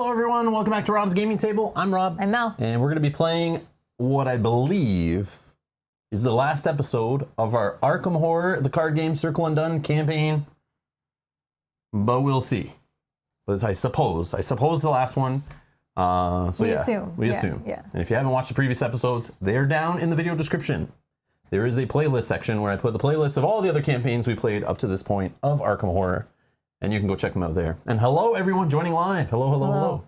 Hello everyone, welcome back to Rob's Gaming Table. I'm Rob. I'm Mel. And we're going to be playing what I believe is the last episode of our Arkham Horror, the card game Circle Undone campaign. But we'll see. But I suppose the last one. We assume. Yeah. And if you haven't watched the previous episodes, they're down in the video description. There is a playlist section where I put the playlist of all the other campaigns we played up to this point of Arkham Horror. And you can go check them out there. And hello, everyone joining live. Hello.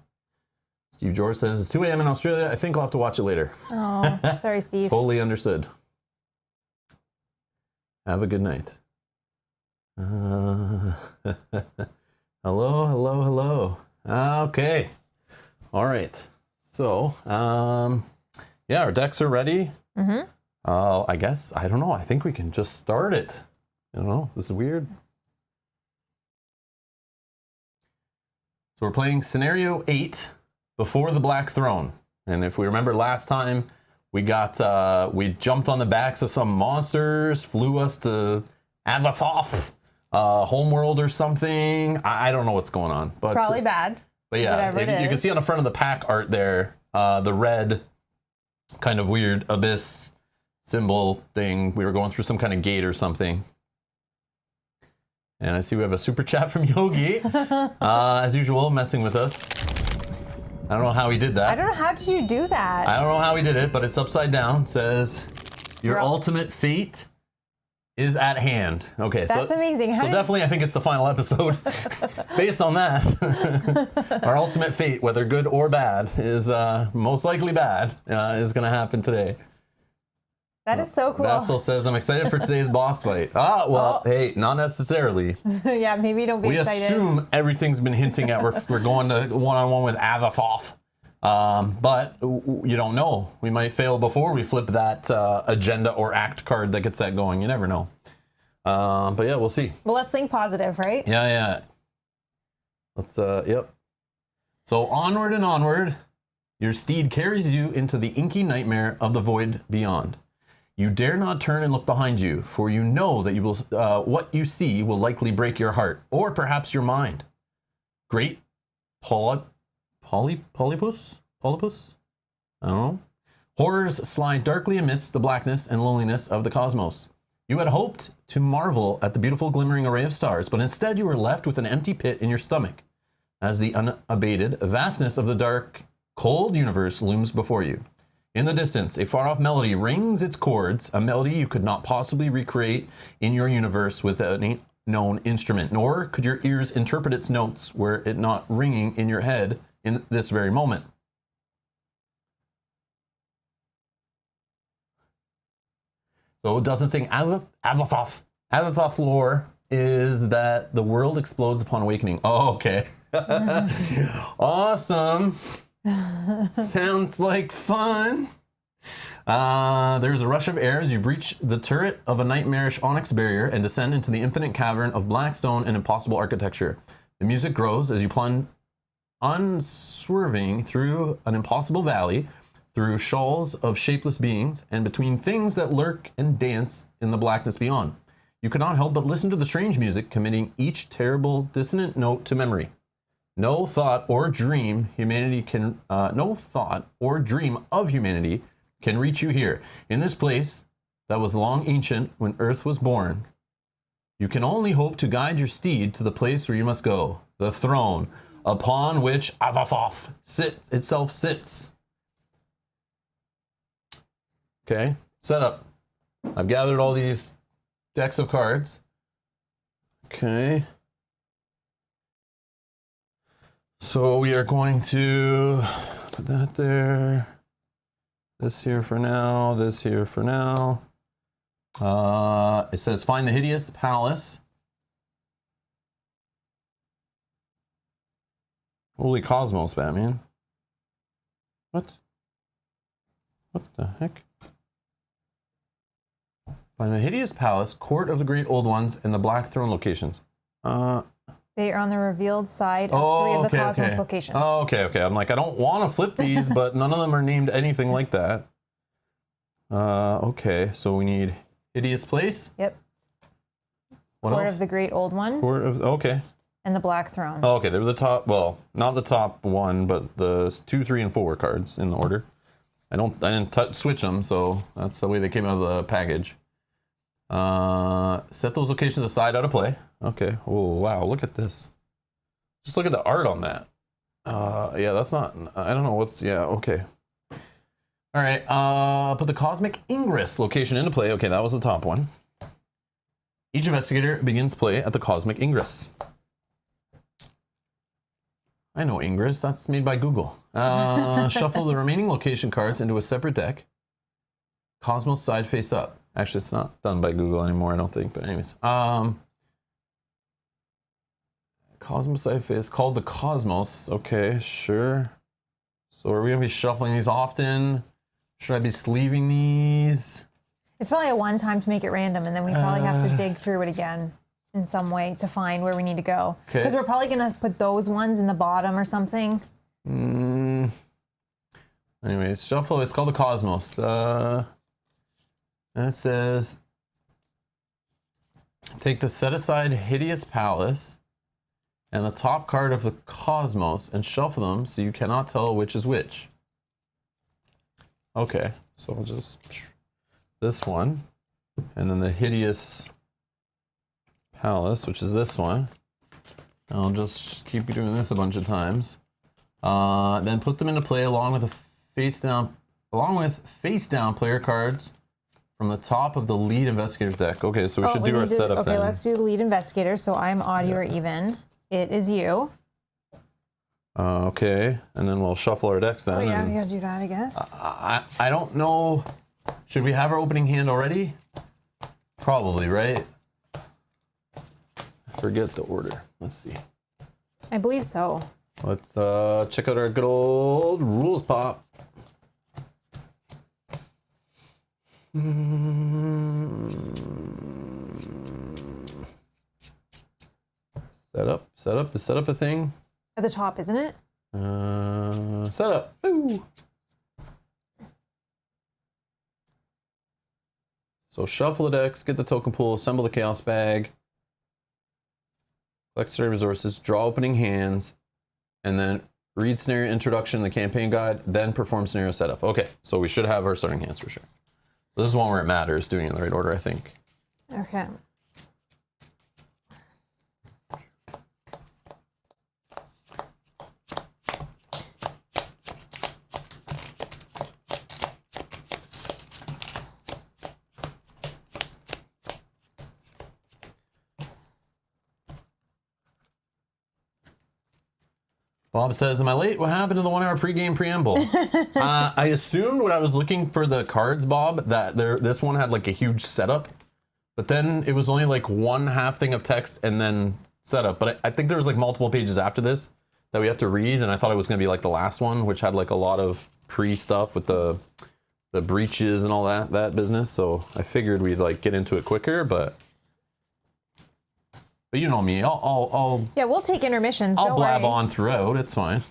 Steve George says, it's 2 a.m. in Australia. I think I'll have to watch it later. Oh, sorry, Steve. Totally understood. Have a good night. Hello. Okay. All right. So, yeah, our decks are ready. Mm-hmm. I guess, I don't know. I think we can just start it. I don't know. This is weird. So we're playing Scenario VIII, Before the Black Throne. And if we remember last time, we jumped on the backs of some monsters, flew us to Azathoth, Homeworld or something. I don't know what's going on. But, it's probably bad. But yeah, you can see on the front of the pack art there, the red kind of weird abyss symbol thing. We were going through some kind of gate or something. And I see we have a super chat from Yogi, as usual, messing with us. I don't know how he did that. I don't know, how did you do that? I don't know how he did it, but it's upside down. It says, your ultimate fate is at hand. Okay, that's amazing. So definitely I think it's the final episode. Based on that, our ultimate fate, whether good or bad, is most likely bad, is going to happen today. That is so cool. Vassal says, I'm excited for today's boss fight. Hey, not necessarily. Yeah, maybe don't be excited. We assume everything's been hinting at we're going to one-on-one with Azathoth. But you don't know. We might fail before we flip that agenda or act card that gets that going. You never know. But yeah, we'll see. Well, let's think positive, right? Yeah. Let's, yep. So onward and onward, your steed carries you into the inky nightmare of the void beyond. You dare not turn and look behind you, for you know that you will, what you see will likely break your heart, or perhaps your mind. Great polypus? I don't know. Horrors slide darkly amidst the blackness and loneliness of the cosmos. You had hoped to marvel at the beautiful glimmering array of stars, but instead you were left with an empty pit in your stomach, as the unabated vastness of the dark, cold universe looms before you. In the distance, a far-off melody rings its chords, a melody you could not possibly recreate in your universe with any known instrument, nor could your ears interpret its notes were it not ringing in your head in this very moment. So it doesn't sing Azathoth. Azathoth lore is that the world explodes upon awakening. Oh, okay. Awesome. Sounds like fun. There's a rush of air as you breach the turret of a nightmarish onyx barrier and descend into the infinite cavern of black stone and impossible architecture. The music grows as you plunge unswerving through an impossible valley, through shoals of shapeless beings, and between things that lurk and dance in the blackness beyond. You cannot help but listen to the strange music, committing each terrible dissonant note to memory. No thought or dream of humanity can reach you here. In this place that was long ancient when Earth was born, you can only hope to guide your steed to the place where you must go, the throne upon which Azathoth itself sits. Okay, setup. I've gathered all these decks of cards. Okay. So we are going to put that there. This here for now. This here for now. It says find the hideous palace. Holy cosmos, Batman. What? What the heck? Find the hideous palace, court of the great old ones, and the black throne locations. They are on the revealed side of three of the cosmos locations. Oh, okay. I'm like, I don't want to flip these, but none of them are named anything like that. Okay, so we need hideous place. Yep. What Court else? of the great old ones. Okay. and the Black Throne. Oh, okay, they were the top. Well, not the top one, but the 2, 3, and 4 cards in the order. I didn't switch them, so that's the way they came out of the package. Set those locations aside out of play. Okay. Oh wow, look at this. Just look at the art on that. Yeah, that's not. I don't know what's. Yeah, okay. All right. Put the Cosmic Ingress location into play. Okay, that was the top one. Each investigator begins play at the Cosmic Ingress. I know Ingress. That's made by Google. Shuffle the remaining location cards into a separate deck. Cosmos side face up. Actually, it's not done by Google anymore, I don't think. But anyways, Cosmos side face called the Cosmos. Okay, sure. So are we gonna be shuffling these often? Should I be sleeving these? It's probably a one time to make it random, and then we probably have to dig through it again in some way to find where we need to go. Because we're probably gonna put those ones in the bottom or something. Anyways, shuffle. It's called the Cosmos. And it says, take the set aside Hideous Palace and the top card of the Cosmos and shuffle them so you cannot tell which is which. Okay, so I'll just this one, and then the Hideous Palace, which is this one. I'll just keep doing this a bunch of times. Then put them into play along with face down player cards from the top of the lead investigator's deck. Okay, so we should do our setup then. Okay, let's do the lead investigator. So I'm odd, you're even. It is you. Okay, and then we'll shuffle our decks then. Oh yeah, we gotta do that, I guess. I don't know. Should we have our opening hand already? Probably, right? Forget the order. Let's see. I believe so. Let's check out our good old rules pop. Set up. Is set up a thing? At the top, isn't it? Set up. Ooh. So shuffle the decks, get the token pool, assemble the chaos bag, collect scenario resources, draw opening hands, and then read scenario introduction in the campaign guide, then perform scenario setup. Okay, so we should have our starting hands for sure. This is one where it matters, doing it in the right order, I think. Okay. Bob says, am I late? What happened to the 1 hour pregame preamble? I assumed when I was looking for the cards, Bob, that this one had like a huge setup, but then it was only like 1/2 thing of text and then setup. But I think there was like multiple pages after this that we have to read, and I thought it was going to be like the last one, which had like a lot of pre-stuff with the breaches and all that business. So I figured we'd like get into it quicker, but you know me, I'll yeah, we'll take intermissions. I'll blab on throughout. It's fine.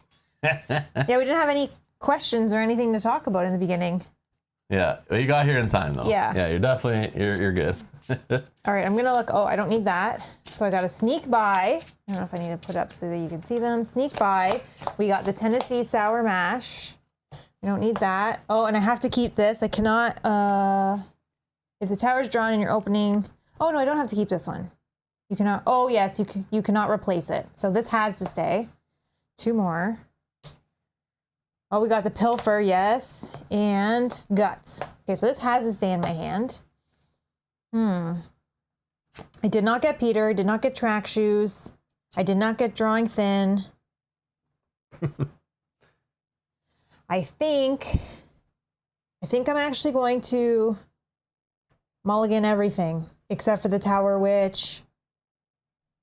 Yeah, we didn't have any questions or anything to talk about in the beginning. Yeah, well, you got here in time though. Yeah, you're definitely you're good. All right, I'm gonna look. Oh, I don't need that. So I got a sneak by. I don't know if I need to put up so that you can see them. Sneak by. We got the Tennessee Sour Mash. We don't need that. Oh, and I have to keep this. I cannot. If the tower's drawn in your opening. Oh no, I don't have to keep this one. You cannot. Oh yes, you cannot replace it. So this has to stay. 2 more. Oh, we got the Pilfer, yes, and Guts. Okay, so this has to stay in my hand. I did not get Peter. I did not get Track Shoes. I did not get Drawing Thin. I think I'm actually going to mulligan everything except for the Tower Witch.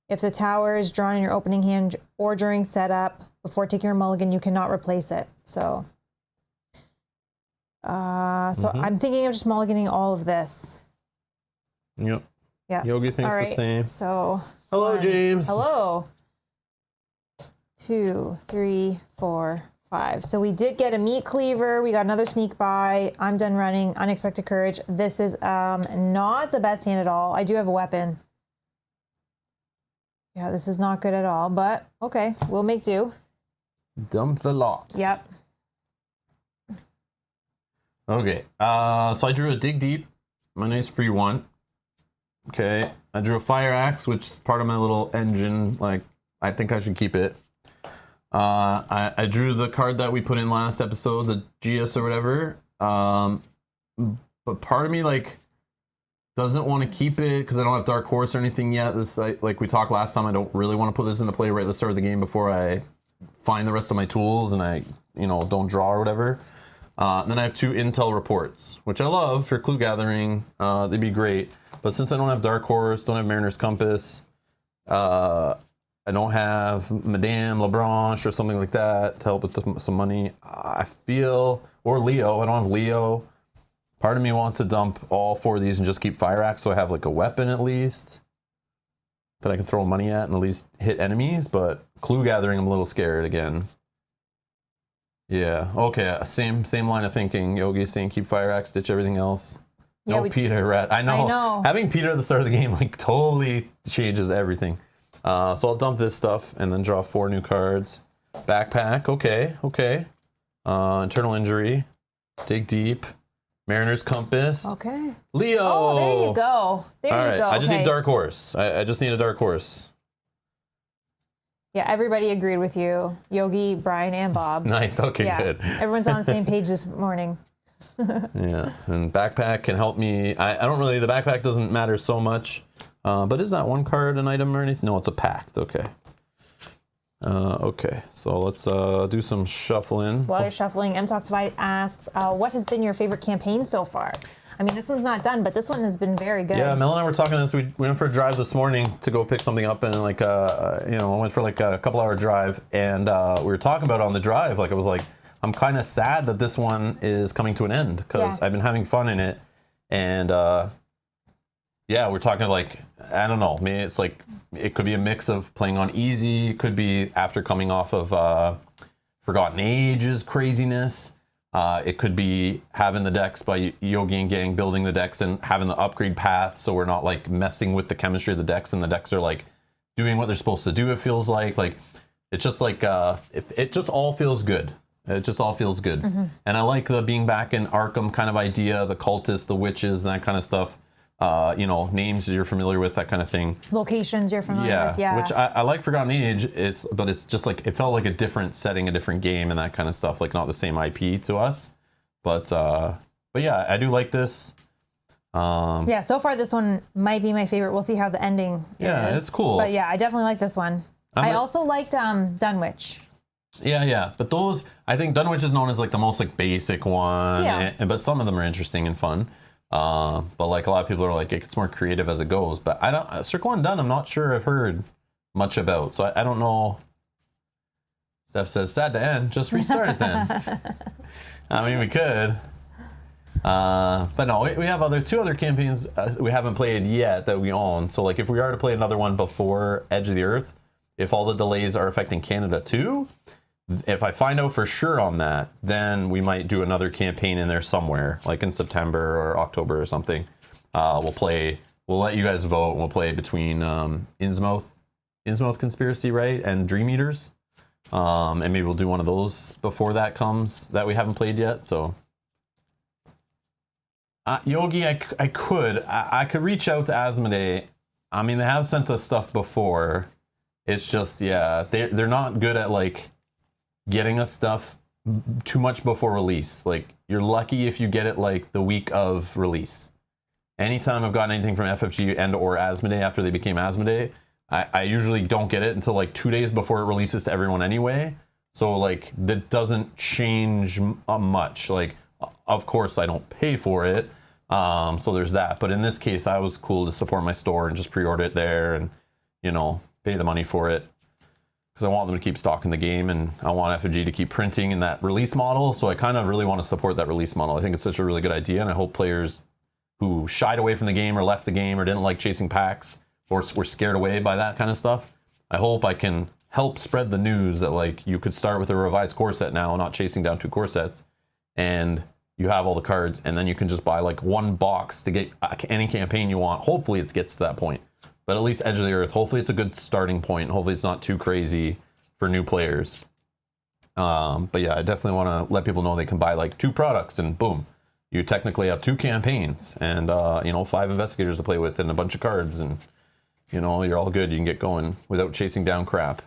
If the tower is drawn in your opening hand or during setup, before taking your mulligan, you cannot replace it. So, I'm thinking of just mulliganing all of this. Yep. Yeah. Yogi thinks the same. So. Hello, James. Hello. 2, 3, 4, 5. So we did get a meat cleaver. We got another sneak by. I'm done running. Unexpected courage. This is not the best hand at all. I do have a weapon. Yeah, this is not good at all, but okay, we'll make do. Dump the lots. Yep. Okay, so I drew a dig deep, my nice free one. Okay, I drew a fire axe, which is part of my little engine. Like, I think I should keep it. I drew the card that we put in last episode, the GS or whatever. But part of me like doesn't want to keep it because I don't have Dark Horse or anything yet. This like we talked last time, I don't really want to put this into play right at the start of the game before I find the rest of my tools and I don't draw or whatever. Then I have 2 intel reports, which I love for clue gathering. They'd be great. But since I don't have Dark Horse, don't have Mariner's Compass, I don't have Madame Labranche or something like that to help with some money. I feel, or Leo, I don't have Leo. Part of me wants to dump all 4 of these and just keep Fire Axe so I have like a weapon at least that I can throw money at and at least hit enemies, but clue gathering I'm a little scared again. Yeah, okay, same line of thinking. Yogi saying keep Fire Axe, ditch everything else. Yeah, No Peter, rat. I know. Having Peter at the start of the game like totally changes everything. So I'll dump this stuff and then draw 4 new cards. Backpack, okay. Internal Injury, Dig Deep, Mariner's Compass. Okay. Leo! Oh, there you go. There you go. I just need Dark Horse. I just need a Dark Horse. Yeah, everybody agreed with you. Yogi, Brian, and Bob. Nice, okay, yeah, good. Everyone's on the same page this morning. Yeah, and Backpack can help me. I don't really, the Backpack doesn't matter so much. But is that 1 card an item or anything? No, it's a pact, okay. Okay, so let's do some shuffling. While you're shuffling, MTalksFi asks, what has been your favorite campaign so far? I mean, this one's not done, but this one has been very good. Yeah, Mel and I were talking this. We went for a drive this morning to go pick something up, and like, I went for like a couple-hour drive, and we were talking about it on the drive. Like, I was like, I'm kind of sad that this one is coming to an end because I've been having fun in it, and yeah, we're talking like, I don't know, maybe it's like, it could be a mix of playing on easy, it could be after coming off of Forgotten Ages craziness. It could be having the decks by Yogi and Gang, building the decks and having the upgrade path so we're not like messing with the chemistry of the decks and the decks are like doing what they're supposed to do, it feels like. Like, it's just like, it just all feels good. It just all feels good. Mm-hmm. And I like the being back in Arkham kind of idea, the cultists, the witches, and that kind of stuff. Names you're familiar with, that kind of thing. Locations you're familiar with, yeah. Which I like Forgotten Age, but it's just like, it felt like a different setting, a different game and that kind of stuff, like not the same IP to us. But yeah, I do like this. Yeah, so far this one might be my favorite. We'll see how the ending is. Yeah, it's cool. But yeah, I definitely like this one. I also liked Dunwich. Yeah, but those, I think Dunwich is known as like the most like basic one, but some of them are interesting and fun. But like a lot of people are like, it gets more creative as it goes. But I don't, Circle Undone, I'm not sure I've heard much about, so I don't know. Steph says, sad to end, just restart it then. I mean, we could. But no, we have 2 other campaigns we haven't played yet that we own. So like if we are to play another one before Edge of the Earth, if all the delays are affecting Canada too, if I find out for sure on that, then we might do another campaign in there somewhere, like in September or October or something. We'll let you guys vote, and we'll play between Innsmouth Conspiracy, right, and Dream Eaters. And maybe we'll do one of those before that comes that we haven't played yet. So Yogi, I could reach out to Asmodee. I mean, they have sent us stuff before. It's just, yeah, they're not good at like getting us stuff too much before release. Like, you're lucky if you get it like the week of release. Anytime I've gotten anything from FFG and or Asmodee after they became Asmodee, I usually don't get it until like 2 days before it releases to everyone anyway. So like, that doesn't change much. Like, of course I don't pay for it. So there's that. But in this case, I was cool to support my store and just pre-order it there and, pay the money for it. Because I want them to keep stocking the game, and I want FFG to keep printing in that release model. So I kind of really want to support that release model. I think it's such a really good idea, and I hope players who shied away from the game or left the game or didn't like chasing packs or were scared away by that kind of stuff, I hope I can help spread the news that like you could start with a revised core set now, not chasing down 2 core sets, and you have all the cards, and then you can just buy like 1 box to get any campaign you want. Hopefully it gets to that point. but at least Edge of the Earth. Hopefully it's a good starting point. Hopefully it's not too crazy for new players. But yeah, I definitely want to let people know they can buy like 2 products and boom, you technically have 2 campaigns and, 5 investigators to play with and a bunch of cards and, you're all good. You can get going without chasing down crap.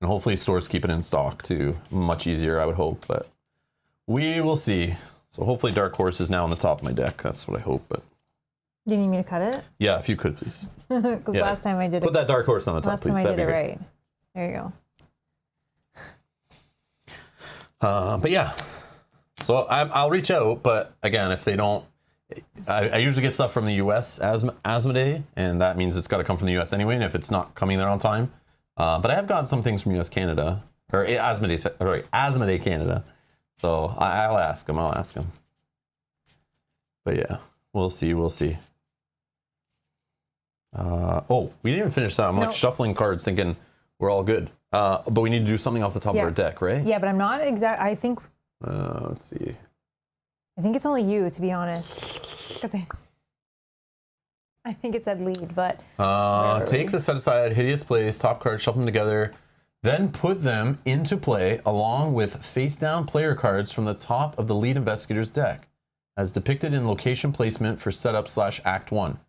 And hopefully stores keep it in stock too. Much easier, I would hope, but we will see. So hopefully Dark Horse is now on the top of my deck. That's what I hope, but. Do you need me to cut it? Yeah, if you could, please. Because last time I did it. Put that Dark Horse on the top, please. Last time I did it right. There you go. But yeah. So I'll reach out, but again, if they don't, I usually get stuff from the U.S. Asmodee, and that means it's got to come from the U.S. anyway, and if it's not coming there on time. But I have got some things from U.S. Canada, or Asmodee Canada. So I'll ask them. But yeah, we'll see. We didn't even finish that. I'm like shuffling cards thinking we're all good. But we need to do something off the top of our deck, right? Yeah, but I'm not I think... let's see. I think it's only you, to be honest. Because I think it said lead, but... take the set aside, hideous plays, top cards, shuffle them together, then put them into play along with face down player cards from the top of the lead investigator's deck, as depicted in location placement for setup / Act 1.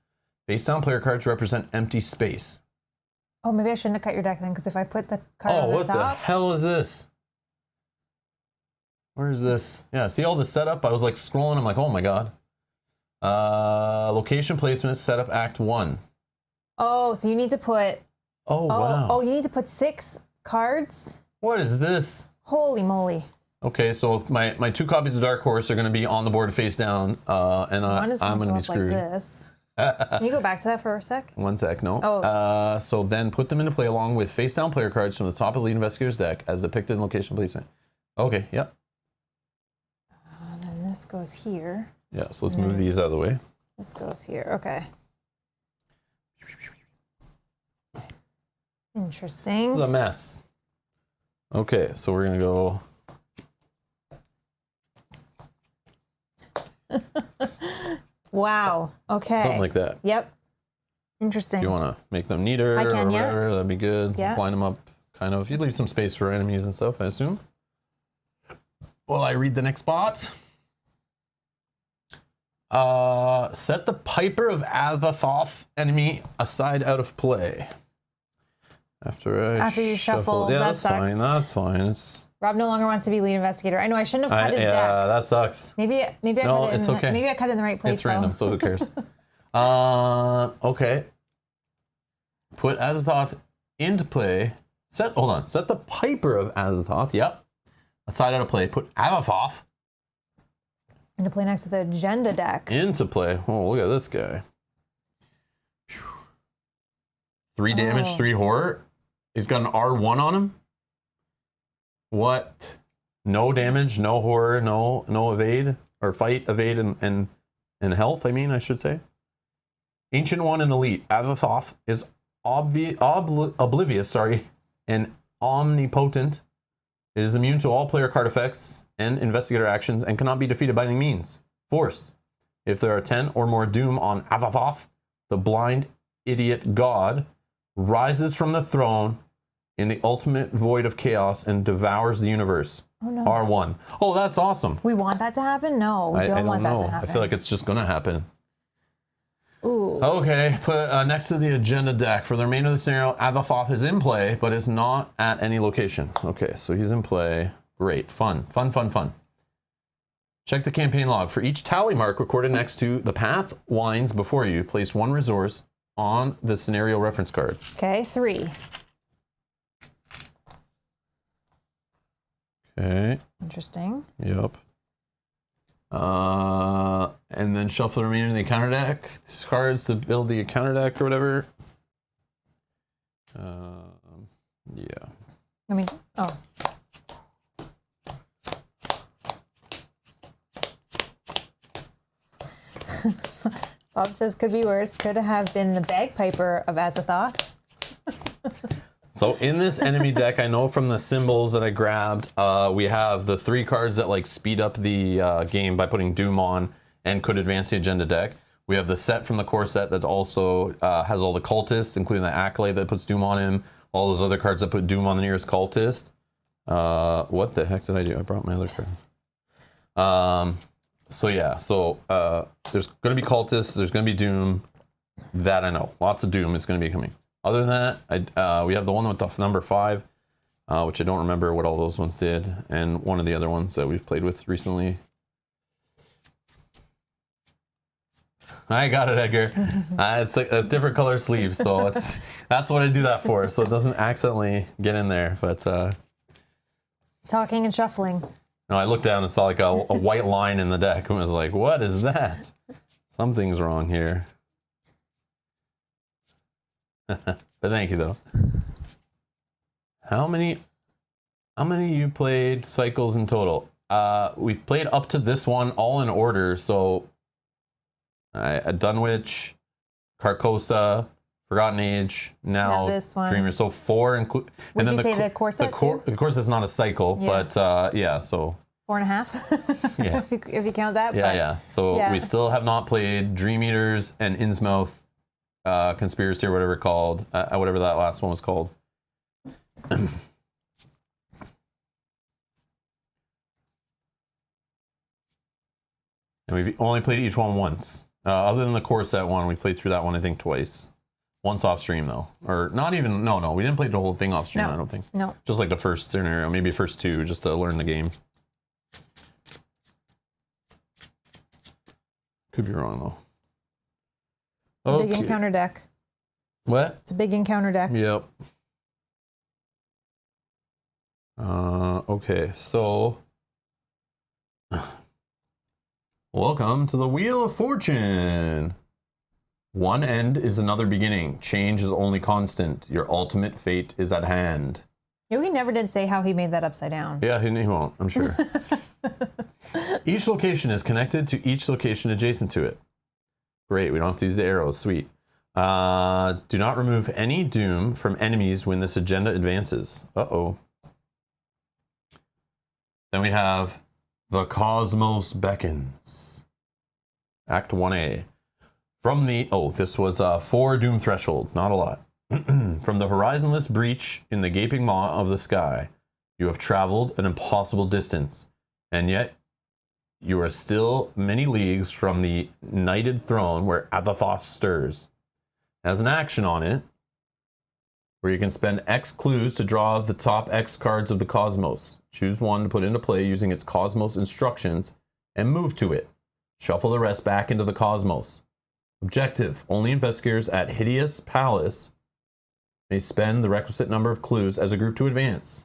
Face down player cards represent empty space. Oh, maybe I shouldn't have cut your deck then, because if I put the card on the top... Oh, what the hell is this? Where is this? Yeah, see all the setup? I was like scrolling. I'm like, oh my god. Location placement, setup, Act 1. Oh, so you need to put... Oh, wow. Oh, you need to put 6 cards? What is this? Holy moly. Okay, so my 2 copies of Dark Horse are going to be on the board face down, and So I'm going to be screwed. Like this. Can you go back to that for a sec? One sec, no. Oh. So then put them into play along with face down player cards from the top of the lead investigator's deck as depicted in location placement. Okay, yep. Then this goes here. Yeah, so let's move these out of the way. This goes here, okay. Interesting. This is a mess. Okay, so we're going to go... Wow, okay. Something like that. Yep. Interesting. Do you want to make them neater I can, or whatever? That'd be good. Yeah. Line them up, kind of. You'd leave some space for enemies and stuff, I assume. Well, I read the next spot. Set the Piper of Azathoth enemy aside out of play. After you shuffle. Yeah, that's fine. That's fine. It's... Rob no longer wants to be lead investigator. I know I shouldn't have cut his deck. Yeah, that sucks. Maybe I cut it okay. Maybe I cut it in the right place. It's random, so who cares? Okay. Put Azathoth into play. Set the Piper of Azathoth. Yep. Aside out of play. Put Azathoth into play next to the agenda deck. Into play. Oh, look at this guy. 3 damage, 3 horror. He's got an R1 on him. What? No damage, no horror, no evade or fight, evade, and health. I mean, I should say. Ancient One and Elite. Azathoth is oblivious, and omnipotent. It is immune to all player card effects and investigator actions and cannot be defeated by any means. Forced. If there are 10 or more doom on Azathoth, the blind idiot god rises from the throne in the ultimate void of chaos and devours the universe. Oh, no. R1. Oh, that's awesome. We want that to happen? No, we don't want that to happen. I feel like it's just going to happen. Ooh. Okay, put next to the agenda deck. For the remainder of the scenario, Azathoth is in play, but is not at any location. Okay, so he's in play. Great. Fun. Check the campaign log. For each tally mark recorded next to the path winds before you, place 1 resource on the scenario reference card. Okay, 3. Okay. Interesting. Yep. And then shuffle the remainder of the counter deck. These cards to build the counter deck or whatever. Yeah. I mean, oh. Bob says could be worse. Could have been the bagpiper of Azathoth. So in this enemy deck, I know from the symbols that I grabbed, we have the 3 cards that like speed up the game by putting Doom on and could advance the agenda deck. We have the set from the core set that also has all the cultists, including the Accolade that puts Doom on him, all those other cards that put Doom on the nearest cultist. What the heck did I do? I brought my other card. So yeah, there's going to be cultists, there's going to be Doom. That I know. Lots of Doom is going to be coming. Other than that, we have the one with the number 5, which I don't remember what all those ones did, and one of the other ones that we've played with recently. I got it, Edgar. It's different color sleeves, so that's what I do that for, so it doesn't accidentally get in there. But talking and shuffling. No, I looked down and saw like a white line in the deck, and was like, "What is that? Something's wrong here." But thank you though. How many you played cycles in total? We've played up to this one all in order. So Dunwich, Carcosa, Forgotten Age, now this one. Dreamer. So 4 include. Would you say the core set too? The core set's not a cycle, but yeah, so 4.5. Yeah. if you count that. Yeah, yeah. So yeah. we still have not played Dream Eaters and Innsmouth Conspiracy or whatever called, whatever that last one was called. And we've only played each one once. Other than the core set one, we played through that one I think twice. Once off stream though, or not even. No, we didn't play the whole thing off stream. No. I don't think. No. Just like the first scenario, maybe first 2, just to learn the game. Could be wrong though. Big encounter deck. What? It's a big encounter deck. Yep. Okay, so welcome to the Wheel of Fortune. One end is another beginning. Change is only constant. Your ultimate fate is at hand. You know, he never did say how he made that upside down. Yeah, he won't, I'm sure. Each location is connected to each location adjacent to it. Great, we don't have to use the arrows. Sweet. Do not remove any doom from enemies when this agenda advances. Uh-oh. Then we have The Cosmos Beckons. Act 1A. From the... Oh, this was 4 doom threshold. Not a lot. From the horizonless breach in the gaping maw of the sky, you have traveled an impossible distance, and yet you are still many leagues from the knighted throne where Athathoth stirs. Has an action on it, where you can spend X clues to draw the top X cards of the cosmos. Choose one to put into play using its cosmos instructions, and move to it. Shuffle the rest back into the cosmos. Objective: only investigators at Hideous Palace may spend the requisite number of clues as a group to advance.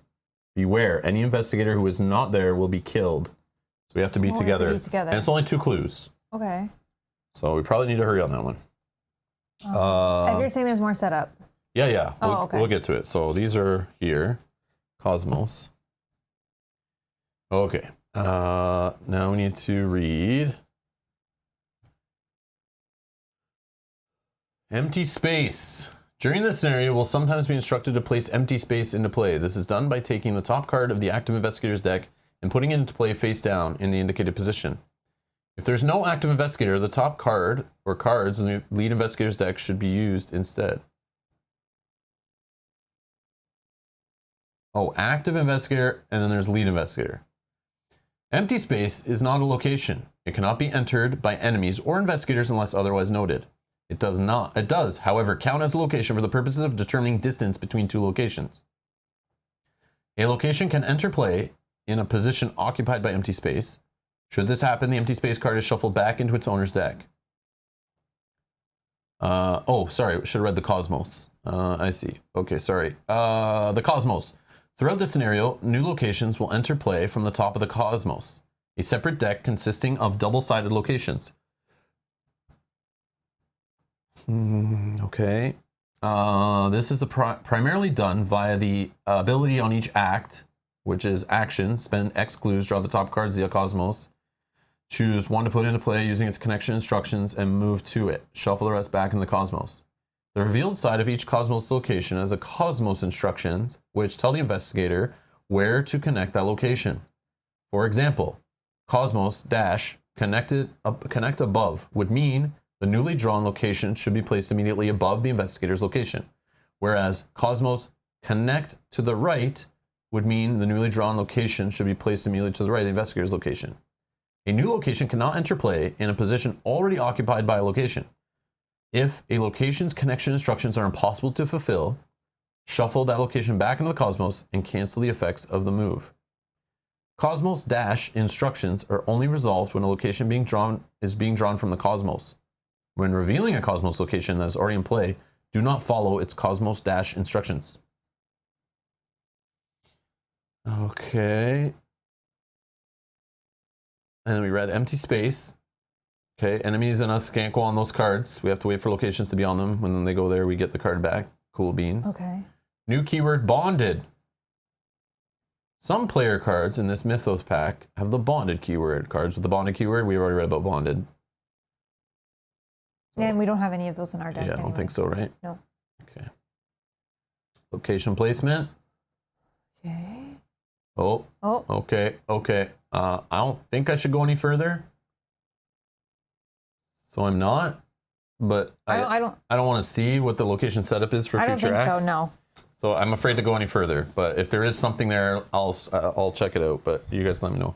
Beware, any investigator who is not there will be killed. So we have to be together. And it's only 2 clues. Okay. So we probably need to hurry on that one. If you're saying there's more setup. Yeah. Okay. We'll get to it. So these are here. Cosmos. Okay. Now we need to read. Empty space. During this scenario, we'll sometimes be instructed to place empty space into play. This is done by taking the top card of the active investigator's deck and putting it into play face down in the indicated position. If there's no active investigator, the top card or cards in the lead investigator's deck should be used instead. Oh, active investigator, and then there's lead investigator. Empty space is not a location. It cannot be entered by enemies or investigators unless otherwise noted. It does, however, count as a location for the purposes of determining distance between 2 locations. A location can enter play in a position occupied by empty space. Should this happen, the empty space card is shuffled back into its owner's deck. Oh, sorry, should have read the Cosmos. I see. Okay, sorry. The Cosmos. Throughout the scenario, new locations will enter play from the top of the Cosmos, a separate deck consisting of double-sided locations. Okay. This is primarily done via the ability on each act, which is action, spend X clues, draw the top cards of the Cosmos, choose one to put into play using its connection instructions, and move to it. Shuffle the rest back in the Cosmos. The revealed side of each Cosmos location has a Cosmos instructions, which tell the investigator where to connect that location. For example, Cosmos - connect above would mean the newly drawn location should be placed immediately above the investigator's location, whereas Cosmos connect to the right would mean the newly drawn location should be placed immediately to the right of the investigator's location. A new location cannot enter play in a position already occupied by a location. If a location's connection instructions are impossible to fulfill, shuffle that location back into the Cosmos and cancel the effects of the move. Cosmos dash instructions are only resolved when a location is being drawn from the Cosmos. When revealing a Cosmos location that is already in play, do not follow its Cosmos dash instructions. Okay. And then we read empty space. Okay, enemies and us can't go on those cards. We have to wait for locations to be on them. When they go there, we get the card back. Cool beans. Okay. New keyword, bonded. Some player cards in this Mythos pack have the bonded keyword. Cards with the bonded keyword, we already read about bonded. Yeah, and we don't have any of those in our deck. Yeah, I don't think so, right? No. Okay. Location placement. Okay. Oh. Okay. I don't think I should go any further. So I'm not. But I don't want to see what the location setup is for future acts. I don't think so, no. So I'm afraid to go any further. But if there is something there, I'll check it out. But you guys let me know.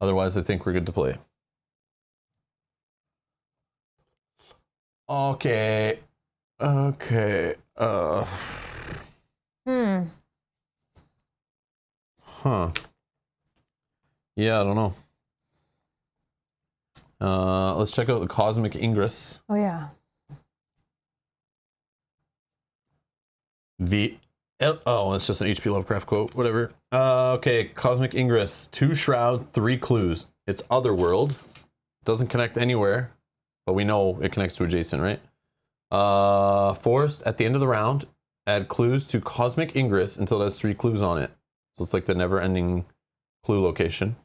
Otherwise, I think we're good to play. Okay. Okay. Huh. Yeah, I don't know. Let's check out the Cosmic Ingress. Oh, yeah. It's just an H.P. Lovecraft quote. Whatever. Okay, Cosmic Ingress. 2 shroud, 3 clues. It's otherworld. Doesn't connect anywhere, but we know it connects to adjacent, right? Forced at the end of the round. Add clues to Cosmic Ingress until it has 3 clues on it. So it's like the never-ending clue location.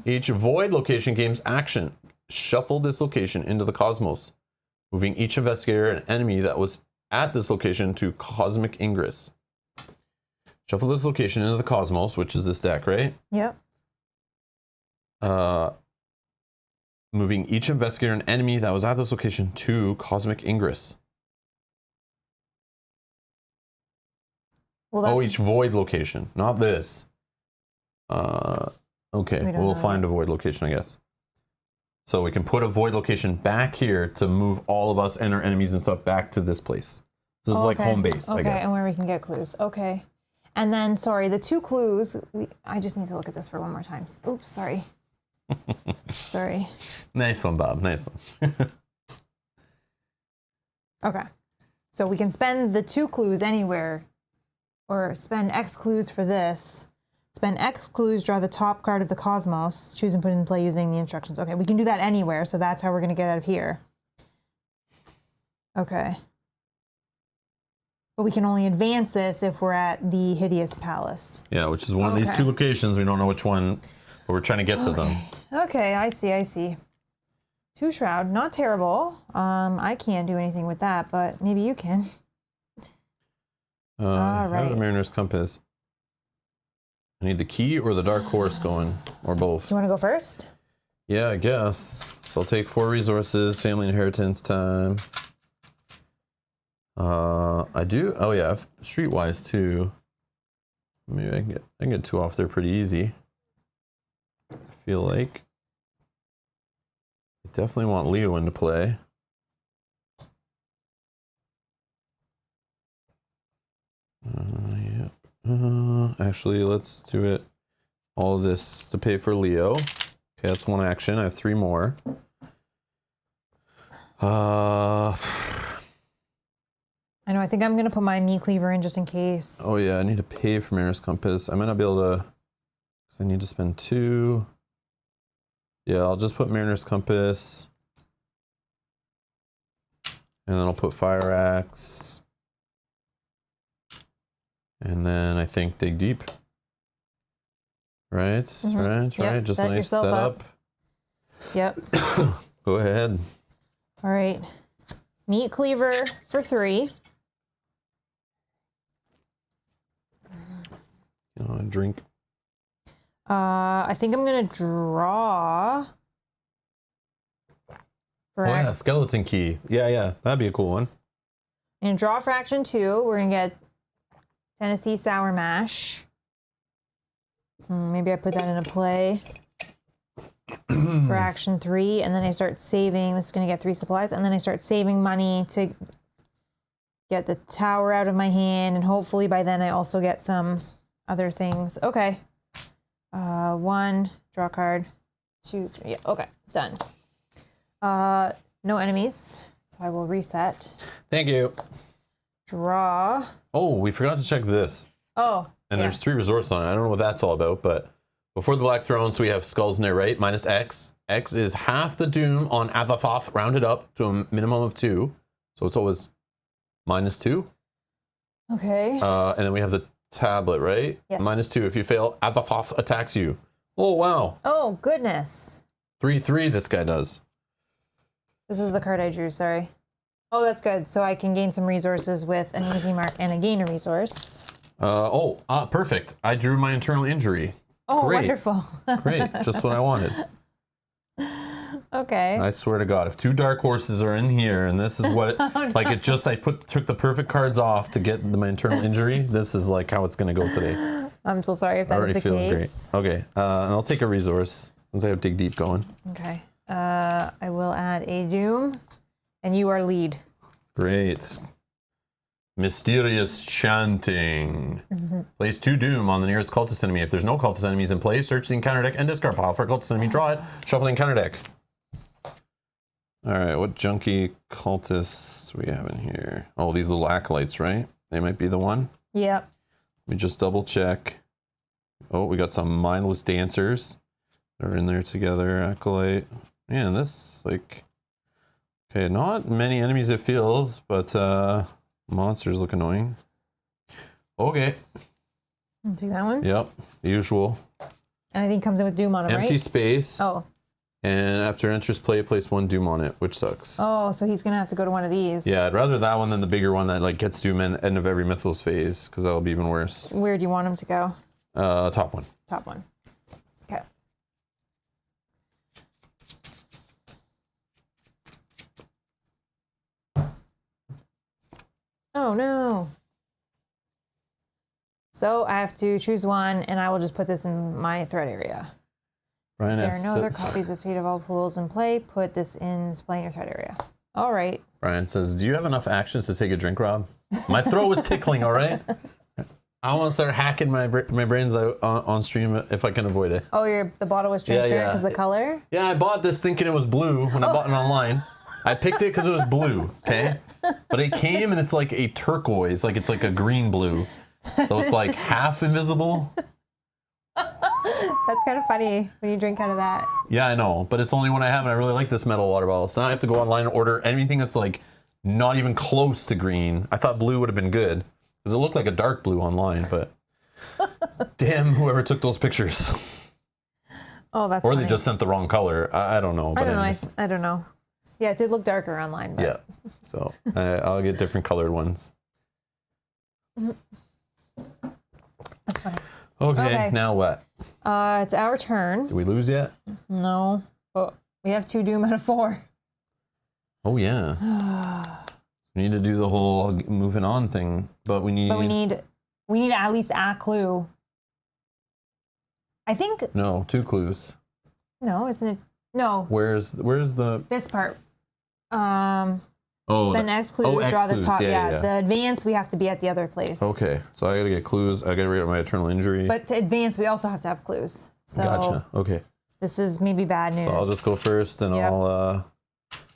Each void location gains action. Shuffle this location into the Cosmos, moving each investigator and enemy that was at this location to Cosmic Ingress. Shuffle this location into the Cosmos, which is this deck, right? Yep. Moving each investigator and enemy that was at this location to Cosmic Ingress. Well, each void location, not this. Okay, we'll find a void location, I guess. So we can put a void location back here to move all of us and our enemies and stuff back to this place. This is like home base, I guess. Okay, and where we can get clues. Okay. And then, sorry, the 2 clues, I just need to look at this for one more time. Oops, sorry. Sorry. Nice one, Bob. Nice one. Okay. So we can spend the 2 clues anywhere, or spend X clues for this. Spend X clues, draw the top card of the Cosmos, choose and put in play using the instructions. Okay, we can do that anywhere, so that's how we're going to get out of here. Okay. But we can only advance this if we're at the Hideous Palace. Yeah, which is one of these 2 locations. We don't know which one, but we're trying to get to them. Okay, I see. 2 shroud, not terrible. I can't do anything with that, but maybe you can. All right. The Mariner's Compass. I need the key or the Dark Horse going, or both. Do you want to go first? Yeah, I guess. So I'll take 4 resources, family inheritance time. I do. Oh yeah, streetwise too. Maybe I can get 2 off there pretty easy. I feel like. I definitely want Leo into play. Yeah. Actually, let's do it. All of this to pay for Leo. Okay, that's 1 action. I have 3 more. I know. I think I'm gonna put my meat cleaver in just in case. Oh yeah, I need to pay for Mariner's Compass. I might not be able to, because I need to spend 2. Yeah, I'll just put Mariner's Compass, and then I'll put Fire Axe. And then I think Dig Deep. Right? Mm-hmm. Right. Just a nice setup. Yep. Go ahead. All right. Meat cleaver for 3. You know, a drink. I think I'm gonna draw For Oh yeah, skeleton key. Yeah, that'd be a cool one. And draw for action 2, we're gonna get Tennessee Sour Mash. Maybe I put that in a play for action 3, and then I start saving. This is gonna get 3 supplies, and then I start saving money to get the tower out of my hand, and hopefully by then I also get some other things. Okay. 1, draw a card. 2, 3. Yeah, okay, done. No enemies, so I will reset. Thank you. Draw. Oh, we forgot to check this. Oh, And there's 3 resources on it. I don't know what that's all about, but before the Black Throne, so we have skulls in there, right? Minus X. X is half the doom on Athathoth, rounded up to a minimum of 2. So it's always -2. Okay. And then we have the tablet, right? Yes. -2. If you fail, Athathoth attacks you. Oh, wow. Oh, goodness. 3/3 this guy does. This was the card I drew, sorry. Oh, that's good. So I can gain some resources with an easy mark and a gain a resource. Perfect. I drew my internal injury. Oh, Great. wonderful. Great. Just what I wanted. Okay. I swear to God, if 2 dark horses are in here and this is what, like it just, took the perfect cards off to get my internal injury, this is like how it's going to go today. I'm so sorry if that is the case. Great. Okay. And I'll take a resource since I have Dig Deep going. Okay. I will add a doom, and you are lead. Great. Mysterious chanting. Place 2 doom on the nearest cultist enemy. If there's no cultist enemies in play, search the encounter deck and discard pile for a cultist enemy. Draw it. Shuffle the encounter deck. All right, what junky cultists we have in here? Oh, these little acolytes, right? They might be the one. Yep. Let me just double check. Oh, we got some mindless dancers. They're in there together. Acolyte. Man, this like. Okay, not many enemies it feels, but monsters look annoying. Okay. I'll take that one. Yep, the usual. And I think it comes in with doom on it, Empty right? space. Oh. And after enters play, place 1 doom on it, which sucks. Oh, so he's gonna have to go to one of these. Yeah, I'd rather that one than the bigger one that like gets doom at end of every Mythos phase, because that'll be even worse. Where do you want him to go? Top one. Top one. Okay. Oh no. So I have to choose one, and I will just put this in my threat area. Brian, There are no other copies of Fate of All Fools in play. Put this in play in your threat area. All right. Brian says, "Do you have enough actions to take a drink, Rob?" My throat was tickling. All right. I want to start hacking my brains out on stream if I can avoid it. Oh, the bottle was transparent because the color? Yeah, I bought this thinking it was blue when I bought it online. I picked it because it was blue, okay? But it came and it's like a turquoise, like it's like a green blue. So it's like half invisible. That's kind of funny when you drink out of that. Yeah, I know, but it's the only one I have, and I really like this metal water bottle. So now I have to go online and order anything that's like not even close to green. I thought blue would have been good because it looked like a dark blue online, but damn, whoever took those pictures. Oh, that's Or funny. they just sent the wrong color. I don't know. But I don't know. Yeah, it did look darker online. But... Yeah, so I'll get different colored ones. That's funny. Okay, now what? It's our turn. Did we lose yet? No, but we have 2 doom out of 4. Oh yeah. We need to do the whole moving on thing, but we need. But we need at least a clue. I think. No, 2 clues. No, isn't it? No. Where's the? This part. Oh, spend X clue, X draw the clues. top. Yeah. The advance we have to be at the other place. Okay, so I gotta get clues. I gotta read out my eternal injury. But to advance, we also have to have clues. So Gotcha. Okay. This is maybe bad news. So I'll just go first, and Yep. I'll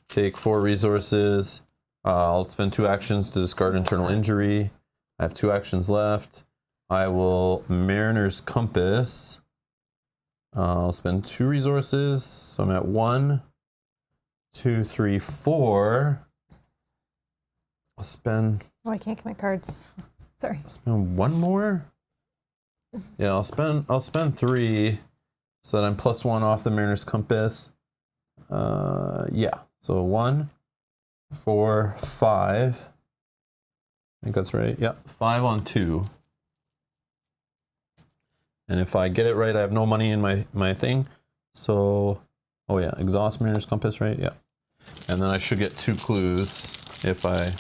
take 4 resources. I'll spend 2 actions to discard internal injury. I have 2 actions left. I will Mariner's Compass. I'll spend 2 resources, so I'm at 1, 2, 3, 4. I'll spend. Oh, I can't get my cards. Sorry. Spend 1 more. Yeah, I'll spend 3, so that I'm +1 off the Mariner's Compass. Yeah. So 1, 4, 5. I think that's right. Yep, 5 on 2. And if I get it right, I have no money in my thing. So, oh yeah, exhaust Mariner's Compass, right? Yeah. And then I should get 2 clues if I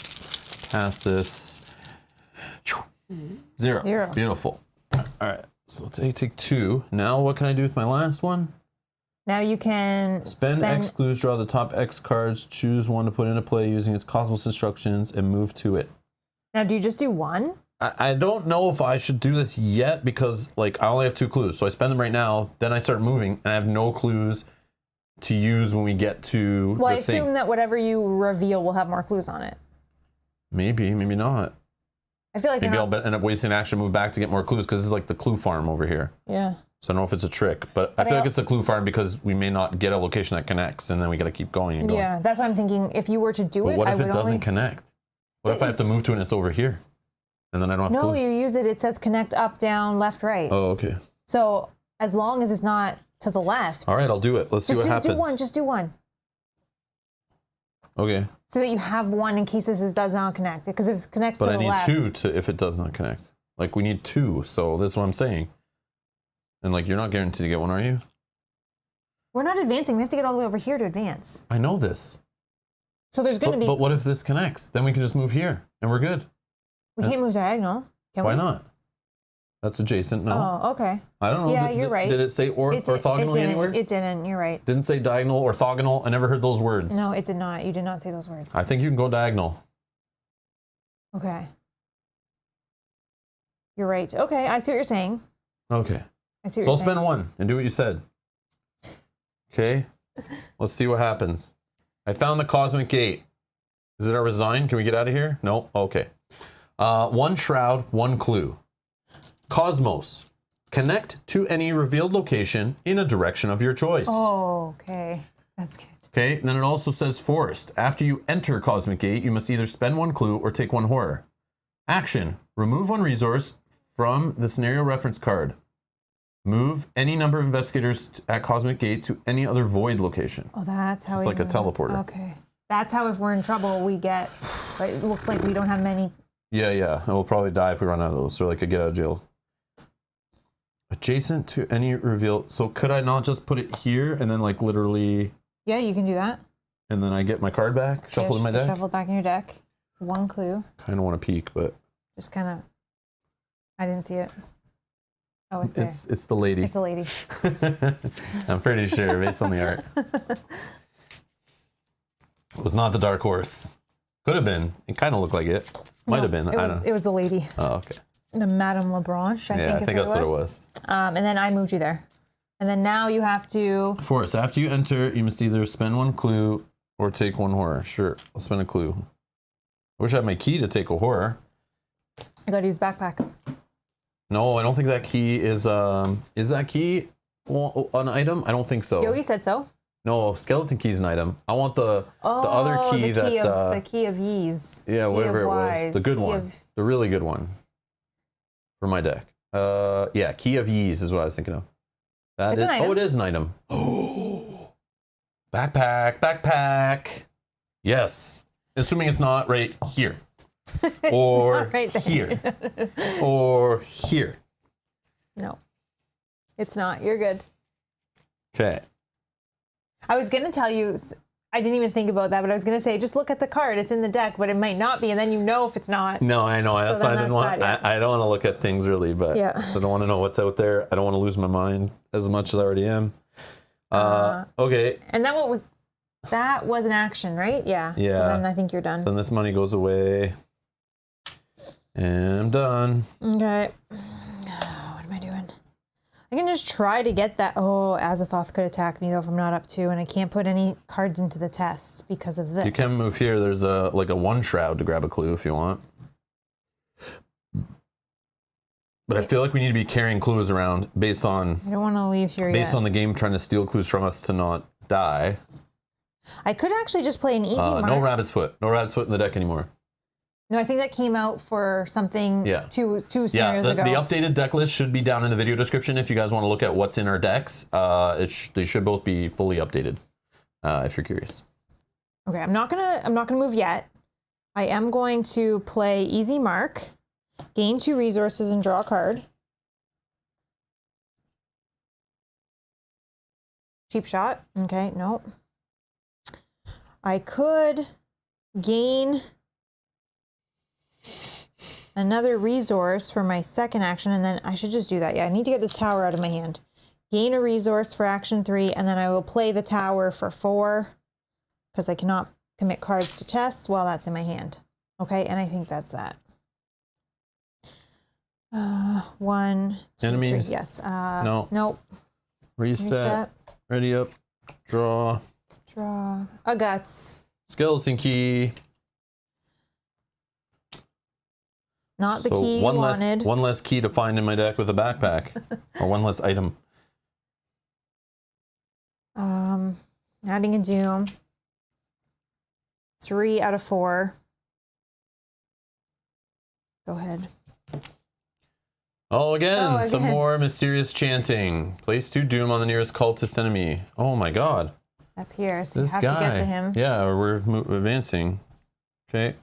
pass this. 0. 0. Beautiful. All right. So take 2. Now what can I do with my last one? Now you can spend X clues, draw the top X cards, choose one to put into play using its cosmos instructions, and move to it. Now, do you just do 1? I don't know if I should do this yet because, like, I only have 2 clues. So I spend them right now, then I start moving, and I have no clues to use when we get to well, the I assume that whatever you reveal will have more clues on it. Maybe not. I feel like maybe I'll end up wasting action, move back to get more clues because this is like the clue farm over here. Yeah. So I don't know if it's a trick, but I feel like it's a clue farm because we may not get a location that connects, and then we got to keep going and going. Yeah, that's what I'm thinking. If you were to do it, what if it doesn't connect? What if I have to move to it and it's over here, and then I don't have clues? No, you use it. It says connect up, down, left, right. Oh, okay. So as long as it's not to the left. All right, I'll do it. Let's see what happens. Just do one. Okay. So that you have 1 in case this does not connect. Because if it connects to the left. But I need 2 if it does not connect. Like, we need 2, so this is what I'm saying. And, like, you're not guaranteed to get 1, are you? We're not advancing. We have to get all the way over here to advance. I know this. So there's going to be... But what if this connects? Then we can just move here, and we're good. We can't move diagonal, can we? Why not? That's adjacent, no? Oh, okay. I don't know. Yeah, you're right. Did it say orthogonally anywhere? It didn't, you're right. Didn't say diagonal, orthogonal. I never heard those words. No, it did not. You did not say those words. I think you can go diagonal. Okay. You're right. Okay, I see what you're saying. Okay. I see what So you're I'll spend 1 and do what you said. Okay. Let's see what happens. I found the cosmic gate. Is it our resign? Can we get out of here? No? Okay. 1 shroud, 1 clue. Cosmos. Connect to any revealed location in a direction of your choice. Oh, okay. That's good. Okay, and then it also says forest. After you enter Cosmic Gate, you must either spend 1 clue or take 1 horror. Action. Remove 1 resource from the scenario reference card. Move any number of investigators at Cosmic Gate to any other void location. Oh, that's how it's like a teleporter. Okay. That's how if we're in trouble, we get, but it looks like we don't have many. Yeah. And we'll probably die if we run out of those. So like a get out of jail. Adjacent to any reveal. So could I not just put it here and then like literally... Yeah, you can do that. And then I get my card back, shuffle in my deck? Shuffle back in your deck. 1 clue. Kind of want to peek, but... Just kind of... I didn't see it. Oh, it's there. It's the lady. It's the lady. I'm pretty sure, based on the art. It was not the dark horse. Could have been. It kind of looked like it. Might have been. I don't know. It was the lady. Oh, okay. The Madame Lebranche, I think that's what it was. And then I moved you there. And then now you have to... Forest. After you enter, you must either spend 1 clue or take 1 horror. Sure, I'll spend a clue. I wish I had my key to take a horror. I gotta use backpack. No, I don't think that key is that key an item? I don't think so. Yogi said so. No, skeleton key's an item. I want the other key the key of ease. Yeah, whatever it was. The good one. The really good one. For my deck. Yeah, key of ease is what I was thinking of. That is, oh, it is an item. Oh, backpack. Yes. Assuming it's not right here. Or right here. Or here. No. It's not. You're good. Okay. I was going to tell you, I didn't even think about that, but I was going to say, just look at the card. It's in the deck, but it might not be, and then you know if it's not. No, I know. That's why I didn't want. I don't want to look at things really, but I don't want to know what's out there. I don't want to lose my mind as much as I already am. Okay. And then that was an action, right? Yeah. Yeah. So then I think you're done. So then this money goes away. And I'm done. Okay. What am I doing? I can just try to get that. Oh, Azathoth could attack me though if I'm not up to, and I can't put any cards into the tests because of this. You can move here. There's a 1 shroud to grab a clue if you want. But I feel like we need to be carrying clues around based on... I don't want to leave here Based on the game trying to steal clues from us to not die. I could actually just play an easy mark. No rabbit's foot. No rabbit's foot in the deck anymore. No, I think that came out for something two scenarios ago. The updated deck list should be down in the video description if you guys want to look at what's in our decks. They should both be fully updated if you're curious. Okay, I'm not gonna move yet. I am going to play easy mark, gain 2 resources and draw a card. Cheap shot. Okay, nope. I could gain another resource for my second action, and then I should just do that. Yeah, I need to get this tower out of my hand. Gain a resource for action 3, and then I will play the tower for 4, because I cannot commit cards to tests while that's in my hand. Okay, and I think that's that. 1, 2, Enemies? 3. Yes. No. Nope. Reset. Ready up. Draw. Draw. A guts. Skeleton key. Not the key you wanted. One less key to find in my deck with a backpack. Or one less item. Adding a doom. 3 out of 4. Go ahead. Oh, again, some more mysterious chanting. Place 2 doom on the nearest cultist enemy. Oh my god. That's here, so This you have guy. to get to him. Yeah, we're advancing. Okay.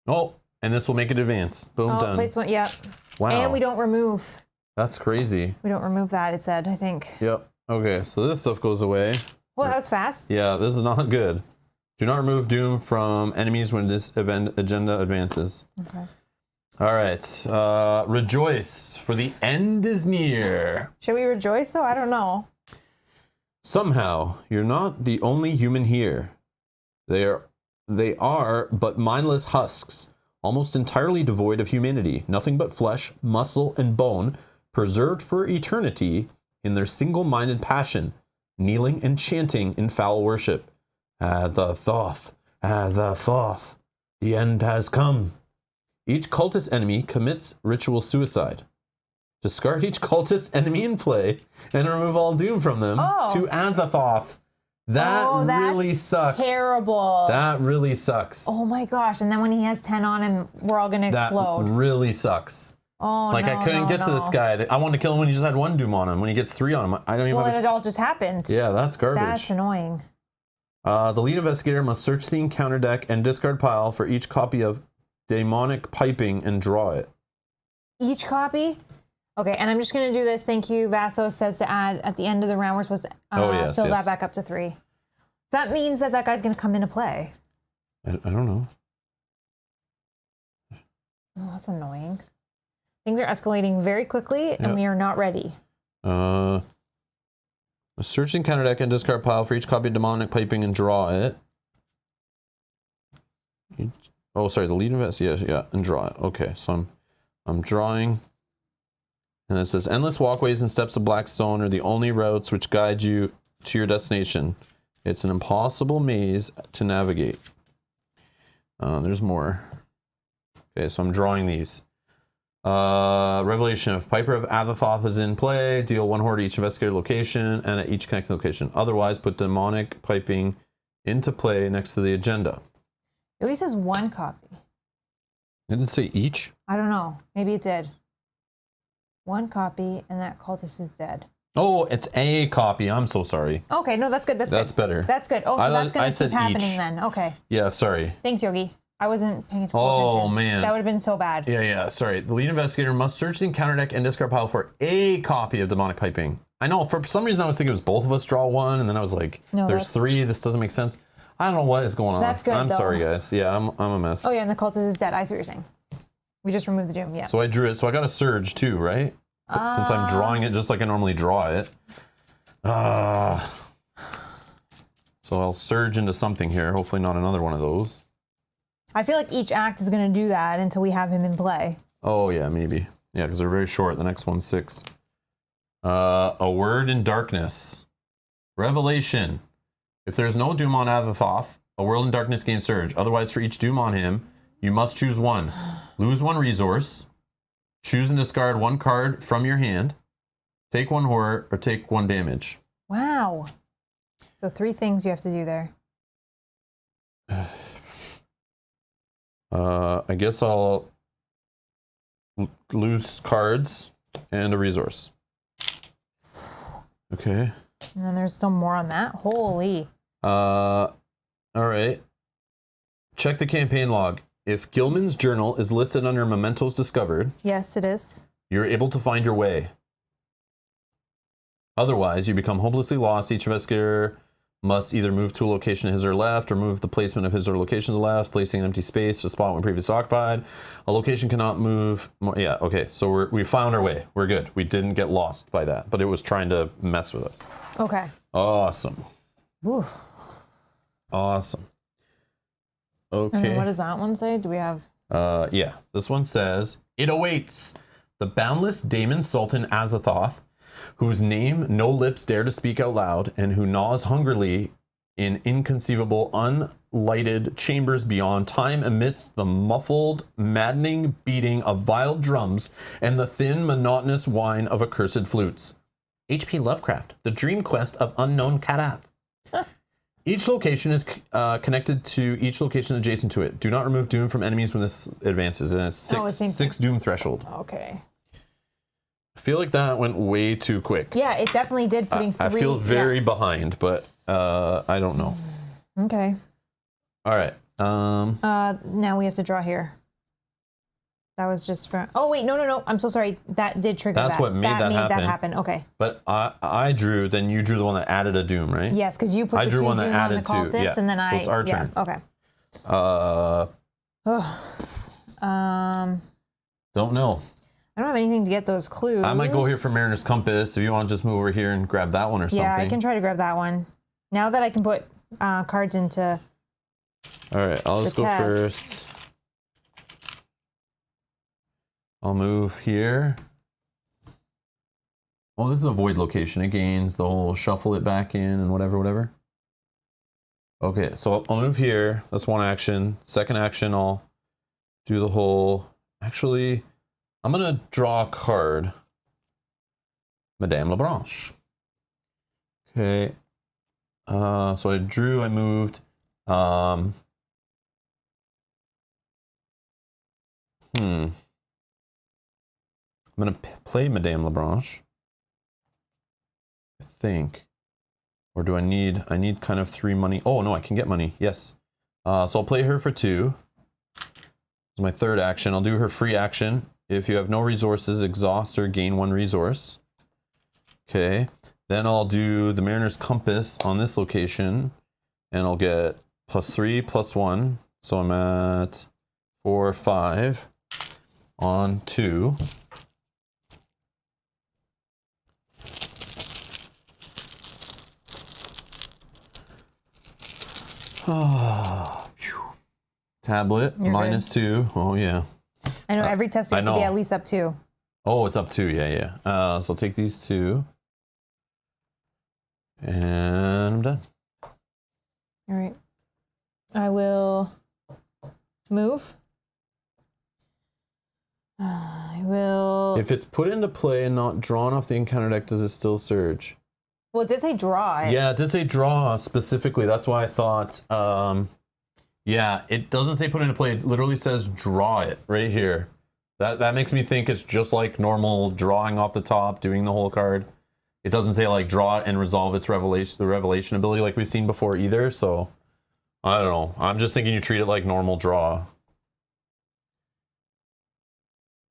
Oh, and this will make it advance. Boom, done. Place 1, yep. Wow. And we don't remove. That's crazy. We don't remove that, it said, I think. Yep. Okay, so this stuff goes away. Well, that was fast. Yeah, this is not good. Do not remove doom from enemies when this event agenda advances. Okay. All right. Rejoice, for the end is near. Should we rejoice, though? I don't know. Somehow, you're not the only human here. They are but mindless husks, almost entirely devoid of humanity, nothing but flesh, muscle, and bone, preserved for eternity in their single-minded passion, kneeling and chanting in foul worship. The Thoth, the Thoth, the end has come. Each cultist enemy commits ritual suicide. Discard each cultist enemy in play and remove all doom from them to Anthathoth. That really sucks. Terrible. That really sucks. Oh my gosh. And then when he has 10 on him, we're all going to explode. That really sucks. Oh, like, I couldn't get to this guy. I wanted to kill him when he just had 1 doom on him. When he gets 3 on him, I don't even Well, it all just happened. Yeah, that's garbage. That's annoying. The lead investigator must search the encounter deck and discard pile for each copy of Demonic Piping and draw it. Each copy? Okay, and I'm just going to do this. Thank you. Vaso says to add at the end of the round, we're supposed to fill that back up to 3. So that means that guy's going to come into play. I don't know. Oh, that's annoying. Things are escalating very quickly, and we are not ready. Search the encounter deck and discard pile for each copy of Demonic Piping and draw it. Oh, sorry, the lead investigator. Yeah, and draw it. Okay, so I'm drawing. And it says, endless walkways and steps of black stone are the only routes which guide you to your destination. It's an impossible maze to navigate. There's more. Okay, so I'm drawing these. Revelation of Piper of Athathoth is in play. Deal 1 horde at each investigator location and at each connected location. Otherwise, put Demonic Piping into play next to the agenda. It only says 1 copy. Didn't it say each? I don't know. Maybe it did. 1 copy, and that cultist is dead. Oh, it's a copy. I'm so sorry. Okay, no, that's good. That's better. That's good. Oh, so that's going to keep happening then. Okay. Yeah, sorry. Thanks, Yogi. I wasn't paying full attention. Oh, man. That would have been so bad. Yeah, sorry. The lead investigator must search the encounter deck and discard pile for a copy of Demonic Piping. I know, for some reason I was thinking it was both of us draw 1, and then I was like, no, there's 3. This doesn't make sense. I don't know what is going on. That's good, I'm sorry, guys. Yeah, I'm a mess. Oh, yeah, and the cultist is dead. I see what you're saying. We just removed the doom, yeah. So I drew it. So I got a surge too, right? Since I'm drawing it just like I normally draw it. So I'll surge into something here. Hopefully not another one of those. I feel like each act is going to do that until we have him in play. Oh, yeah, maybe. Yeah, because they're very short. The next one's 6. A word in darkness. Revelation. If there's no doom on Athathoth, a world in darkness gains surge. Otherwise, for each doom on him, you must choose 1. Lose 1 resource. Choose and discard 1 card from your hand. Take 1 horror or take 1 damage. Wow. So 3 things you have to do there. I guess I'll lose cards and a resource. Okay. And then there's still more on that. Holy. All right. Check the campaign log. If Gilman's journal is listed under mementos discovered, yes, it is. You're able to find your way. Otherwise, you become hopelessly lost. Each investigator must either move to a location to his or left, or move the placement of his or location to the left, placing an empty space to a spot when previously occupied. A location cannot move more. Yeah, okay, so we found our way. We're good. We didn't get lost by that, but it was trying to mess with us. Okay. Awesome. Ooh. Awesome. Okay. And then what does that one say? Do we have... Yeah, this one says, it awaits the boundless Daemon Sultan Azathoth, whose name no lips dare to speak out loud, and who gnaws hungrily in inconceivable, unlighted chambers beyond time amidst the muffled, maddening beating of vile drums and the thin, monotonous whine of accursed flutes. H.P. Lovecraft, The Dream Quest of Unknown Kadath. Each location is connected to each location adjacent to it. Do not remove Doom from enemies when this advances, and it's six Doom threshold. Okay. I feel like that went way too quick. Yeah, it definitely did. Putting three. I feel very behind, but I don't know. Okay. All right. Now we have to draw here. That was just for... Oh, wait, no. I'm so sorry. That did trigger that. That's what made that happen. Okay. But I drew, then you drew the one that added a Doom, right? Yes, because you put the two Doom on the cultists, yeah. and then so it's our turn. Okay. Don't know. I don't have anything to get those clues. I might go here for Mariner's Compass. If you want to just move over here and grab that one or something. Yeah, I can try to grab that one. Now that I can put cards into... All right, I'll just go first. I'll move here. Well, this is a void location. It gains the whole shuffle it back in and whatever. Okay, so I'll move here. That's one action. Second action, I'll do the whole... Actually, I'm going to draw a card. Madame Lebranche. Okay. So I drew, I moved. I'm going to play Madame Lebranche, I think. Or do I need kind of 3 money. Oh, no, I can get money. Yes. So I'll play her for 2. It's my third action. I'll do her free action. If you have no resources, exhaust or gain 1 resource. Okay. Then I'll do the Mariner's Compass on this location, and I'll get +3, +1. So I'm at 4, 5 on 2. Tablet, You're -2. Oh, yeah. I know every test we have to be at least up 2. Oh, it's up 2. Yeah. So I'll take these 2. And I'm done. All right. I will move. I will... If it's put into play and not drawn off the encounter deck, does it still surge? Well, it did say draw. Yeah, it did say draw specifically. That's why I thought, yeah, it doesn't say put into play. It literally says draw it right here. That makes me think it's just like normal drawing off the top, doing the whole card. It doesn't say like draw it and resolve its revelation ability like we've seen before either. So I don't know. I'm just thinking you treat it like normal draw.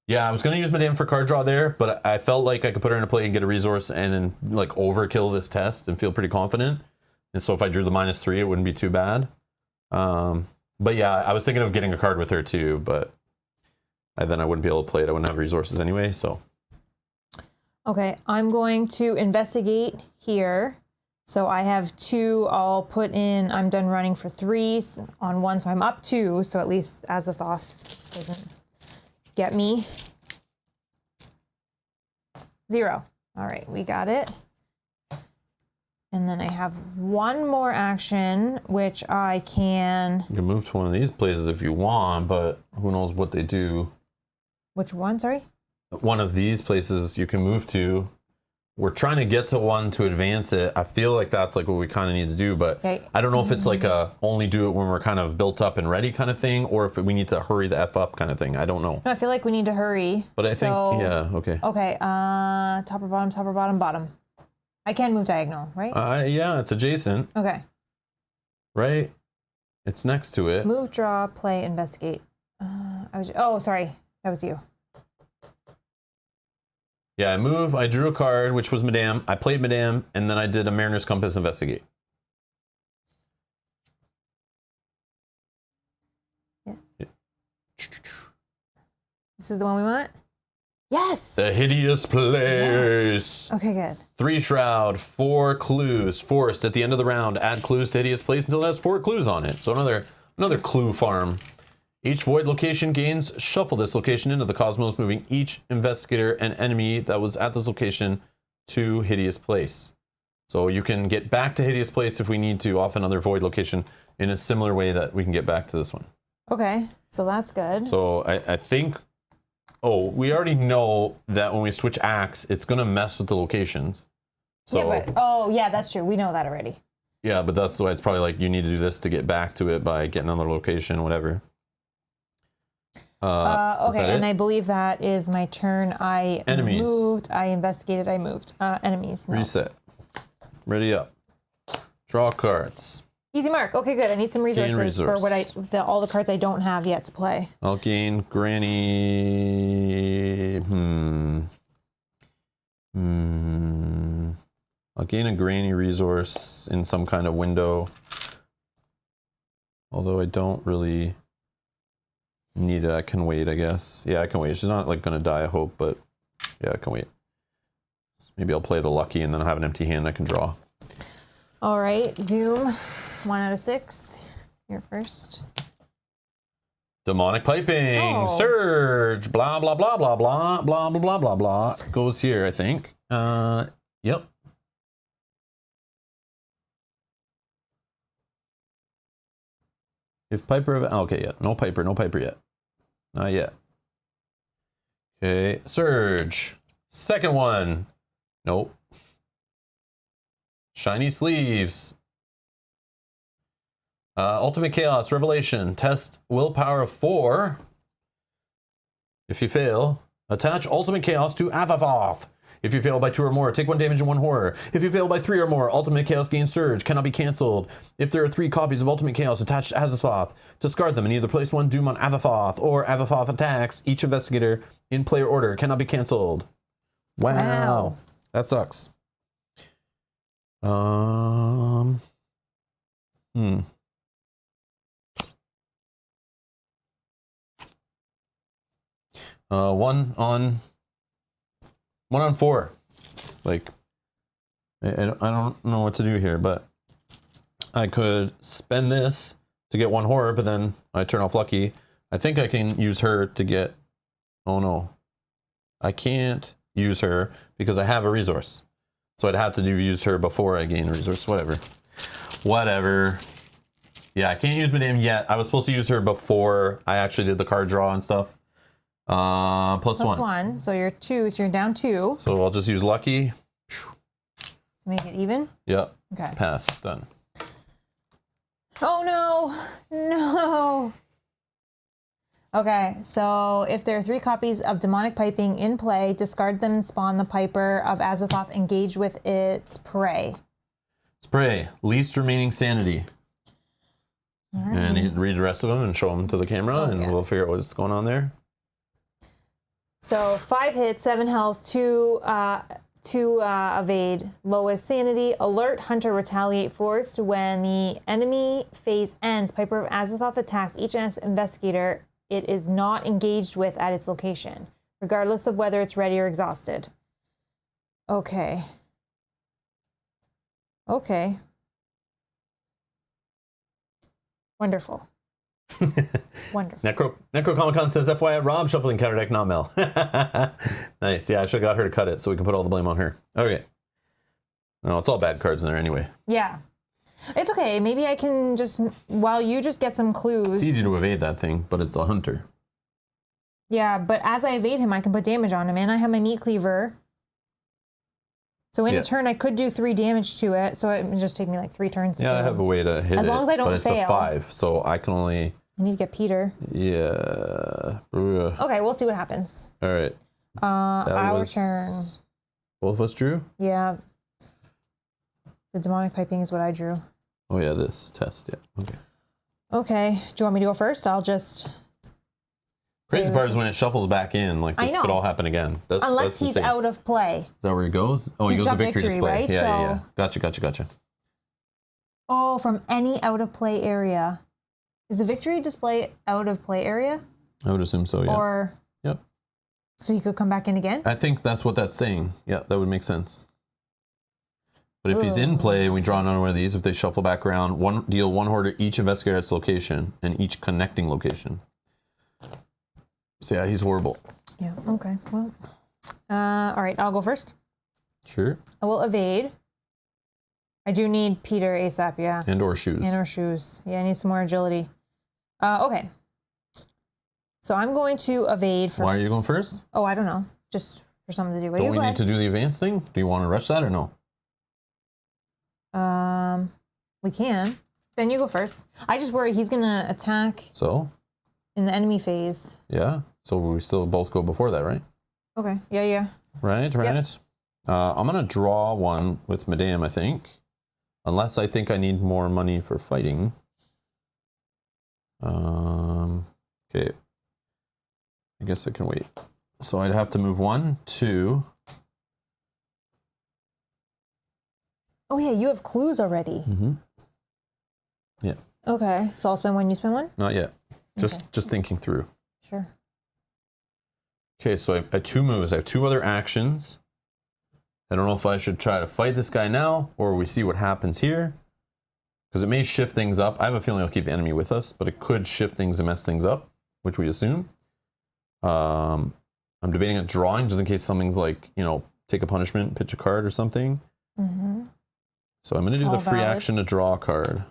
Yeah, I was going to use Madame for card draw there, but I felt like I could put her into play and get a resource and then like overkill this test and feel pretty confident. And so if I drew the -3, it wouldn't be too bad. But yeah, I was thinking of getting a card with her too, but then I wouldn't be able to play it. I wouldn't have resources anyway, so. Okay, I'm going to investigate here. So I have 2, I'll put in, I'm done running for 3 on 1, so I'm up 2, so at least Azathoth doesn't get me. 0. All right, we got it. And then I have 1 more action, which I can... You can move to one of these places if you want, but who knows what they do. Which one, sorry? One of these places you can move to. We're trying to get to one to advance it. I feel like that's like what we kind of need to do, but okay. I don't know if it's like a only do it when we're kind of built up and ready kind of thing, or if we need to hurry the F up kind of thing. I don't know. I feel like we need to hurry. But I think, yeah, okay. Okay, top or bottom, bottom. I can move diagonal, right? Yeah, it's adjacent. Okay. Right? It's next to it. Move, draw, play, investigate. Oh, sorry. That was you. Yeah, I move, I drew a card, which was Madame. I played Madame, and then I did a Mariner's Compass investigate. This is the one we want? Yes! The hideous place. Yes. Okay, good. 3 shroud, 4 clues. Forced at the end of the round. Add clues to hideous place until it has 4 clues on it. So another clue farm. Each void location gains. Shuffle this location into the cosmos, moving each investigator and enemy that was at this location to hideous place. So you can get back to hideous place if we need to off another void location in a similar way that we can get back to this one. Okay, so that's good. So I think, oh, we already know that when we switch acts, it's going to mess with the locations. So, yeah, oh, yeah, that's true. We know that already. Yeah, but that's why it's probably like you need to do this to get back to it by getting another location, whatever. Okay, and I believe that is my turn. I Enemies. moved, I investigated, I moved. Enemies, no. Reset. Ready up. Draw cards. Easy mark. Okay, good. I need some resources resource. for what all the cards I don't have yet to play. I'll gain Granny. I'll gain a Granny resource in some kind of window. Although I don't really need it. I can wait, I guess. Yeah, I can wait. She's not like gonna die, I hope, but yeah, I can wait. Maybe I'll play the lucky and then I'll have an empty hand I can draw. All right, Doom. 1 out of 6. You're first. Demonic piping, Oh. surge, blah blah blah blah blah blah blah blah blah blah. Goes here, I think. Yep. If Piper of okay, yeah, no Piper yet. Not yet. Okay, surge. Second one. Nope. Shiny sleeves. Ultimate Chaos, Revelation. Test willpower of 4. If you fail, attach Ultimate Chaos to Azathoth. If you fail by 2 or more, take 1 damage and 1 horror. If you fail by 3 or more, Ultimate Chaos gains Surge, cannot be cancelled. If there are 3 copies of Ultimate Chaos attached to Azathoth, discard them and either place 1 Doom on Azathoth or Azathoth attacks each investigator in player order, cannot be cancelled. Wow. That sucks. One on 4. Like, I don't know what to do here, but I could spend this to get 1 horror, but then I turn off lucky. I think I can use her to get, oh no. I can't use her because I have a resource. So I'd have to use her before I gain a resource, whatever. Whatever. Yeah, I can't use Madame yet. I was supposed to use her before I actually did the card draw and stuff. Plus 1. So you're 2, so you're down 2. So I'll just use lucky. Make it even? Yep. Okay. Pass. Done. Oh no! No! Okay, so if there are 3 copies of Demonic Piping in play, discard them and spawn the Piper of Azathoth engaged with its prey. Spray. Least remaining sanity. All right. And you read the rest of them and show them to the camera, and we'll figure out what's going on there. So 5 hits, 7 health, 2 evade, lowest sanity, alert, hunter, retaliate, forced. When the enemy phase ends, Piper of Azathoth attacks each investigator it is not engaged with at its location, regardless of whether it's ready or exhausted. Okay. Okay. Wonderful. Wonderful. Necrocomic-Con says, FYI, Rob shuffling counter deck, not Mel. Nice. Yeah, I should have got her to cut it so we can put all the blame on her. Okay. No, it's all bad cards in there anyway. Yeah. It's okay. Maybe I can just, while you just get some clues. It's easy to evade that thing, but it's a hunter. Yeah, but as I evade him, I can put damage on him, and I have my meat cleaver. So in a turn, I could do 3 damage to it, so it would just take me like 3 turns to I have a way to hit it. As long as I don't but it's fail. a 5, so I can only... I need to get Peter. Yeah. Okay, we'll see what happens. All right. Our turn. Both of us drew? Yeah. The demonic piping is what I drew. Oh yeah, this test, yeah. Okay. Okay. Do you want me to go first? I'll just... Crazy part is when it shuffles back in, like this could all happen again. Unless he's out of play. Is that where he goes? Oh, he goes to victory display. Right? Yeah. Gotcha. Oh, from any out of play area. Is the victory display out of play area? I would assume so, yeah. Or Yep. So he could come back in again? I think that's what that's saying. Yeah, that would make sense. But if he's in play and we draw another one of these, if they shuffle back around, deal 1 horde to each investigator at its location and each connecting location. So yeah, he's horrible. Yeah, okay. Well, all right, I'll go first. Sure. I will evade. I do need Peter ASAP, yeah. And or shoes. And or shoes. Yeah, I need some more agility. Okay. So I'm going to evade for... Why are you going first? Oh, I don't know. Just for something to do. Don't we need to do the advance thing? Do you want to rush that or no? We can. Then you go first. I just worry he's gonna attack So? in the enemy phase. Yeah. So we still both go before that, right? Okay. Yeah. Right. Yep. I'm gonna draw one with Madame, I think. Unless I think I need more money for fighting. Okay. I guess I can wait. So I'd have to move 1, 2. Oh yeah, you have clues already. Mm-hmm. Yeah. Okay. So I'll spend 1, you spend 1? Not yet. Just thinking through. Sure. Okay, so I have 2 moves. I have 2 other actions. I don't know if I should try to fight this guy now, or we see what happens here. Because it may shift things up. I have a feeling it'll keep the enemy with us, but it could shift things and mess things up, which we assume. I'm debating on drawing, just in case something's like, take a punishment, pitch a card or something. Mm-hmm. So I'm going to do All the free valid. action to draw a card.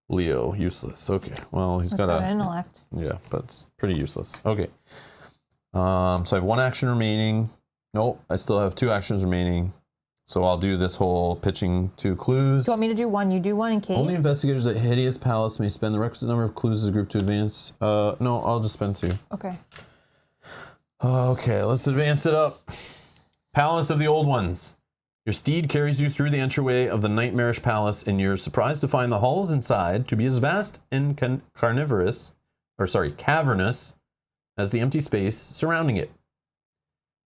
Leo, useless. Okay, well, he's got an intellect. Yeah, but it's pretty useless. Okay. So I have 1 action remaining. Nope, I still have 2 actions remaining. So I'll do this whole pitching 2 clues. Do you want me to do 1? You do 1 in case? Only investigators at Hideous Palace may spend the requisite number of clues as a group to advance. No, I'll just spend 2. Okay. Okay, let's advance it up. Palace of the Old Ones. Your steed carries you through the entryway of the nightmarish palace, and you're surprised to find the halls inside to be as vast and cavernous as the empty space surrounding it.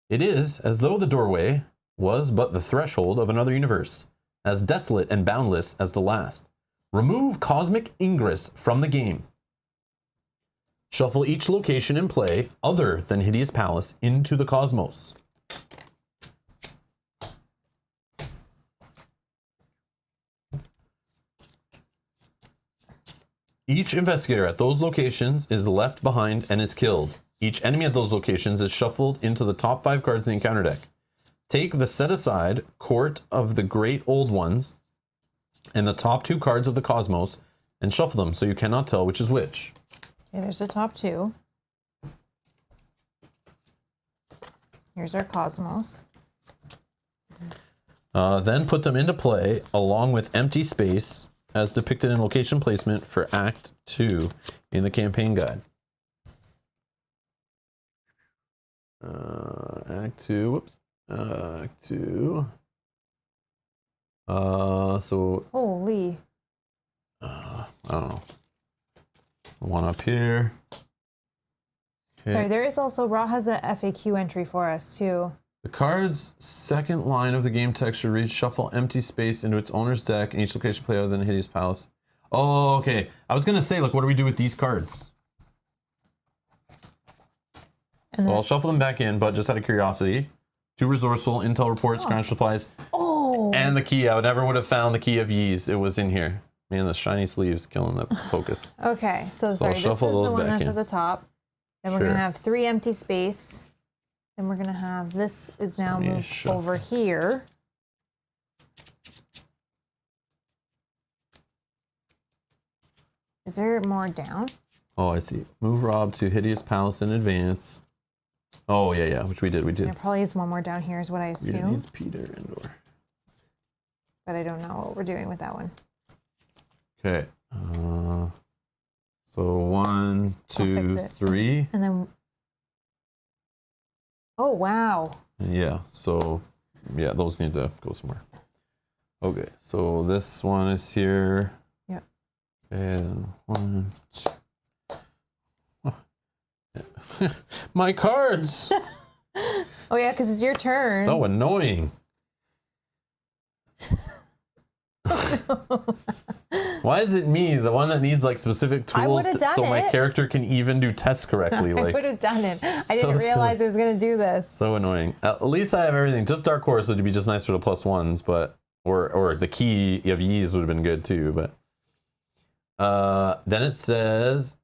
It is as though the doorway was but the threshold of another universe, as desolate and boundless as the last. Remove cosmic ingress from the game. Shuffle each location in play other than Hideous Palace into the cosmos. Each investigator at those locations is left behind and is killed. Each enemy at those locations is shuffled into the top 5 cards in the encounter deck. Take the set-aside Court of the Great Old Ones and the top 2 cards of the Cosmos and shuffle them so you cannot tell which is which. Okay, there's the top 2. Here's our Cosmos. Then put them into play along with empty space as depicted in location placement for Act 2 in the campaign guide. Act 2, whoops. Act 2. So... Holy. I don't know. One up here. Okay. Sorry, there is also, Raw has a FAQ entry for us too. The card's second line of the game text should read shuffle empty space into its owner's deck and each location play other than Hideous Palace. Oh, okay. I was going to say, like, what do we do with these cards? And Well, I'll shuffle them back in, but just out of curiosity. 2 resourceful, intel reports, scrounge supplies, and the key. I never would have found the key of Yeez. It was in here. Man, the shiny sleeves killing the focus. Okay, so I'll sorry, this is the shuffle those one back that's in. at the top. Then we're Sure. going to have 3 empty space. Then we're going to have, this is now Let me moved shuffle. over here. Is there more down? Oh, I see. Move Rob to Hideous Palace in advance. Oh, yeah, which we did. There probably is one more down here is what I It assume. needs Peter and or. But I don't know what we're doing with that one. Okay. So 1, fix 2, it. 3. And then, oh, wow. Yeah, so yeah, those need to go somewhere. Okay, so this one is here. Yep. And 1, 2. My cards! Oh, yeah, because it's your turn. So annoying. Why is it me, the one that needs like specific tools so my character can even do tests correctly? I Like, would have done it. I didn't realize I was going to do this. So annoying. At least I have everything. Just Dark Horse would be just nice for the +1s, but or the key of Yeez would have been good too. But then it says,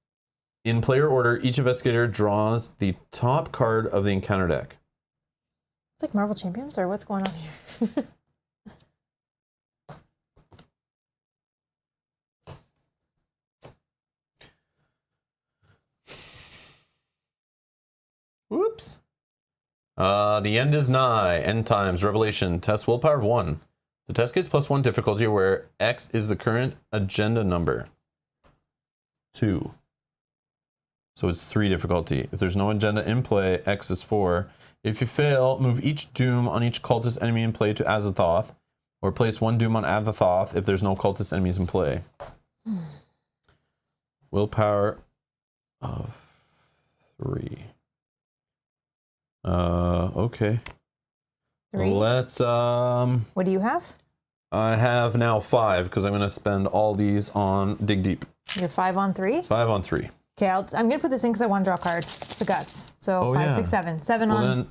in player order, each investigator draws the top card of the encounter deck. It's like Marvel Champions, or what's going on here? Whoops. The end is nigh. End times. Revelation. Test willpower of 1. The test gets +1 difficulty where X is the current agenda number. 2. So it's 3 difficulty. If there's no agenda in play, X is 4. If you fail, move each doom on each cultist enemy in play to Azathoth, or place 1 doom on Azathoth if there's no cultist enemies in play. Willpower of 3. Okay. 3. Let's What do you have? I have now 5 because I'm going to spend all these on Dig Deep. You're 5 on 3? 5 on 3. Okay, I'm going to put this in because I want to draw a card. The guts. So 5, 6, 7. 7 on. Then,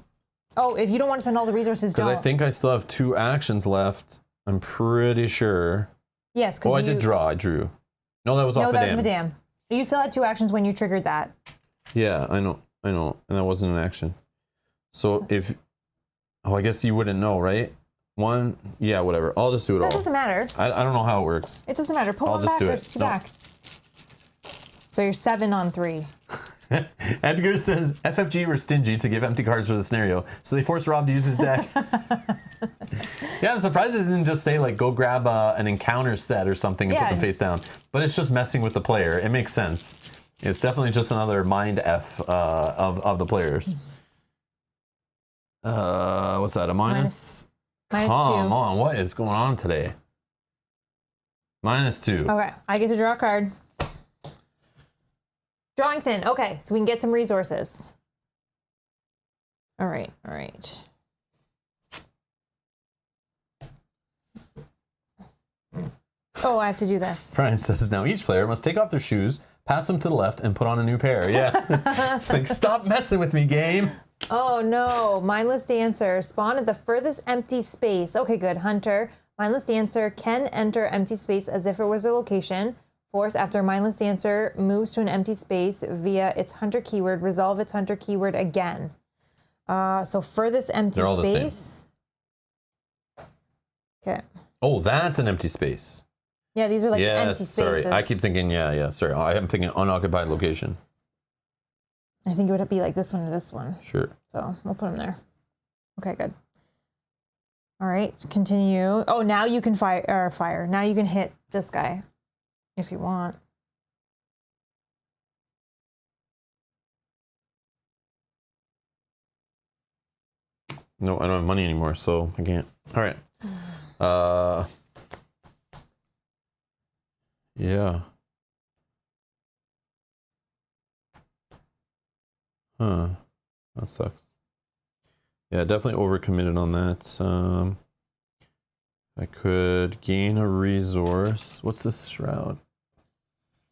oh, if you don't want to spend all the resources, don't. Because I think I still have 2 actions left. I'm pretty sure. Yes, because I did draw. I drew. No, that was off that was Madame. You still had 2 actions when you triggered that. Yeah, I know. And that wasn't an action. So if... Oh, I guess you wouldn't know, right? 1... Yeah, whatever. I'll just do it all. That doesn't matter. I don't know how it works. It doesn't matter. Pull I'll one just back. do it. There's 2 back. So you're 7 on 3. Edgar says FFG were stingy to give empty cards for the scenario, so they forced Rob to use his deck. Yeah, I'm surprised it didn't just say like go grab an encounter set or something and put them face down. But it's just messing with the player. It makes sense. It's definitely just another mind F of the players. What's that? A minus? Minus 2. Come on, what is going on today? -2. Okay, I get to draw a card. Drawing thin. Okay, so we can get some resources. All right, all right. Oh, I have to do this. Brian says, now each player must take off their shoes, pass them to the left, and put on a new pair. Yeah. Like, stop messing with me, game. Oh, no. Mindless Dancer. Spawn at the furthest empty space. Okay, good. Hunter. Mindless Dancer can enter empty space as if it was a location. Force after Mindless Dancer moves to an empty space via its Hunter keyword. Resolve its Hunter keyword again. So furthest empty space. Okay. Oh, that's an empty space. Yeah, these are like empty spaces. Sorry. I keep thinking, sorry. I'm thinking unoccupied location. I think it would be like this one or this one. Sure. So we'll put them there. Okay, good. All right, continue. Oh, now you can fire. Now you can hit this guy if you want. No, I don't have money anymore, so I can't. All right. Yeah. Huh. That sucks. Yeah, definitely overcommitted on that. I could gain a resource. What's this shroud?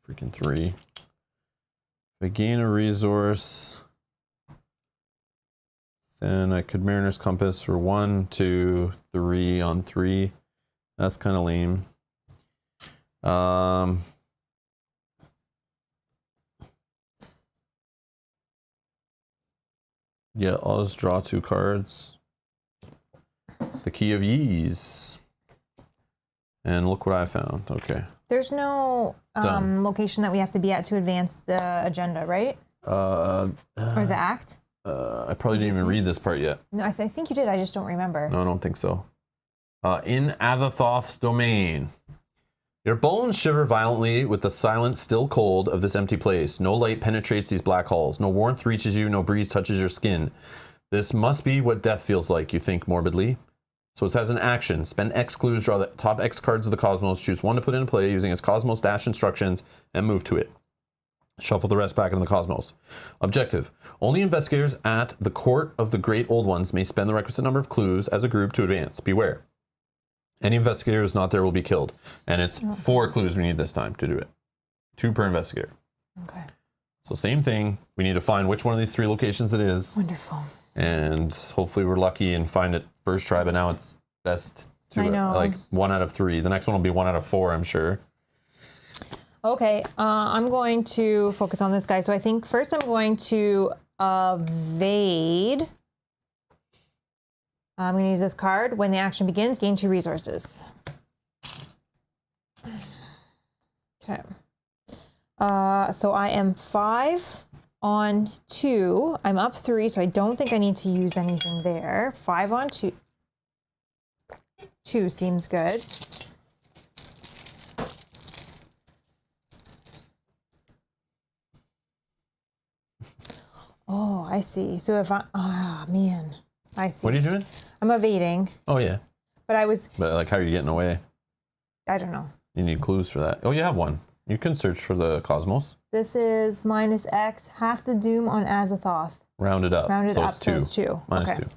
Freaking 3. If I gain a resource, then I could Mariner's Compass for 1, 2, 3 on 3. That's kind of lame. Yeah, I'll just draw 2 cards. The Key of Yeez. And look what I found. Okay. There's no location that we have to be at to advance the agenda, right? Or the act? I probably didn't even read this part yet. No, I think you did. I just don't remember. No, I don't think so. In Azathoth's domain. Your bones shiver violently with the silent, still cold of this empty place. No light penetrates these black halls. No warmth reaches you. No breeze touches your skin. This must be what death feels like, you think morbidly. So it says an action. Spend X clues, draw the top X cards of the cosmos, choose 1 to put into play using its cosmos dash instructions, and move to it. Shuffle the rest back into the cosmos. Objective. Only investigators at the court of the great old ones may spend the requisite number of clues as a group to advance. Beware. Any investigator who's not there will be killed. And it's 4 clues we need this time to do it. 2 per investigator. Okay. So same thing. We need to find which one of these 3 locations it is. Wonderful. And hopefully we're lucky and find it first try, but now it's best to like 1 out of 3. The next one will be 1 out of 4, I'm sure. Okay, I'm going to focus on this guy. So I think first I'm going to evade. I'm going to use this card. When the action begins, gain 2 resources. Okay. So I am 5 on 2. I'm up 3, so I don't think I need to use anything there. 5 on 2. 2 seems good. Oh, I see. So if man, I see. What are you doing? I'm evading. Oh, yeah. But But like, how are you getting away? I don't know. You need clues for that. Oh, you have one. You can search for the Cosmos. This is -X, half the doom on Azathoth. Rounded up. Rounded up, it's so it's 2. Minus okay. 2.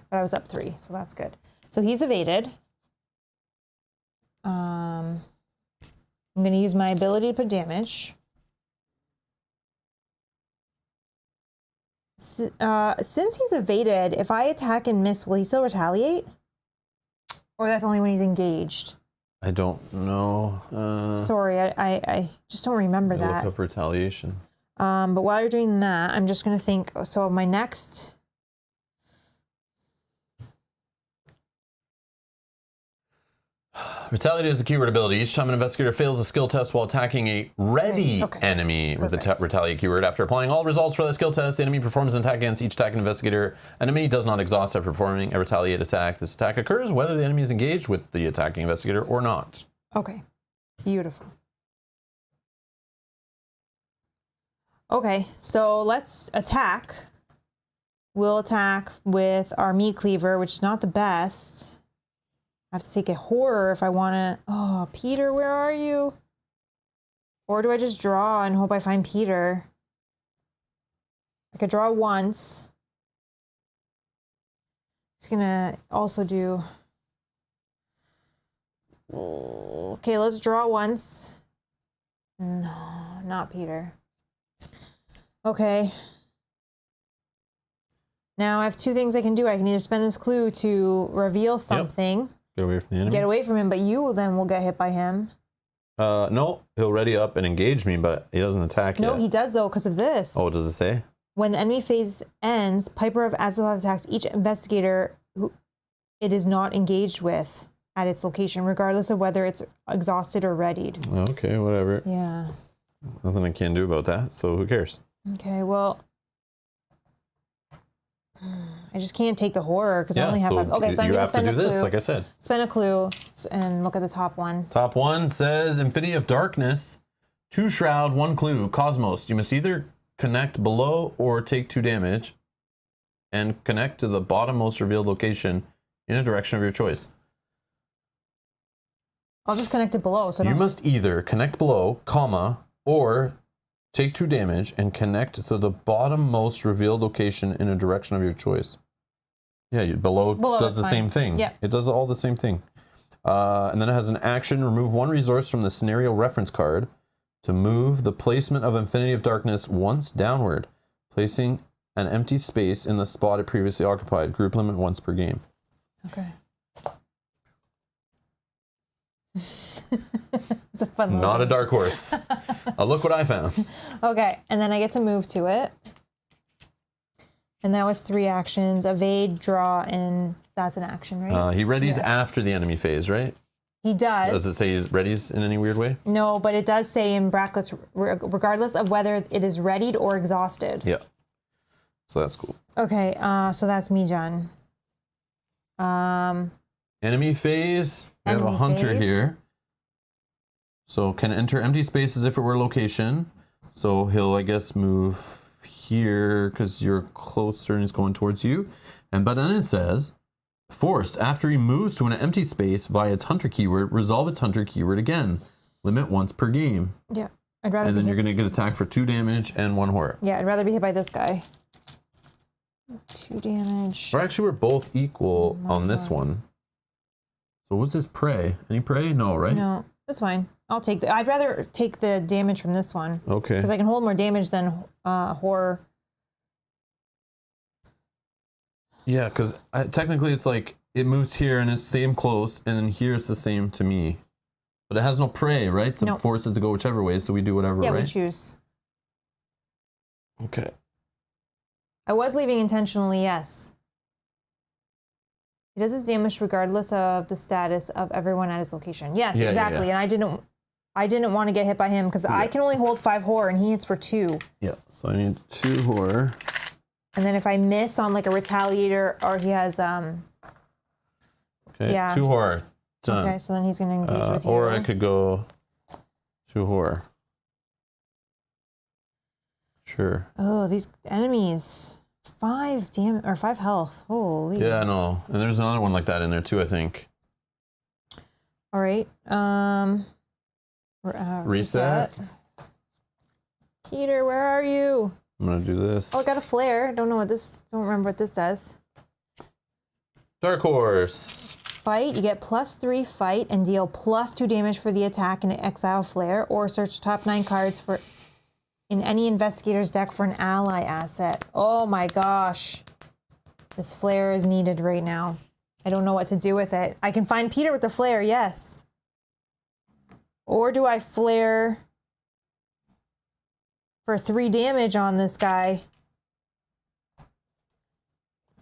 But I was up 3, so that's good. So he's evaded. I'm going to use my ability to put damage. Since he's evaded, if I attack and miss, will he still retaliate? Or that's only when he's engaged? I don't know. Sorry, I just don't remember that. Look up retaliation. But while you're doing that, I'm just going to think, so my next... Retaliate is a keyword ability. Each time an investigator fails a skill test while attacking a ready enemy with the retaliate keyword. After applying all results for that skill test, the enemy performs an attack against each attacking investigator. Enemy does not exhaust after performing a retaliate attack. This attack occurs whether the enemy is engaged with the attacking investigator or not. Okay. Beautiful. Okay, so let's attack. We'll attack with our meat cleaver, which is not the best. I have to take a horror if I want to... Oh, Peter, where are you? Or do I just draw and hope I find Peter? I could draw once. It's going to also do... Okay, let's draw once. No, not Peter. Okay. Now I have 2 things I can do. I can either spend this clue to reveal something... Yep. Get away from the enemy. Get away from him, but you then will get hit by him. No, he'll ready up and engage me, but he doesn't attack yet. No, he does though, because of this. Oh, does it say? When the enemy phase ends, Piper of Azathoth attacks each investigator who it is not engaged with at its location, regardless of whether it's exhausted or readied. Okay, whatever. Yeah. Nothing I can do about that, so who cares? Okay, well... I just can't take the horror because I only have 5. Okay, so I'm you going have to do this, like I said. Spend a clue and look at the top one. Top one says Infinity of Darkness, 2 shroud, 1 clue, Cosmos. You must either connect below or take 2 damage and connect to the bottom-most revealed location in a direction of your choice. I'll just connect it below. So you must either connect below, comma, or take 2 damage and connect to the bottom-most revealed location in a direction of your choice. Yeah, below does the same thing. Yeah. It does all the same thing. And then it has an action. Remove 1 resource from the scenario reference card to move the placement of Infinity of Darkness once downward, placing an empty space in the spot it previously occupied. Group limit once per game. Okay. It's a fun Not a dark horse. Look what I found. Okay, and then I get to move to it. And that was 3 actions: evade, draw, and that's an action, right? He readies after the enemy phase, right? He does. Does it say he readies in any weird way? No, but it does say in brackets, regardless of whether it is readied or exhausted. Yeah. So that's cool. Okay, so that's me, John. Enemy phase. We have a hunter here. So can enter empty space as if it were a location. So he'll, I guess, move here because you're closer and he's going towards you. But then it says, forced, after he moves to an empty space via its hunter keyword, resolve its hunter keyword again. Limit once per game. Yeah, I'd rather. And then you're going to get attacked for 2 damage and 1 horror. Yeah, I'd rather be hit by this guy. 2 damage. Or actually, we're both equal on this one. So what's his prey? Any prey? No, right? No, that's fine. I'll take the. I'd rather take the damage from this one. Okay. Because I can hold more damage than horror. Yeah, because technically it's like it moves here and it's same close, and then here it's the same to me. But it has no prey, right? To force it to go whichever way, so we do whatever, right? Yeah, we choose. Okay. I was leaving intentionally, yes. He does his damage regardless of the status of everyone at his location. Yes, exactly. And I didn't want to get hit by him because I can only hold 5 horror and he hits for 2. Yeah, so I need 2 horror. And then if I miss on like a retaliator or he has Okay, 2 horror. Done. Okay, so then he's gonna engage with you. Or I could go 2 horror. Sure. Oh, these enemies. 5 damage or 5 health. Holy. Yeah, I know. And there's another one like that in there too, I think. All right. Reset. Peter, where are you? I'm gonna do this. Oh, I got a flare. Don't remember what this does. Dark Horse. Fight. You get +3 fight and deal +2 damage for the attack and exile flare, or search top 9 cards for in any investigator's deck for an ally asset. Oh my gosh. This flare is needed right now. I don't know what to do with it. I can find Peter with the flare, yes. Or do I flare for 3 damage on this guy?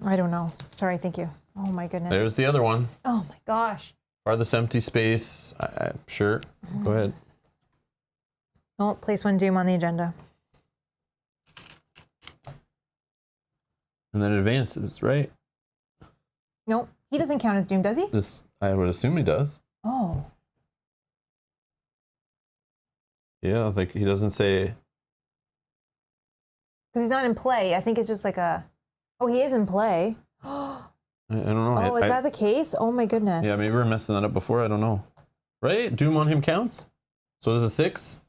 I don't know. Sorry, thank you. Oh my goodness. There's the other one. Oh my gosh. Farthest empty space. Sure. Go ahead. Oh, place 1 doom on the agenda. And then it advances, right? Nope. He doesn't count as doom, does he? This, I would assume he does. Oh. Yeah, like he doesn't say. Because he's not in play. I think it's just like a... Oh, he is in play. I don't know. Oh, is that the case? Oh my goodness. Yeah, maybe we're messing that up before. I don't know. Right? Doom on him counts? So this is 6?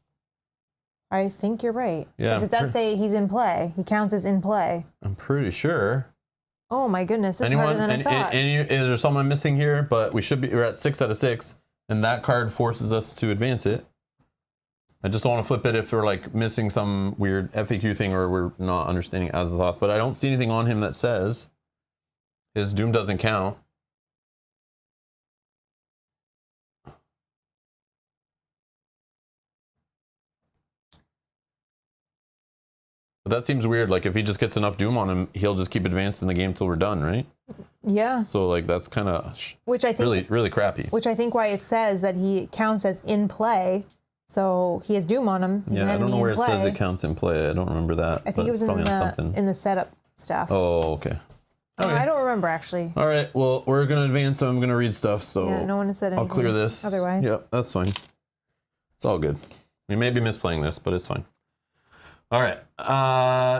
I think you're right. Yeah. Because it does say he's in play. He counts as in play. I'm pretty sure. Oh my goodness, it's harder than I thought. Is there someone missing here? But we're at 6 out of 6, and that card forces us to advance it. I just don't want to flip it if we're like missing some weird FAQ thing or we're not understanding Azathoth. But I don't see anything on him that says his doom doesn't count. But that seems weird. Like if he just gets enough doom on him, he'll just keep advancing the game till we're done, right? Yeah. So like that's kind of which I think really crappy. Which I think why it says that he counts as in play. So he has doom on him. He's I don't know where it says it counts in play. I don't remember that. I think it was in the setup stuff. Oh, okay. I don't remember actually. All right. Well, we're gonna advance, so I'm gonna read stuff. So yeah, no one has said anything. I'll clear this. Otherwise, yep, that's fine. It's all good. We may be misplaying this, but it's fine. All right.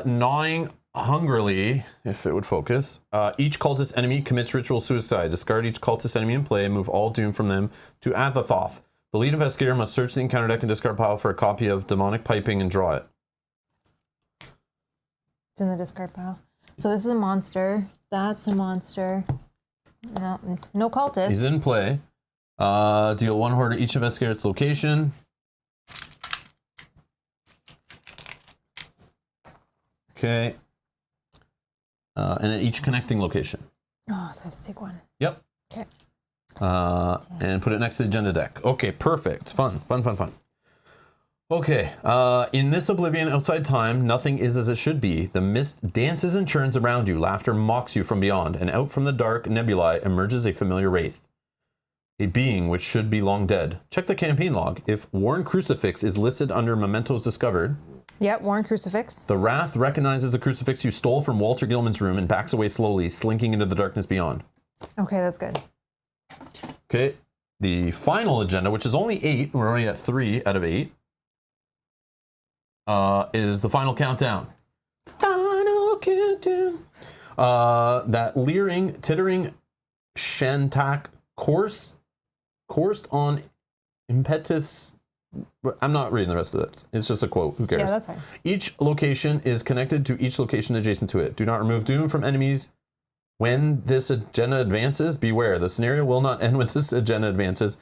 Gnawing hungrily, if it would focus. Each cultist enemy commits ritual suicide. Discard each cultist enemy in play and move all doom from them to Azathoth. The lead investigator must search the encounter deck and discard pile for a copy of Demonic Piping and draw it. It's in the discard pile. So this is a monster. That's a monster. No cultist. He's in play. Deal 1 horror to each investigator at its location. Okay. And at each connecting location. Oh, so I have to take 1. Yep. Okay. And put it next to the agenda deck. Okay, perfect. Fun. Okay, in this oblivion outside time, nothing is as it should be. The mist dances and churns around you. Laughter mocks you from beyond, and out from the dark nebulae emerges a familiar wraith. A being which should be long dead. Check the campaign log. If Worn Crucifix is listed under mementos discovered. Yep, Worn Crucifix. The Wrath recognizes the crucifix you stole from Walter Gilman's room and backs away slowly, slinking into the darkness beyond. Okay, that's good. Okay, the final agenda, which is only 8, we're already at 3 out of 8, is the final countdown. Final countdown. That leering, tittering Shantak coursed on impetus. I'm not reading the rest of it. It's just a quote. Who cares? Yeah, that's fine. Each location is connected to each location adjacent to it. Do not remove doom from enemies When this agenda advances, beware. The scenario will not end when this agenda advances,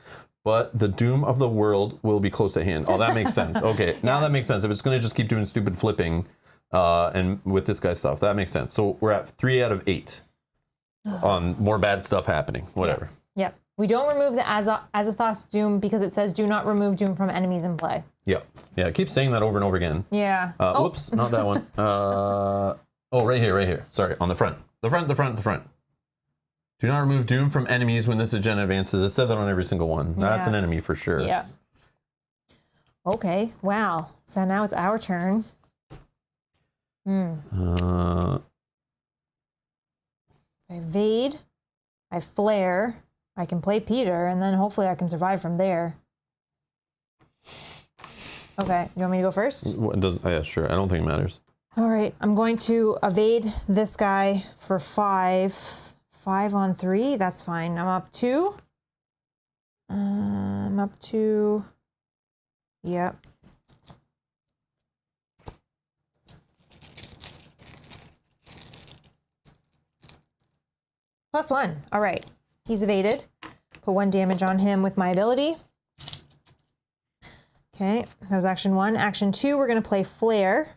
but the doom of the world will be close at hand. Oh, that makes sense. Okay, now that makes sense. If it's going to just keep doing stupid flipping and with this guy's stuff, that makes sense. So we're at 3 out of 8 on more bad stuff happening. Whatever. Yep. We don't remove the Azathoth's doom because it says do not remove doom from enemies in play. Yep. Yeah, keep saying that over and over again. Yeah. Whoops, not that one. Oh, right here. Sorry, on the front. The front. Do not remove doom from enemies when this agenda advances. It said that on every single one. That's an enemy for sure. Yeah. Okay, wow. So now it's our turn. I evade. I flare. I can play Peter, and then hopefully I can survive from there. Okay, you want me to go first? Yeah, sure. I don't think it matters. All right, I'm going to evade this guy for 5. 5 on 3, that's fine. I'm up 2. Yep. +1, all right. He's evaded. Put 1 damage on him with my ability. Okay, that was action 1. Action 2, we're gonna play Flare,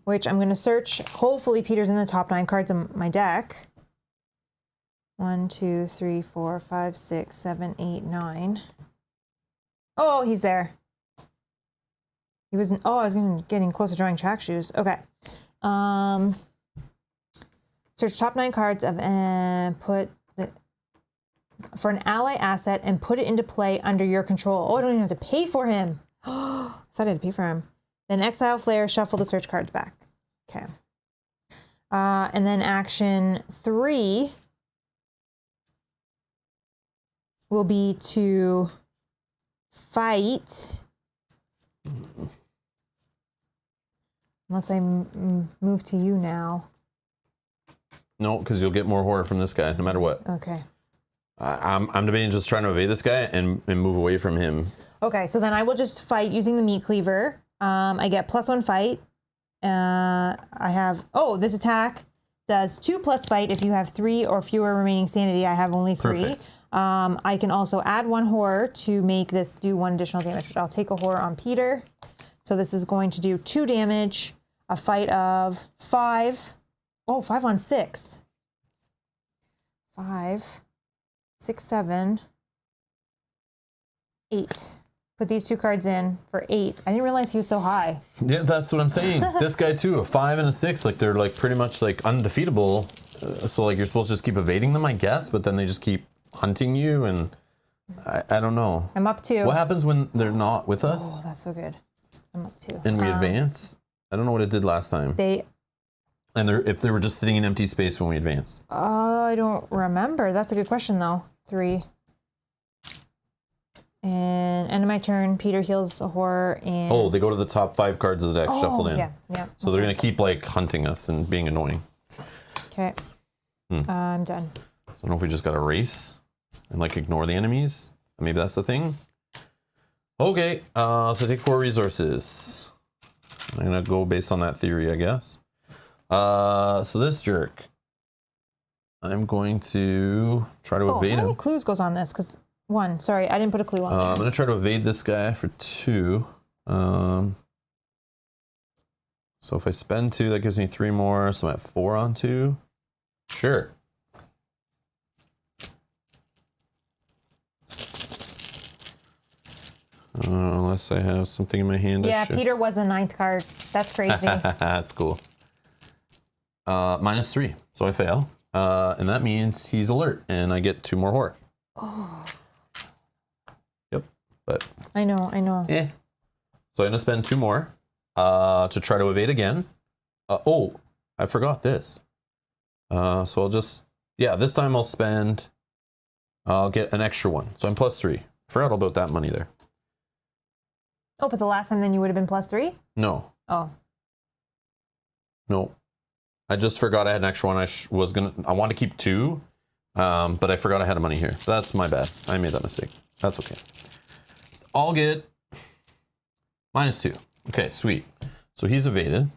which I'm gonna search. Hopefully Peter's in the top 9 cards of my deck. 1, 2, 3, 4, 5, 6, 7, 8, 9. Oh, he's there. He was. Oh, I was getting close to drawing track shoes. Okay. Search top 9 cards of for an ally asset and put it into play under your control. Oh, I don't even have to pay for him. Oh, I thought I had to pay for him. Then exile Flare, shuffle the search cards back. Okay. And then action 3 will be to fight, unless I move to you now. No, because you'll get more horror from this guy, no matter what. Okay. I'm debating just trying to evade this guy and move away from him. Okay, so then I will just fight using the meat cleaver. I get +1 fight. I have, this attack does 2+ fight if you have 3 or fewer remaining sanity. I have only 3. Perfect. I can also add 1 horror to make this do 1 additional damage, which I'll take a horror on Peter. So this is going to do 2 damage, a fight of 5. Oh, 5 on 6. 5, 6, 7, 8. Put these 2 cards in for 8. I didn't realize he was so high. Yeah, that's what I'm saying. This guy too, a 5 and a 6, like they're like pretty much like undefeatable. So like you're supposed to just keep evading them, I guess, but then they just keep hunting you, and I don't know. I'm up 2. What happens when they're not with us? Oh, that's so good. I'm up 2. And we advance? I don't know what it did last time. And if they were just sitting in empty space when we advanced. I don't remember. That's a good question though. 3. And end of my turn, Peter heals a horror and... Oh, they go to the top 5 cards of the deck shuffled in. Yeah. So they're going to keep like hunting us and being annoying. Okay. I'm done. So I don't know if we just got to race and like ignore the enemies. Maybe that's the thing. Okay, so take 4 resources. I'm going to go based on that theory, I guess. So this jerk, I'm going to try to evade him. How many clues goes on this? Because 1, sorry, I didn't put a clue on there. I'm going to try to evade this guy for 2. So if I spend 2, that gives me 3 more. So I'm at 4 on 2. Sure. Unless I have something in my hand. Yeah, Peter was the 9th card. That's crazy. That's cool. -3, so I fail. And that means he's alert, and I get 2 more horror. Oh. Yep, but... I know. Eh. So I'm going to spend 2 more to try to evade again. Oh, I forgot this. So I'll just... Yeah, this time I'll get an extra 1. So I'm +3. Forgot all about that money there. Oh, but the last time then you would have been +3? No. Oh. No. I just forgot I had an extra 1. I wanted to keep 2, but I forgot I had a money here. That's my bad. I made that mistake. That's okay. It's all good. -2. Okay, sweet. So he's evaded.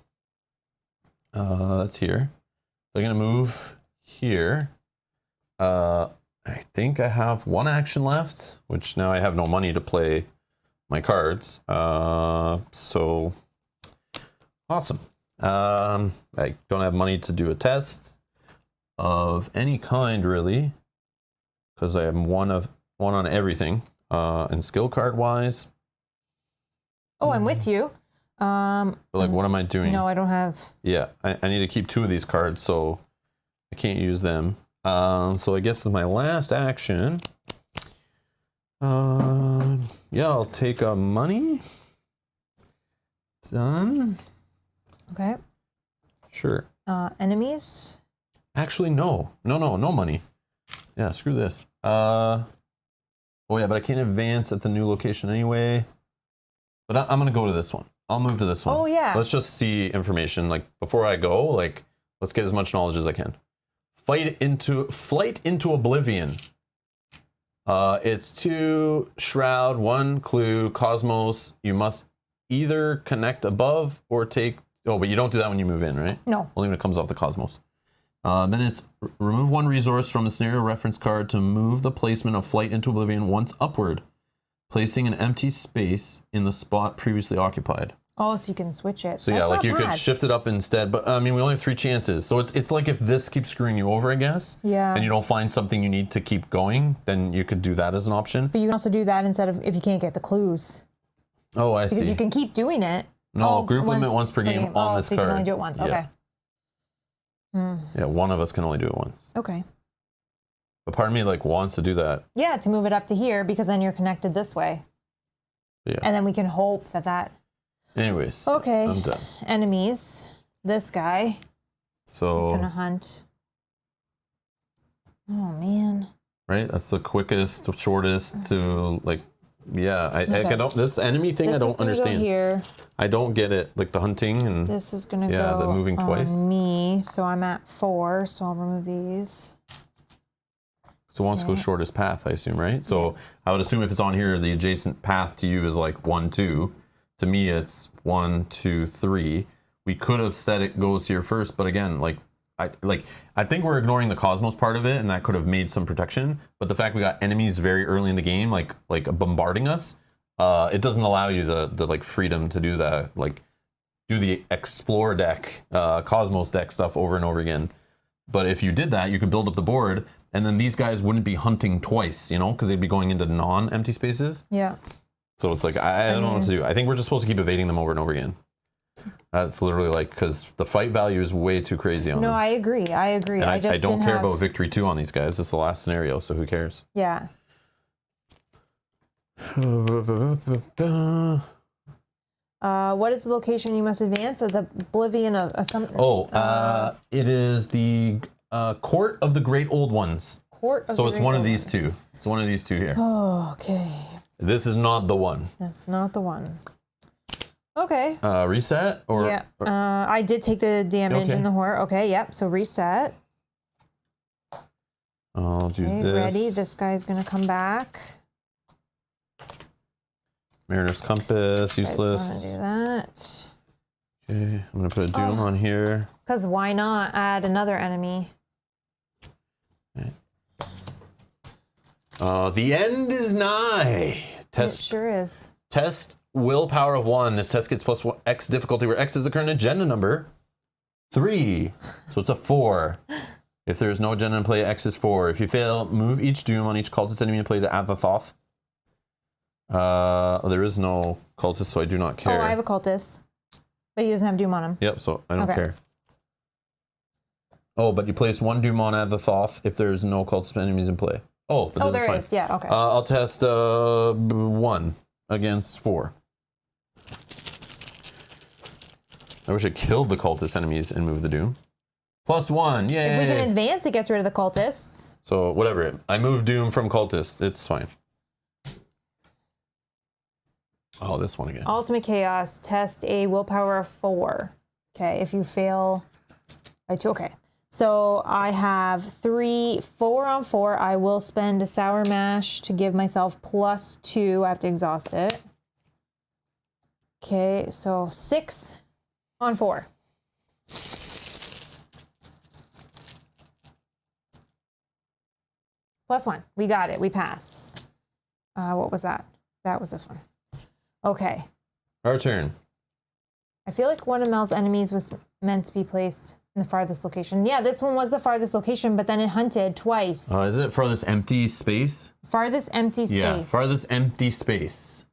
That's here. They're gonna move here. I think I have one action left, which now I have no money to play my cards. So awesome. I don't have money to do a test of any kind really, because I am one on everything. And skill card wise. Oh, I'm with you. But like, what am I doing? No, I don't have. Yeah, I need to keep 2 of these cards, so I can't use them. So I guess with my last action, yeah, I'll take a money. Done. Okay. Sure. Enemies. Actually, no money. Yeah, screw this. Oh yeah, but I can't advance at the new location anyway. But I'm gonna go to this one. I'll move to this one. Oh yeah. Let's just see information. Like before I go, like let's get as much knowledge as I can. Flight into oblivion. It's 2 shroud, 1 clue, cosmos. You must either connect above or take. Oh, but you don't do that when you move in, right? No. Only when it comes off the cosmos. Then it's remove 1 resource from a scenario reference card to move the placement of flight into oblivion once upward, placing an empty space in the spot previously occupied. Oh, so you can switch it. So That's yeah, like not you bad. could shift it up instead, but I mean, we only have 3 chances. So it's like if this keeps screwing you over, I guess. Yeah. And you don't find something you need to keep going, then you could do that as an option. But you can also do that instead of if you can't get the clues. Oh, I see. Because you can keep doing it. No, group limit once per game on this so you card. can only do it once. Yeah. Okay. Yeah, one of us can only do it once. Okay. But part of me like wants to do that. Yeah, to move it up to here because then you're connected this way. Yeah. And then we can hope that. Anyways. Okay. I'm done. Enemies. This guy. So. He's gonna hunt. Oh man. Right? That's the quickest, shortest to like. Yeah, I don't. This enemy thing, This I don't is gonna understand. Go here. I don't get it. Like the hunting and. This is gonna yeah, go the moving twice. on me. So I'm at 4. So I'll remove these. So it wants to go shortest path, I assume, right? So I would assume if it's on here, the adjacent path to you is like 1, 2. To me, it's 1, 2, 3. We could have said it goes here first, but again, I think we're ignoring the cosmos part of it, and that could have made some protection. But the fact we got enemies very early in the game, like bombarding us, it doesn't allow you the like freedom to do that, like do the explore deck, cosmos deck stuff over and over again. But if you did that, you could build up the board, and then these guys wouldn't be hunting twice, you know, because they'd be going into non-empty spaces. Yeah. So it's like, I don't know what to do. I think we're just supposed to keep evading them over and over again. That's literally like, because the fight value is way too crazy on them. No, I agree. And I just don't didn't care have... about victory 2 on these guys. It's the last scenario, so who cares? Yeah. What is the location you must advance? At the oblivion of something? It is the Court of the Great Old Ones. Court of So the it's Great one of Old these Ones. 2. It's one of these 2 here. Oh, okay. This is not the one. That's not the one. Okay. Reset or? Yeah. I did take the damage in the horror. Okay, yep. So reset. I'll do Okay, this. ready. This guy's going to come back. Mariner's Compass, useless. I'm going to do that. Okay, I'm going to put a Doom on here. Because why not add another enemy? The end is nigh. It sure is. Test willpower of 1. This test gets plus X difficulty, where X is the current agenda number. 3. So it's a 4. If there is no agenda in play, X is 4. If you fail, move each Doom on each cultist enemy in play to add the Thoth. There is no cultist, so I do not care. Oh, I have a cultist. But he doesn't have Doom on him. Yep, so I don't care. Oh, but you place 1 Doom on add the Thoth if there's no cultist enemies in play. Oh, but this is fine. Is. Yeah, okay. I'll test 1 against 4. I wish I killed the cultist enemies and moved the Doom. Plus 1, yay! If we can advance, it gets rid of the cultists. So whatever, I moved Doom from cultist. It's fine. Oh, this one again. Ultimate Chaos, test a willpower of 4. Okay, if you fail by 2, okay. So I have 4 on 4. I will spend a Sour Mash to give myself plus 2. I have to exhaust it. Okay, so 6 on 4. +1. We got it. We pass. What was that? That was this one. Okay. Our turn. I feel like one of Mel's enemies was meant to be placed in the farthest location. Yeah, this one was the farthest location, but then it hunted twice. Is it farthest empty space? Farthest empty space. Yeah, farthest empty space.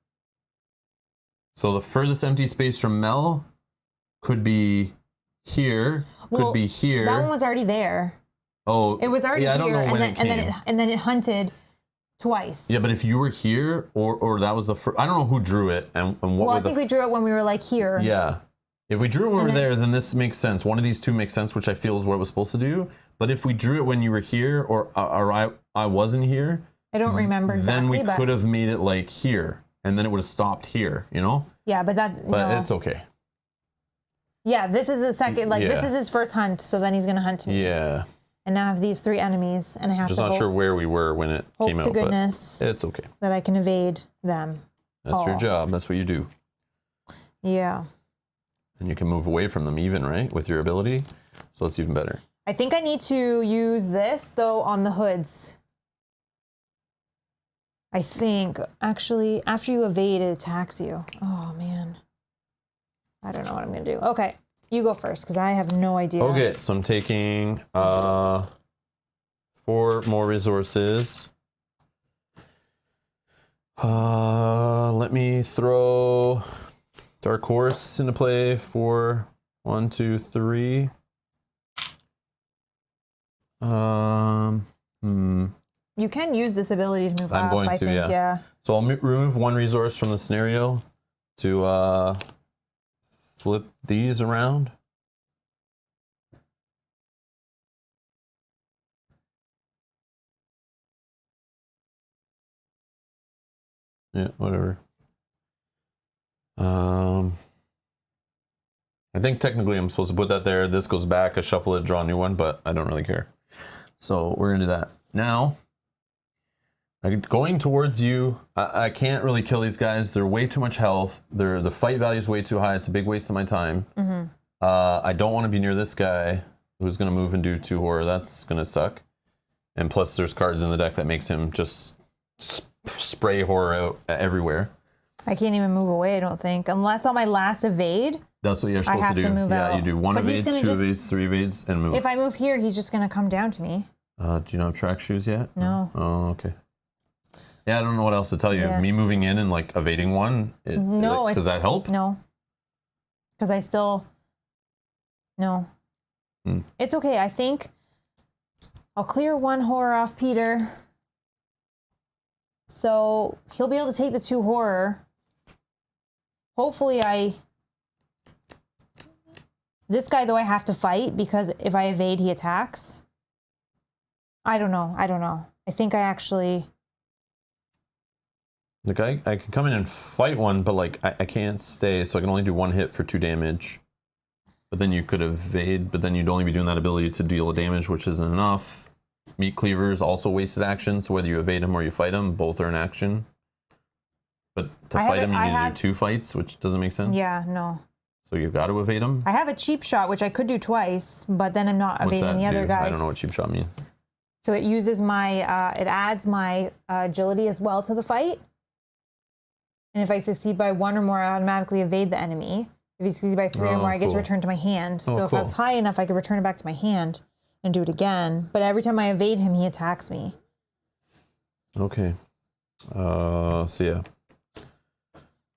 So the furthest empty space from Mel could be here, could be here. That one was already there. Oh, it was already here. I don't know when and it came. and then it hunted twice. Yeah, but if you were here, or that was the first, I don't know who drew it and what. Well, I think we drew it when we were like here. Yeah, if we drew it when we were there, then this makes sense. One of these two makes sense, which I feel is what it was supposed to do. But if we drew it when you were here, or I wasn't here, I don't remember exactly. Then we could have made it like here, and then it would have stopped here. You know? Yeah, but it's okay. Yeah, this is the second. Like this is his first hunt, so then he's gonna hunt me. Yeah. And now I have these 3 enemies, and I have just not sure where we were when it came out. Hope to goodness but it's okay. that I can evade them. That's your job. That's what you do. Yeah. And you can move away from them even, right? With your ability. So it's even better. I think I need to use this, though, on the hoods. I think, actually, after you evade, it attacks you. Oh, man. I don't know what I'm going to do. Okay. You go first, because I have no idea. Okay, so I'm taking 4 more resources. Let me throw Dark Horse into play for 1, 2, 3. You can use this ability to move up, I think, yeah. So I'll remove 1 resource from the scenario to flip these around. Yeah, whatever. I think technically I'm supposed to put that there. This goes back, I shuffle it, draw a new one, but I don't really care. So we're gonna do that. Now, going towards you, I can't really kill these guys. They're way too much health. The fight value is way too high. It's a big waste of my time. Mm-hmm. I don't want to be near this guy who's gonna move and do 2 horror. That's gonna suck. And plus there's cards in the deck that makes him just spray horror out everywhere. I can't even move away, I don't think. Unless on my last evade, that's what you're supposed to do. To move out. You do 1 evade, 2 evades, 3 evades, and move. If I move here, he's just going to come down to me. Do you not have track shoes yet? No. Oh, okay. Yeah, I don't know what else to tell you. Yeah. Me moving in and like evading 1, does that help? No. Because I still... No. It's okay. I think I'll clear 1 horror off Peter. So he'll be able to take the 2 horror. Hopefully this guy, though, I have to fight because if I evade, he attacks. I don't know. I think I actually... Like I can come in and fight 1, but like I can't stay, so I can only do 1 hit for 2 damage. But then you could evade, but then you'd only be doing that ability to deal damage, which isn't enough. Meat Cleaver's also wasted action, so whether you evade him or you fight him, both are in action. But to fight him, you need to do 2 fights, which doesn't make sense. Yeah, no. So you've got to evade him? I have a cheap shot, which I could do twice, but then I'm not evading the other guys. I don't know what cheap shot means. So it uses my, it adds my agility as well to the fight. And if I succeed by 1 or more, I automatically evade the enemy. If you succeed by 3 or more, I get to return to my hand. So if I was high enough, I could return it back to my hand and do it again. But every time I evade him, he attacks me. Okay. So yeah.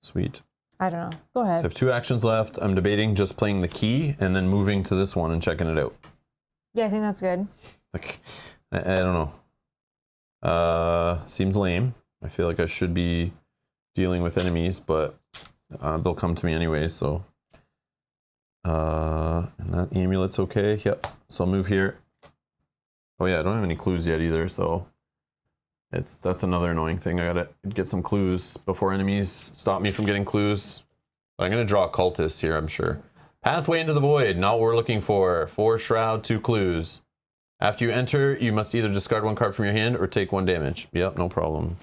Sweet. I don't know. Go ahead. So I have 2 actions left. I'm debating just playing the key and then moving to this one and checking it out. Yeah, I think that's good. Like, I don't know. Seems lame. I feel like I should be dealing with enemies, but they'll come to me anyway, so. And that amulet's okay. Yep. So I'll move here. Oh yeah, I don't have any clues yet either, so that's another annoying thing. I gotta get some clues before enemies stop me from getting clues. But I'm gonna draw a cultist here, I'm sure. Pathway into the void, not what we're looking for. 4 shroud, 2 clues. After you enter, you must either discard 1 card from your hand or take 1 damage. Yep, no problem.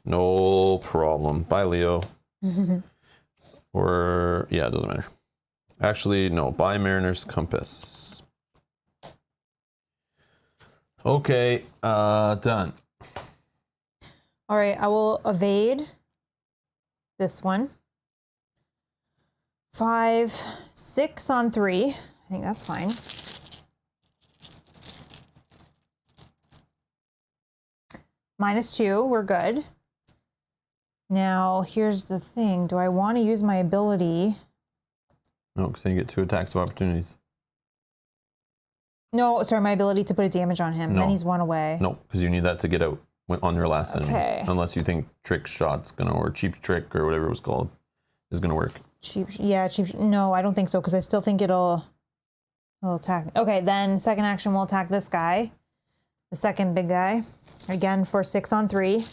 No problem. Bye, Leo. Or, yeah, it doesn't matter. Actually, no. Bye, Mariner's Compass. Okay, done. All right, I will evade this one. 5, 6 on 3. I think that's fine. -2, we're good. Now, here's the thing. Do I want to use my ability? No, because then you get 2 attacks of opportunities. No, sorry, my ability to put a damage on him. No. Then he's 1 away. No, because you need that to get out on your last enemy. Okay. Unless you think trick shot's gonna, or cheap trick, or whatever it was called, is gonna work. Cheap, no, I don't think so, because I still think it'll attack me. Okay, then second action we'll attack this guy. The second big guy. Again for 6 on 3.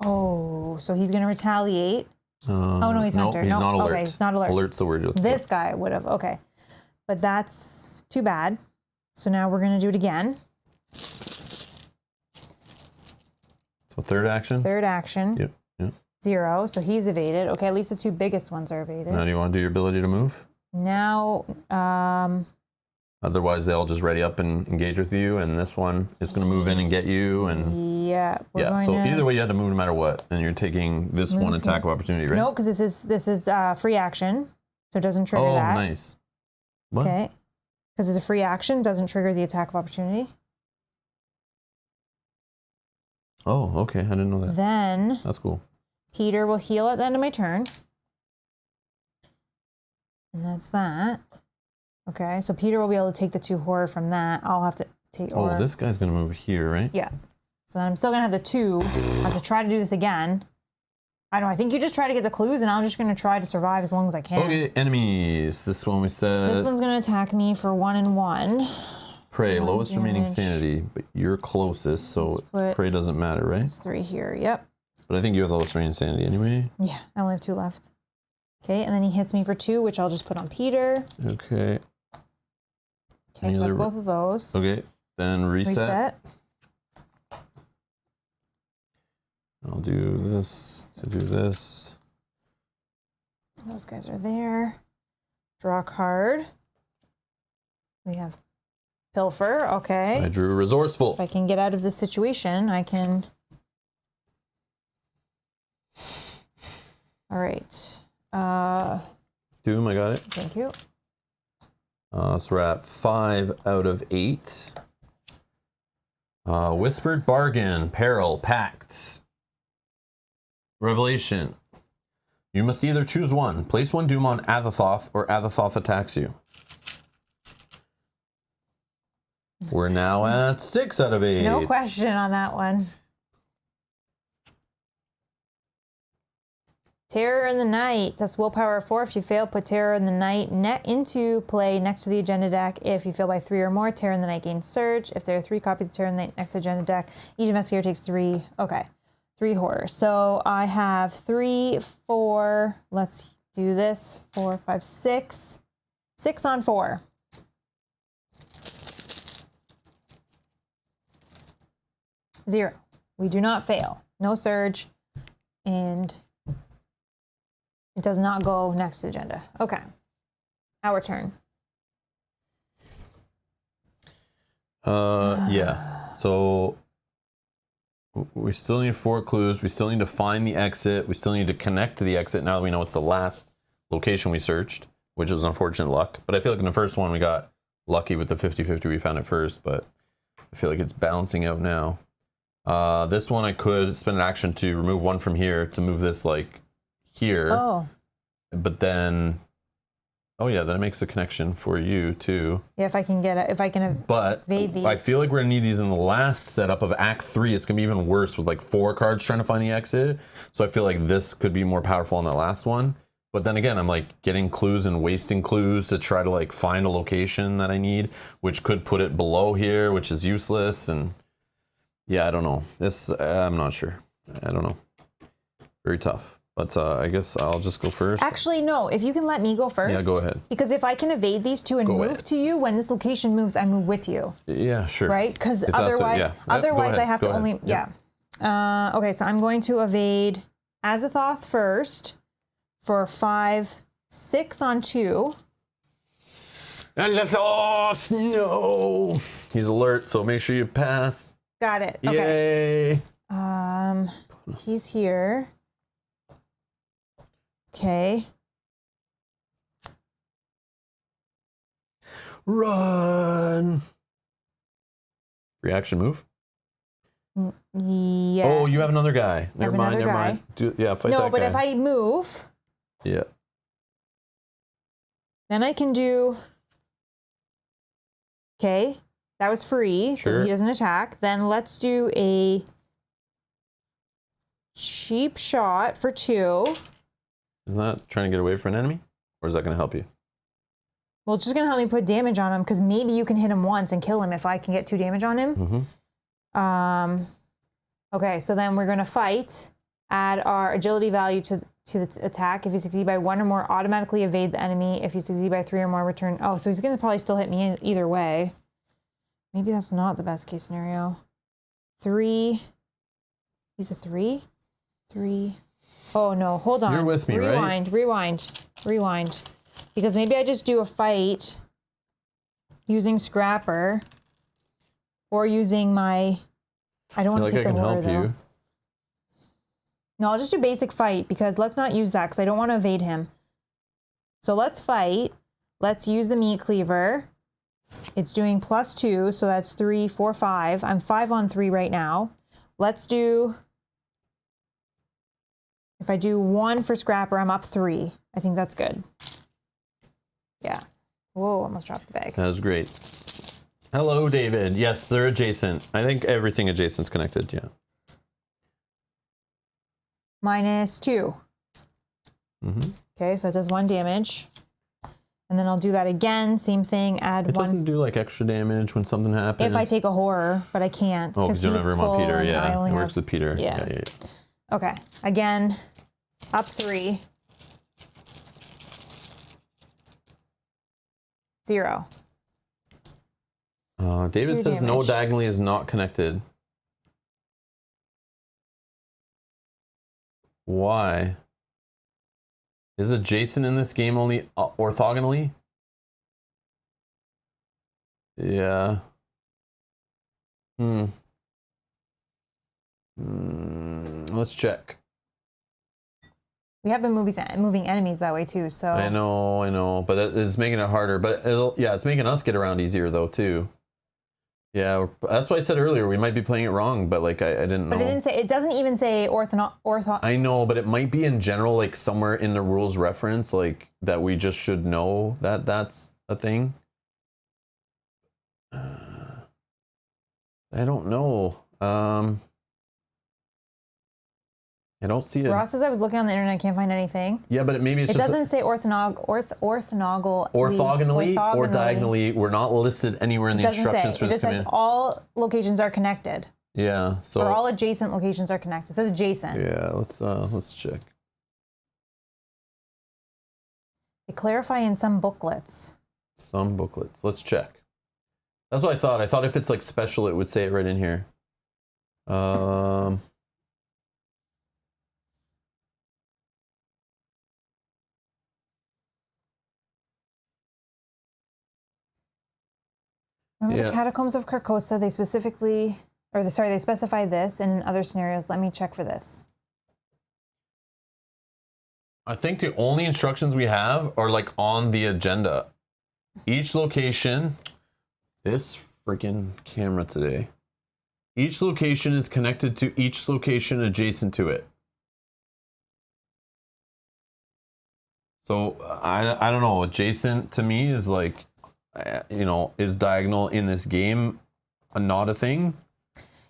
Oh, so he's gonna retaliate. Oh no, he's hunter. He's no, not alert. Okay, he's not alert. Alert's the word you're looking This for. guy would have. Okay, but that's too bad. So now we're gonna do it again. So third action? Third action. Yep. 0. So he's evaded. Okay, at least the 2 biggest ones are evaded. Now do you want to do your ability to move? Now, Otherwise they'll just ready up and engage with you, and this one is going to move in and get you, and yeah, we're going so to... either way you had to move no matter what, and you're taking this one attack of opportunity, right? No, because this is free action, so it doesn't trigger Oh, that. nice. What? Okay, because it's a free action, doesn't trigger the attack of opportunity. Oh, okay, I didn't know that. Then That's cool. Peter will heal at the end of my turn. And that's that. Okay, so Peter will be able to take the 2 horror from that. I'll have to take... Oh, this guy's going to move here, right? Yeah. So then I'm still going to have the 2. I have to try to do this again. I don't know, I think you just try to get the clues, and I'm just going to try to survive as long as I can. Okay, enemies. This one we said... This one's going to attack me for 1 and 1. Prey, One lowest remaining damage. sanity, but you're closest, so Split. prey doesn't matter, right? It's 3 here, yep. But I think you have the lowest remaining sanity anyway. Yeah, I only have 2 left. Okay, and then he hits me for 2, which I'll just put on Peter. Okay. Okay, so that's both of those. Okay, then reset. Reset. I'll do this to do this. Those guys are there. Draw a card. We have Pilfer, okay. I drew resourceful. If I can get out of this situation, I can... All right. Doom, I got it. Thank you. So we're at 5 out of 8. Whispered Bargain, Peril, Pact. Revelation. You must either choose one. Place 1 Doom on Azathoth, or Azathoth attacks you. We're now at 6 out of 8. No question on that one. Terror in the Night. That's willpower 4. If you fail, put Terror in the Night into play next to the agenda deck. If you fail by 3 or more, Terror in the Night gains Surge. If there are 3 copies of Terror in the Night next to the agenda deck, each investigator takes 3. Okay. 3 horror. So I have 3, 4. Let's do this. 4, 5, 6. 6 on 4. Zero. We do not fail. No surge. And it does not go next to the agenda. Okay. Our turn. Yeah. So we still need 4 clues. We still need to find the exit. We still need to connect to the exit now that we know it's the last location we searched, which is unfortunate luck. But I feel like in the first one we got lucky with the 50-50 we found it first, but I feel like it's balancing out now. This one I could spend an action to remove 1 from here to move this like here. Oh. But then, oh yeah, that makes a connection for you too. Yeah, if I can get it, if I can But evade these. I feel like we're gonna need these in the last setup of Act 3. It's gonna be even worse with like 4 cards trying to find the exit. So I feel like this could be more powerful on that last one. But then again, I'm like getting clues and wasting clues to try to like find a location that I need, which could put it below here, which is useless. And yeah, I don't know. This, I'm not sure. I don't know. Very tough. But I guess I'll just go first. Actually, no. If you can let me go first. Yeah, go ahead. Because if I can evade these 2 and Go move ahead. to you, when this location moves, I move with you. Yeah, sure. Right? Because If that's what- otherwise, yeah. Yep, go otherwise ahead, I have go to ahead. only, Yep. yeah. Okay, so I'm going to evade Azathoth first for 5, 6 on 2. Oh, no. He's alert, so make sure you pass. Got it. Okay. Yay. He's here. Okay. Run. Reaction move. Yeah. Oh, you have another guy. Never mind. another Never guy. mind. Fight No, that guy. but if I move, Yeah. then I can do. Okay, that was free, so Sure. he doesn't attack. Then let's do a cheap shot for 2. Isn't that trying to get away from an enemy? Or is that going to help you? Well, it's just gonna help me put damage on him because maybe you can hit him once and kill him if I can get 2 damage on him. Mm-hmm. Okay, so then we're gonna fight. Add our agility value to the attack. If you succeed by 1 or more, automatically evade the enemy. If you succeed by 3 or more, return. Oh, so he's gonna probably still hit me either way. Maybe that's not the best case scenario. 3. He's a 3. 3. Oh no, hold on. You're with me, right? Rewind. Because maybe I just do a fight using Scrapper or using my. I don't want to take the horror though. You. No, I'll just do basic fight because let's not use that because I don't want to evade him. So let's fight. Let's use the meat cleaver. It's doing +2, so that's 3, 4, 5. I'm 5 on 3 right now. Let's do. If I do 1 for Scrapper, I'm up 3. I think that's good. Yeah. Whoa, almost dropped the bag. That was great. Hello, David. Yes, they're adjacent. I think everything adjacent's connected, yeah. -2. Mm-hmm. Okay, so that does 1 damage. And then I'll do that again. Same thing, add It 1. doesn't do like extra damage when something happens. If I take a horror, but I can't. Oh, because you don't have room on Peter, yeah. It works with Peter. Yeah. Okay, again, up 3. 0. David 2 says no damage. diagonally is not connected. Why? Is adjacent in this game only orthogonally? Yeah. Let's check. We have been moving enemies that way too, so. I know, but it's making it harder. But it's making us get around easier though too. Yeah, that's why I said earlier we might be playing it wrong, but like I didn't know. But it doesn't even say ortho. I know, but it might be in general, like somewhere in the rules reference, like that we just should know that that's a thing. I don't know. I don't see it. Ross says I was looking on the internet, I can't find anything. Yeah, but maybe it's it just doesn't say orthogonally or diagonally. We're not listed anywhere in the instructions for it this just says command. all locations are connected. Yeah, so or all adjacent locations are connected. It says adjacent. Yeah, let's check. They clarify in some booklets. Some booklets. Let's check. That's what I thought. I thought if it's like special, it would say it right in here. Remember the Catacombs of Carcosa, they specify this, and in other scenarios, let me check for this. I think the only instructions we have are like on the agenda. Each location, this freaking camera today. Each location is connected to each location adjacent to it. So I don't know, adjacent to me is like, is diagonal in this game not a thing?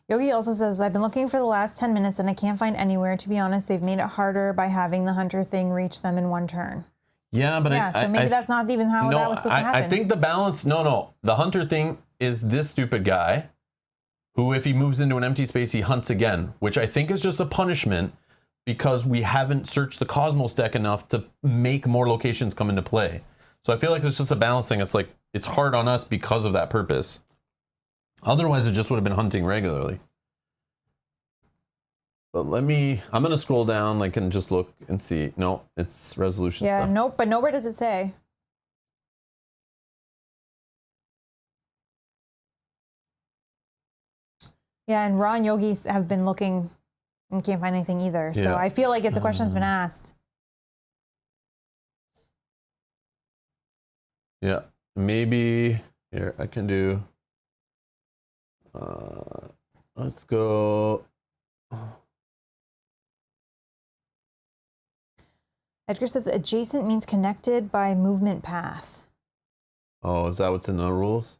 Yogi also says, I've been looking for the last 10 minutes and I can't find anywhere. To be honest, they've made it harder by having the hunter thing reach them in 1 turn. Yeah, but so maybe that's not even how that was supposed to happen. I think the balance, no. The hunter thing is this stupid guy who, if he moves into an empty space, he hunts again, which I think is just a punishment because we haven't searched the Cosmos deck enough to make more locations come into play. So I feel like there's just a balancing. It's like, it's hard on us because of that purpose. Otherwise, it just would have been hunting regularly. But I'm going to scroll down and just look and see. No, it's resolution stuff. Nope, but nowhere does it say. Yeah, and Ra and Yogi have been looking and can't find anything either. So Yeah. I feel like it's a question that's been asked. Yeah, maybe here I can do. Let's go. Edgar says adjacent means connected by movement path. Oh, is that what's in the rules?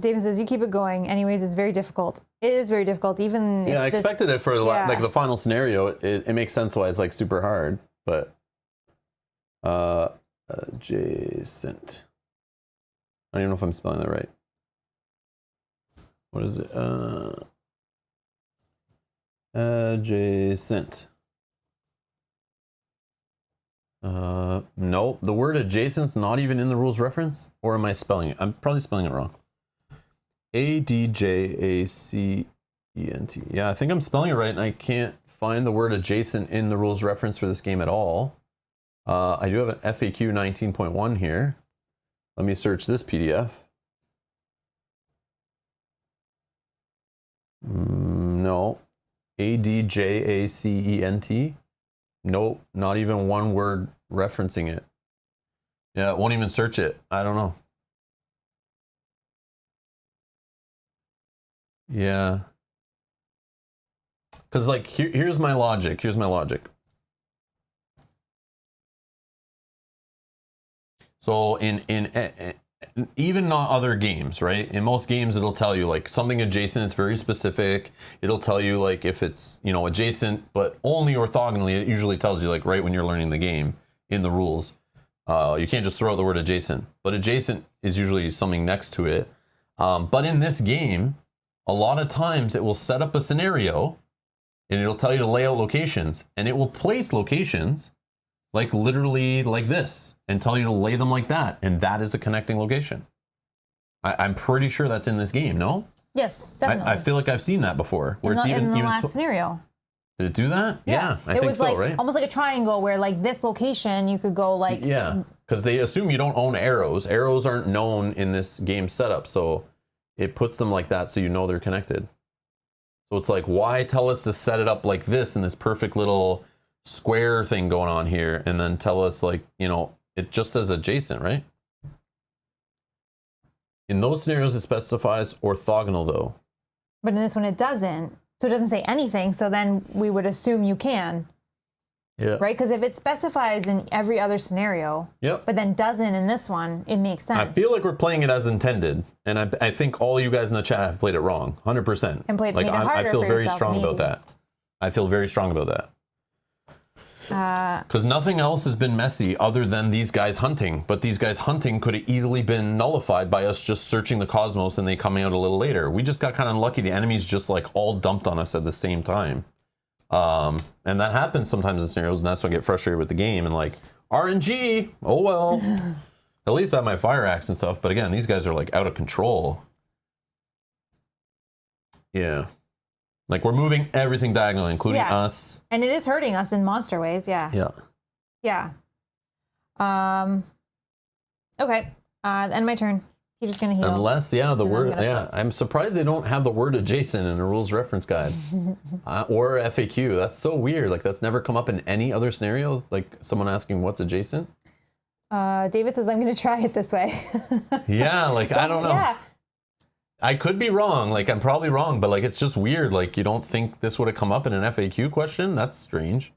David says you keep it going. Anyways, it's very difficult. It is very difficult. Even Yeah, I if this, expected it for like the final scenario. It makes sense why it's like super hard, but adjacent. I don't even know if I'm spelling that right. What is it? Adjacent. No, the word adjacent's not even in the rules reference, or am I spelling it? I'm probably spelling it wrong. Adjacent. Yeah, I think I'm spelling it right, and I can't find the word adjacent in the rules reference for this game at all. I do have an FAQ 19.1 here. Let me search this PDF. No. Adjacent. Nope, not even one word referencing it. Yeah, it won't even search it. I don't know. Yeah. Because, like, here's my logic. Here's my logic. So, in even not other games, right? In most games, it'll tell you, like, something adjacent. It's very specific. It'll tell you, like, if it's, you know, adjacent, but only orthogonally. It usually tells you, like, right when you're learning the game in the rules. You can't just throw out the word adjacent. But adjacent is usually something next to it. But in this game, a lot of times it will set up a scenario and it'll tell you to lay out locations, and it will place locations like literally like this and tell you to lay them like that, and that is a connecting location. I'm pretty sure that's in this game. No? Yes, definitely. I feel like I've seen that before. Where in it's the, even in the last scenario. Did it do that? Yeah, I think was so, like, right? almost like a triangle where like this location you could go like. Yeah, because they assume you don't own arrows. Arrows aren't known in this game setup, so it puts them like that so you know they're connected. So it's like, why tell us to set it up like this in this perfect little square thing going on here, and then tell us, like, you know, it just says adjacent, right? In those scenarios, it specifies orthogonal, though. But in this one, it doesn't. So it doesn't say anything. So then we would assume you can. Yeah. Right? Because if it specifies in every other scenario, Yep. but then doesn't in this one, it makes sense. I feel like we're playing it as intended, and I think all you guys in the chat have played it wrong, 100%. And played like made it harder I feel for very yourself, strong about maybe. that. I feel very strong about that. Because nothing else has been messy other than these guys hunting. But these guys hunting could have easily been nullified by us just searching the cosmos and they coming out a little later. We just got kind of lucky. The enemies just like all dumped on us at the same time. And that happens sometimes in scenarios, and that's when I get frustrated with the game and like, RNG, oh well. At least I have my fire axe and stuff. But again, these guys are like out of control. Yeah. Like, we're moving everything diagonally, including us. And it is hurting us in monster ways, yeah. Yeah. Yeah. Okay. End my turn. You're just gonna heal. Unless, the word, I'm surprised they don't have the word adjacent in a rules reference guide. Or FAQ. That's so weird. Like, that's never come up in any other scenario. Like, someone asking what's adjacent. David says, I'm gonna try it this way. Yeah, like, I don't know. Yeah. I could be wrong. Like, I'm probably wrong, but like, it's just weird. Like, you don't think this would have come up in an FAQ question? That's strange.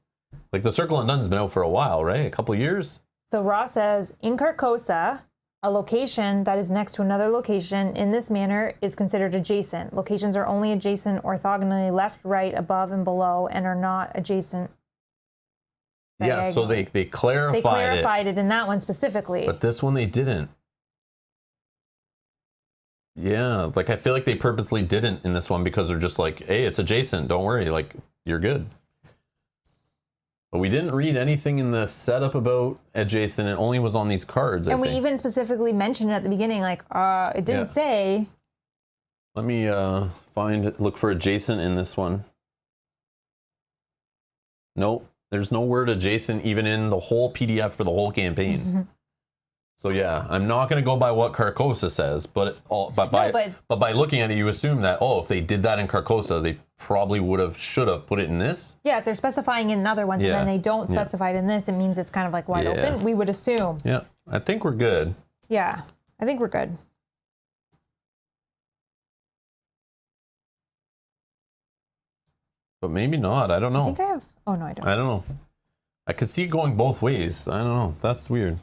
Like, the Circle Undone's been out for a while, right? A couple years? So Ross says, in Carcosa, a location that is next to another location in this manner is considered adjacent. Locations are only adjacent orthogonally left, right, above, and below, and are not adjacent. Yeah, so they clarified it. They clarified it in that one specifically. But this one they didn't. Yeah, like, I feel like they purposely didn't in this one because they're just like, hey, it's adjacent. Don't worry. Like, you're good. But we didn't read anything in the setup about adjacent. It only was on these cards, I and we think. even specifically mentioned it at the beginning, like, it didn't say. Let me look for adjacent in this one. Nope. There's no word adjacent even in the whole PDF for the whole campaign. So yeah, I'm not going to go by what Carcosa says, but by looking at it, you assume that, oh, if they did that in Carcosa, they probably should have put it in this. Yeah, if they're specifying in other ones and then they don't specify it in this, it means it's kind of like wide open. We would assume. Yeah, I think we're good. Yeah, I think we're good. But maybe not. I don't know. I think I have. Oh no, I don't. I don't know. I could see it going both ways. I don't know. That's weird.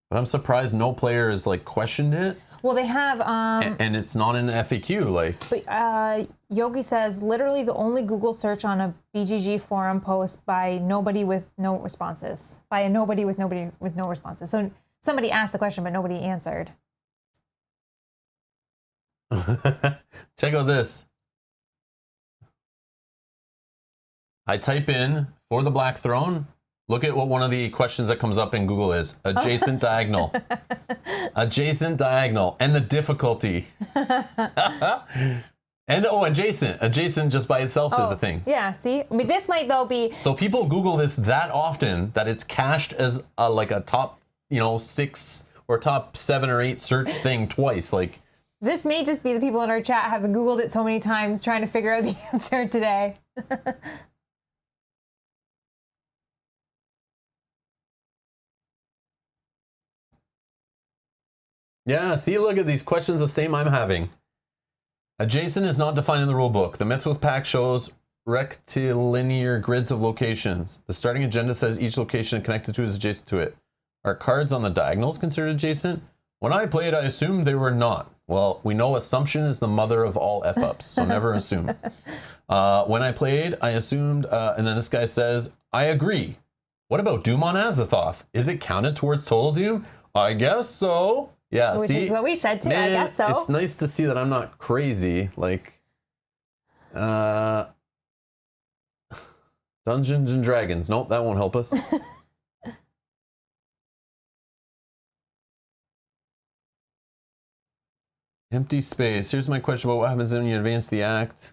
But I'm surprised no player has like questioned it. Well, they have. And it's not in the FAQ. Like. But Yogi says literally the only Google search on a BGG forum post by nobody with no responses. By a nobody with no responses. So somebody asked the question, but nobody answered. Check out this. I type in for the Black Throne. Look at what one of the questions that comes up in Google is. Adjacent diagonal. Adjacent diagonal. And the difficulty. And adjacent. Adjacent just by itself is a thing. Yeah, see? I mean, this might though be... So people Google this that often that it's cached as like a top, 6 or top 7 or 8 search thing twice. Like, this may just be the people in our chat having Googled it so many times trying to figure out the answer today. Yeah, see, look at these questions the same I'm having. Adjacent is not defined in the rulebook. The Mythos pack shows rectilinear grids of locations. The starting agenda says each location connected to is adjacent to it. Are cards on the diagonals considered adjacent? When I played, I assumed they were not. Well, we know assumption is the mother of all F-ups, so never assume. When I played, I assumed, and then this guy says, I agree. What about Doom on Azathoth? Is it counted towards total Doom? I guess so. Yeah, which is what we said too. Man, I guess so. It's nice to see that I'm not crazy. Like, Dungeons and Dragons. Nope, that won't help us. Empty space. Here's my question about what happens when you advance the act.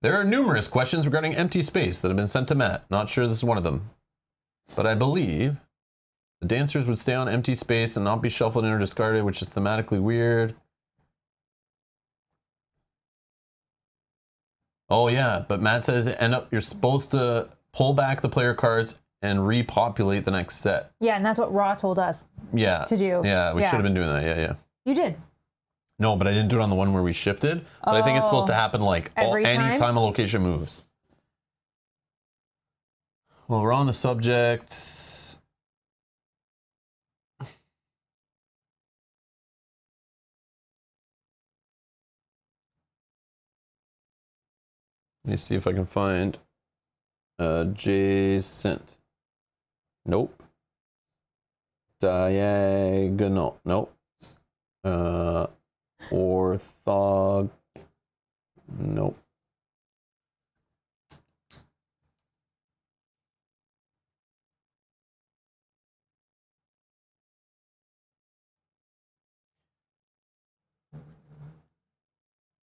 There are numerous questions regarding empty space that have been sent to Matt. Not sure this is one of them. But I believe the dancers would stay on empty space and not be shuffled in or discarded, which is thematically weird. Oh yeah, but Matt says you're supposed to pull back the player cards and repopulate the next set. Yeah, and that's what Raw told us to do. Yeah, we should have been doing that. Yeah. You did. No, but I didn't do it on the one where we shifted. But I think it's supposed to happen like any time a location moves. Well, we're on the subject. Let me see if I can find adjacent. Nope. Diagonal. Nope. Orthog. Nope.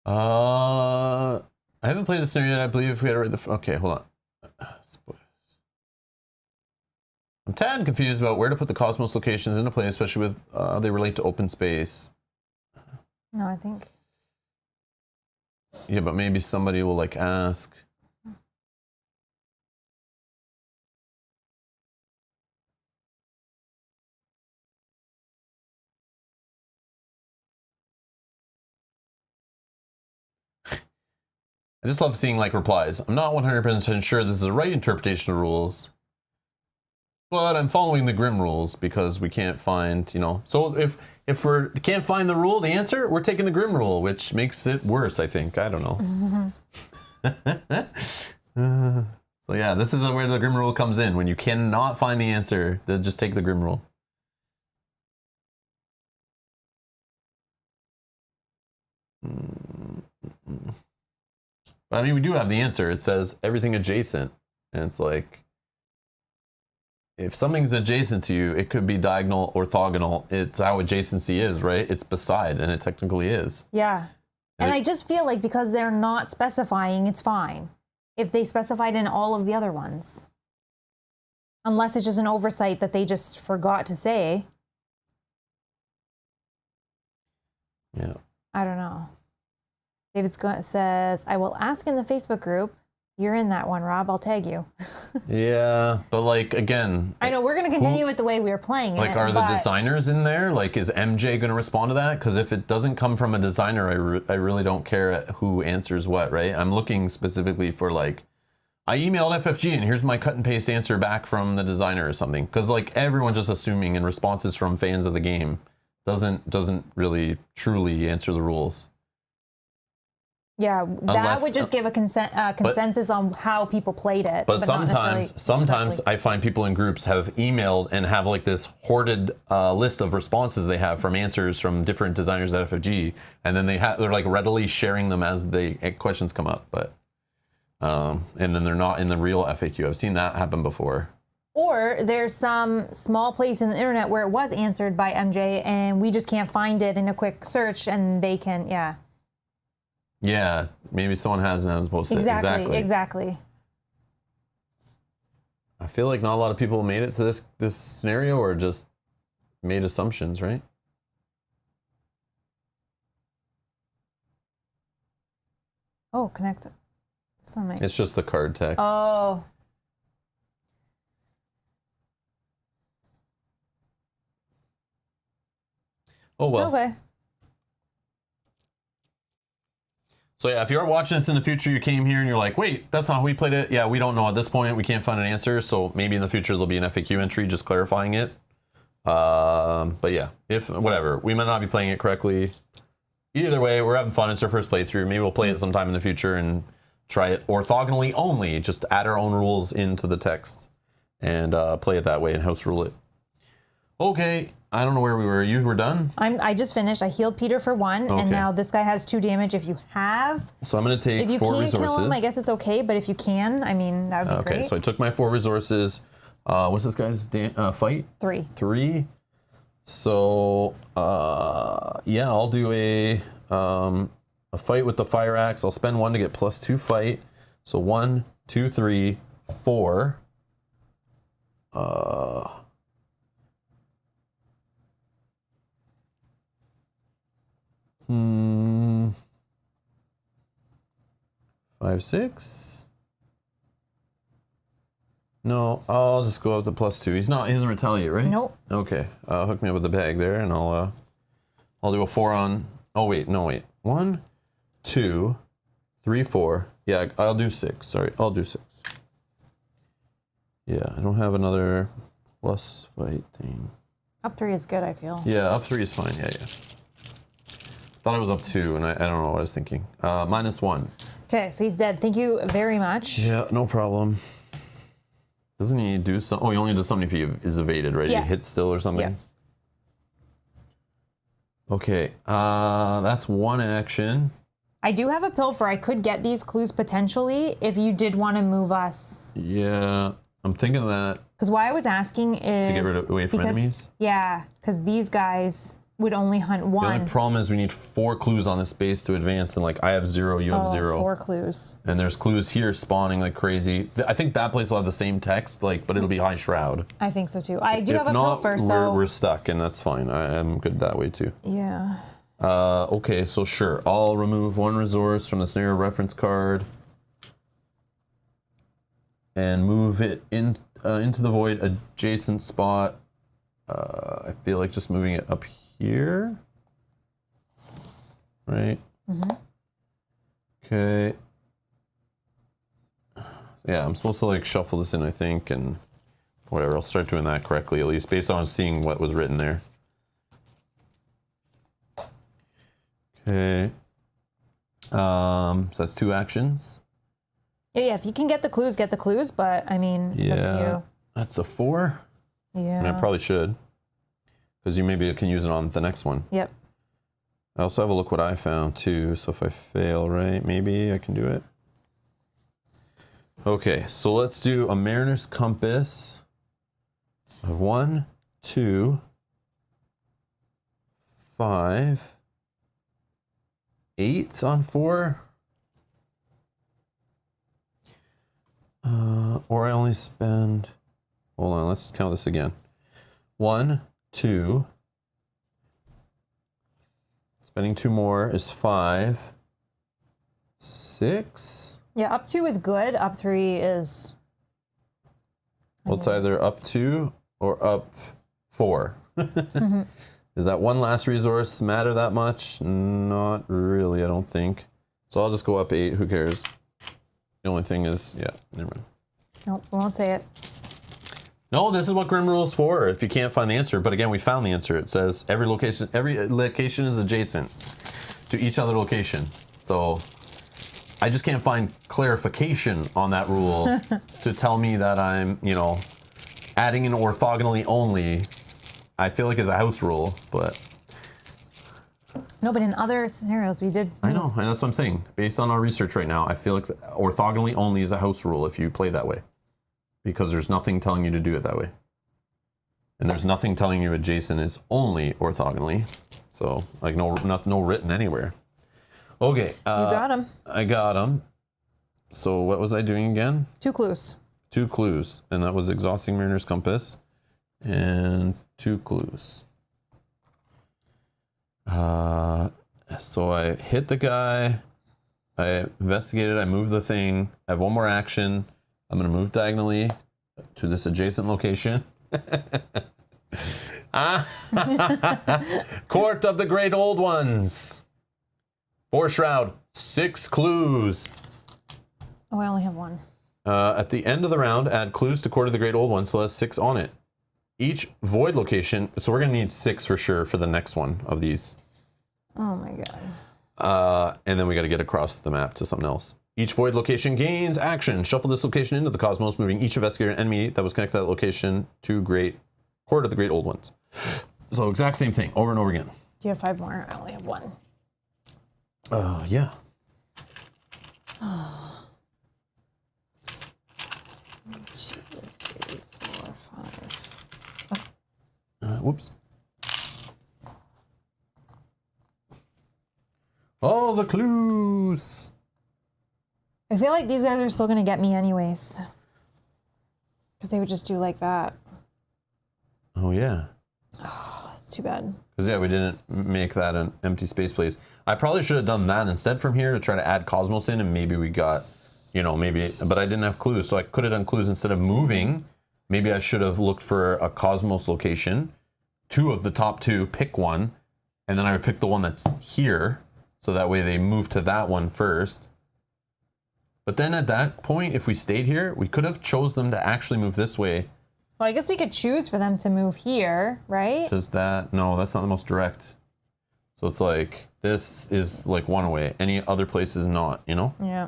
I haven't played the scenario yet. I believe if we had read the... Okay, hold on. I'm tad confused about where to put the Cosmos locations into play, especially with how they relate to open space. No, I think... Yeah, but maybe somebody will, like, ask. I just love seeing, like, replies. I'm not 100% sure this is the right interpretation of rules, but I'm following the Grim rules because we can't find, So if we can't find the rule, the answer, we're taking the Grim rule, which makes it worse, I think. I don't know. So yeah, this is where the Grim rule comes in. When you cannot find the answer, then just take the Grim rule. But I mean, we do have the answer. It says everything adjacent, and it's like, if something's adjacent to you, it could be diagonal, orthogonal. It's how adjacency is, right? It's beside, and it technically is. Yeah. And Like- I just feel like because they're not specifying, it's fine. If they specified in all of the other ones. Unless it's just an oversight that they just forgot to say. Yeah. I don't know. David says, I will ask in the Facebook group. You're in that one, Rob. I'll tag you. Yeah, but like, again, I know we're going to continue with the way we were playing like, it. are the but designers in there? Like, is MJ going to respond to that? Because if it doesn't come from a designer, I really don't care who answers what, right? I'm looking specifically for, like, I emailed FFG and here's my cut and paste answer back from the designer or something. Because, like, everyone's just assuming, and responses from fans of the game doesn't really truly answer the rules. Yeah, that Unless- would just give a consensus on how people played it. But not necessarily sometimes directly. I find people in groups have emailed and have like this hoarded list of responses they have from answers from different designers at FFG, and then they're like readily sharing them as questions come up. But and then they're not in the real FAQ. I've seen that happen before. Or there's some small place in the internet where it was answered by MJ, and we just can't find it in a quick search, and they can, yeah. Yeah, maybe someone has and hasn't posted it. Exactly. I feel like not a lot of people made it to this scenario, or just made assumptions, right? Oh, connect. It's just the card text. Oh. Oh well. Okay. So yeah, if you're watching this in the future, you came here and you're like, wait, that's not how we played it. Yeah, we don't know at this point. We can't find an answer. So maybe in the future there'll be an FAQ entry just clarifying it. But yeah, whatever, we might not be playing it correctly. Either way, we're having fun. It's our first playthrough. Maybe we'll play it sometime in the future and try it orthogonally only. Just add our own rules into the text and play it that way and house rule it. Okay, I don't know where we were. You were done? I just finished. I healed Peter for 1, Okay. and now this guy has 2 damage. If you have, So I'm going to take if you 4 can't resources. kill him, I guess it's okay. But if you can, I mean, that would be Okay, great. so I took my 4 resources. What's this guy's fight? 3. 3. So yeah, I'll do a fight with the fire axe. I'll spend 1 to get +2 fight. So 1, 2, 3, 4. 5, 6. No, I'll just go up to +2. He doesn't retaliate, right? Nope. Okay, hook me up with the bag there, and I'll do a 4 on. Oh wait, no wait. 1, 2, 3, 4. Yeah, I'll do 6. Sorry, I'll do 6. Yeah, I don't have another plus fight thing. Up 3 is good, I feel. Yeah, up 3 is fine. Yeah. Thought it was up 2, and I don't know what I was thinking. -1. Okay, so he's dead. Thank you very much. Yeah, no problem. Doesn't he do something? Oh, he only does something if he is evaded, right? Yeah. He hits still or something? Yeah. Okay, that's 1 action. I do have a pill for I could get these clues potentially if you did want to move us. Yeah, I'm thinking of that. Because why I was asking is... To get away from enemies? Yeah, because these guys would only hunt once. The only problem is we need 4 clues on this space to advance, and like I have 0, you have 0. 4 clues. And there's clues here spawning like crazy. I think that place will have the same text, like, but it'll be high shroud. I think so too. I do If have a not, pill first, so... we're stuck, and that's fine. I am good that way too. Yeah. Okay, so sure, I'll remove 1 resource from the scenario reference card and move it into the void adjacent spot. I feel like just moving it up here, right? Mm-hmm. Okay. Yeah, I'm supposed to like shuffle this in, I think, and whatever. I'll start doing that correctly, at least based on seeing what was written there. Okay. So that's 2 actions. Yeah, if you can get the clues, but I mean, it's up to That's a 4. you. Yeah. I mean, I probably should, because you maybe can use it on the next one. Yep. I also have a look what I found too. So if I fail, right, maybe I can do it. Okay, so let's do a Mariner's Compass. I have 1, 2, 5, 8 on 4. Or I only spend, hold on, let's count this again. 1, 2, spending 2 more is 5, 6. Yeah, up 2 is good. Up 3 is... Well, it's either up 2 or up 4. Does that one last resource matter that much? Not really, I don't think. So I'll just go up 8, who cares? The only thing is, yeah, never mind. Nope, we won't say it. No, this is what Grim Rule is for, if you can't find the answer. But again, we found the answer. It says every location is adjacent to each other location. So I just can't find clarification on that rule to tell me that I'm, you know, adding an orthogonally only. I feel like it's a house rule, but... No, but in other scenarios we did... I know, and that's what I'm saying. Based on our research right now, I feel like orthogonally only is a house rule if you play that way. Because there's nothing telling you to do it that way. And there's nothing telling you adjacent is only orthogonally. So, like, no written anywhere. Okay. You got him. I got him. So what was I doing again? 2 clues. 2 clues. And that was exhausting Mariner's Compass. And 2 clues. So I hit the guy. I investigated. I moved the thing. I have 1 more action. I'm going to move diagonally to this adjacent location. Court of the Great Old Ones. 4 shroud. 6 clues. Oh, I only have 1. At the end of the round, add clues to Court of the Great Old Ones, so that's 6 on it. Each void location, so we're going to need 6 for sure for the next one of these. Oh my god. And then we got to get across the map to something else. Each void location gains action. Shuffle this location into the cosmos, moving each investigator and enemy that was connected to that location to Court of the Great Old Ones. So exact same thing, over and over again. Do you have 5 more? I only have 1. Yeah. 1, 2, 3, 4, 5. Whoops. Oh, the clues. I feel like these guys are still going to get me anyways. Because they would just do like that. Oh, yeah. Oh, that's too bad. Because, yeah, we didn't make that an empty space place. I probably should have done that instead from here to try to add Cosmos in, and maybe we got, you know, maybe, but I didn't have clues, so I could have done clues instead of moving. Maybe I should have looked for a Cosmos location, 2 of the top 2, pick one, and then I would pick the one that's here, so that way they move to that one first. But then at that point, if we stayed here, we could have chose them to actually move this way. Well, I guess we could choose for them to move here, right? Does that, no, that's not the most direct. So it's like, this is like 1 away. Any other place is not, you know? Yeah.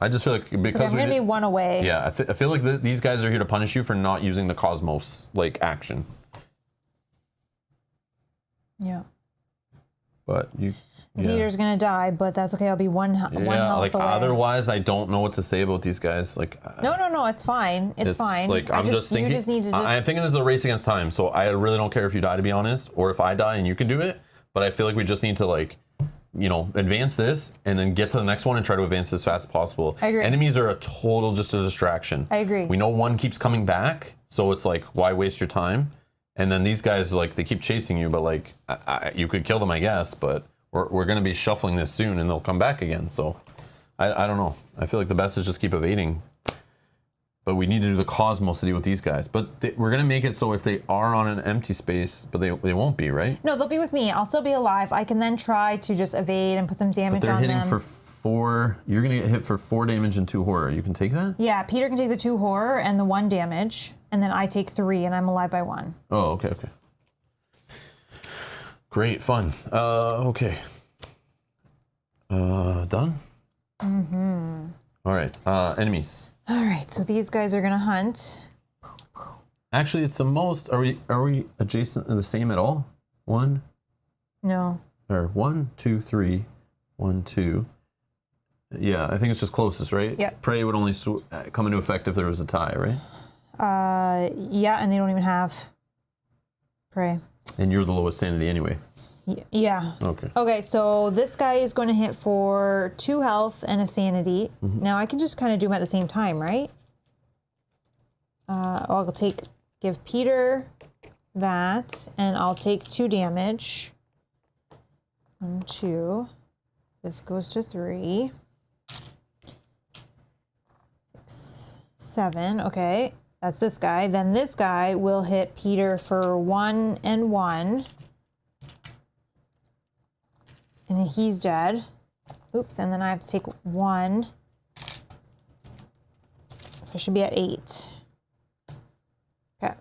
I just feel like because So I'm going to be 1 away. Yeah, I feel like these guys are here to punish you for not using the Cosmos, like, action. Yeah. But you... Yeah. Peter's going to die, but that's okay. I'll be one health away. Otherwise, I don't know what to say about these guys. Like, No, it's fine. It's fine. Like, I'm just thinking. You just need to I'm thinking this is a race against time, so I really don't care if you die, to be honest, or if I die and you can do it. But I feel like we just need to, like, you know, advance this and then get to the next one and try to advance as fast as possible. I agree. Enemies are just a distraction. I agree. We know one keeps coming back, so it's like, why waste your time? And then these guys, like, they keep chasing you, but like, you could kill them, I guess, but. We're going to be shuffling this soon, and they'll come back again. So, I don't know. I feel like the best is just keep evading. But we need to do the Cosmos to deal with these guys. But we're going to make it so if they are on an empty space, but they won't be, right? No, they'll be with me. I'll still be alive. I can then try to just evade and put some damage on them. They're hitting for 4. You're going to get hit for 4 damage and 2 horror. You can take that? Yeah, Peter can take the 2 horror and the 1 damage, and then I take 3, and I'm alive by 1. Oh, okay. Great, fun. Okay. Done? Mm-hmm. All right, enemies. All right, so these guys are gonna hunt. Actually, it's the most, are we adjacent, the same at all? 1? No. Or 1, 2, 3, 1, 2. Yeah, I think it's just closest, right? Yep. Prey would only come into effect if there was a tie, right? Yeah, and they don't even have prey. And you're the lowest sanity anyway. Yeah. Okay. Okay, so this guy is going to hit for 2 health and a sanity. Now I can just kind of do them at the same time, right? I'll give Peter that, and I'll take 2 damage. 1, 2. This goes to 3. 6, 7. Okay, that's this guy. Then this guy will hit Peter for 1 and 1. And he's dead. Oops, and then I have to take 1. So I should be at 8. Okay.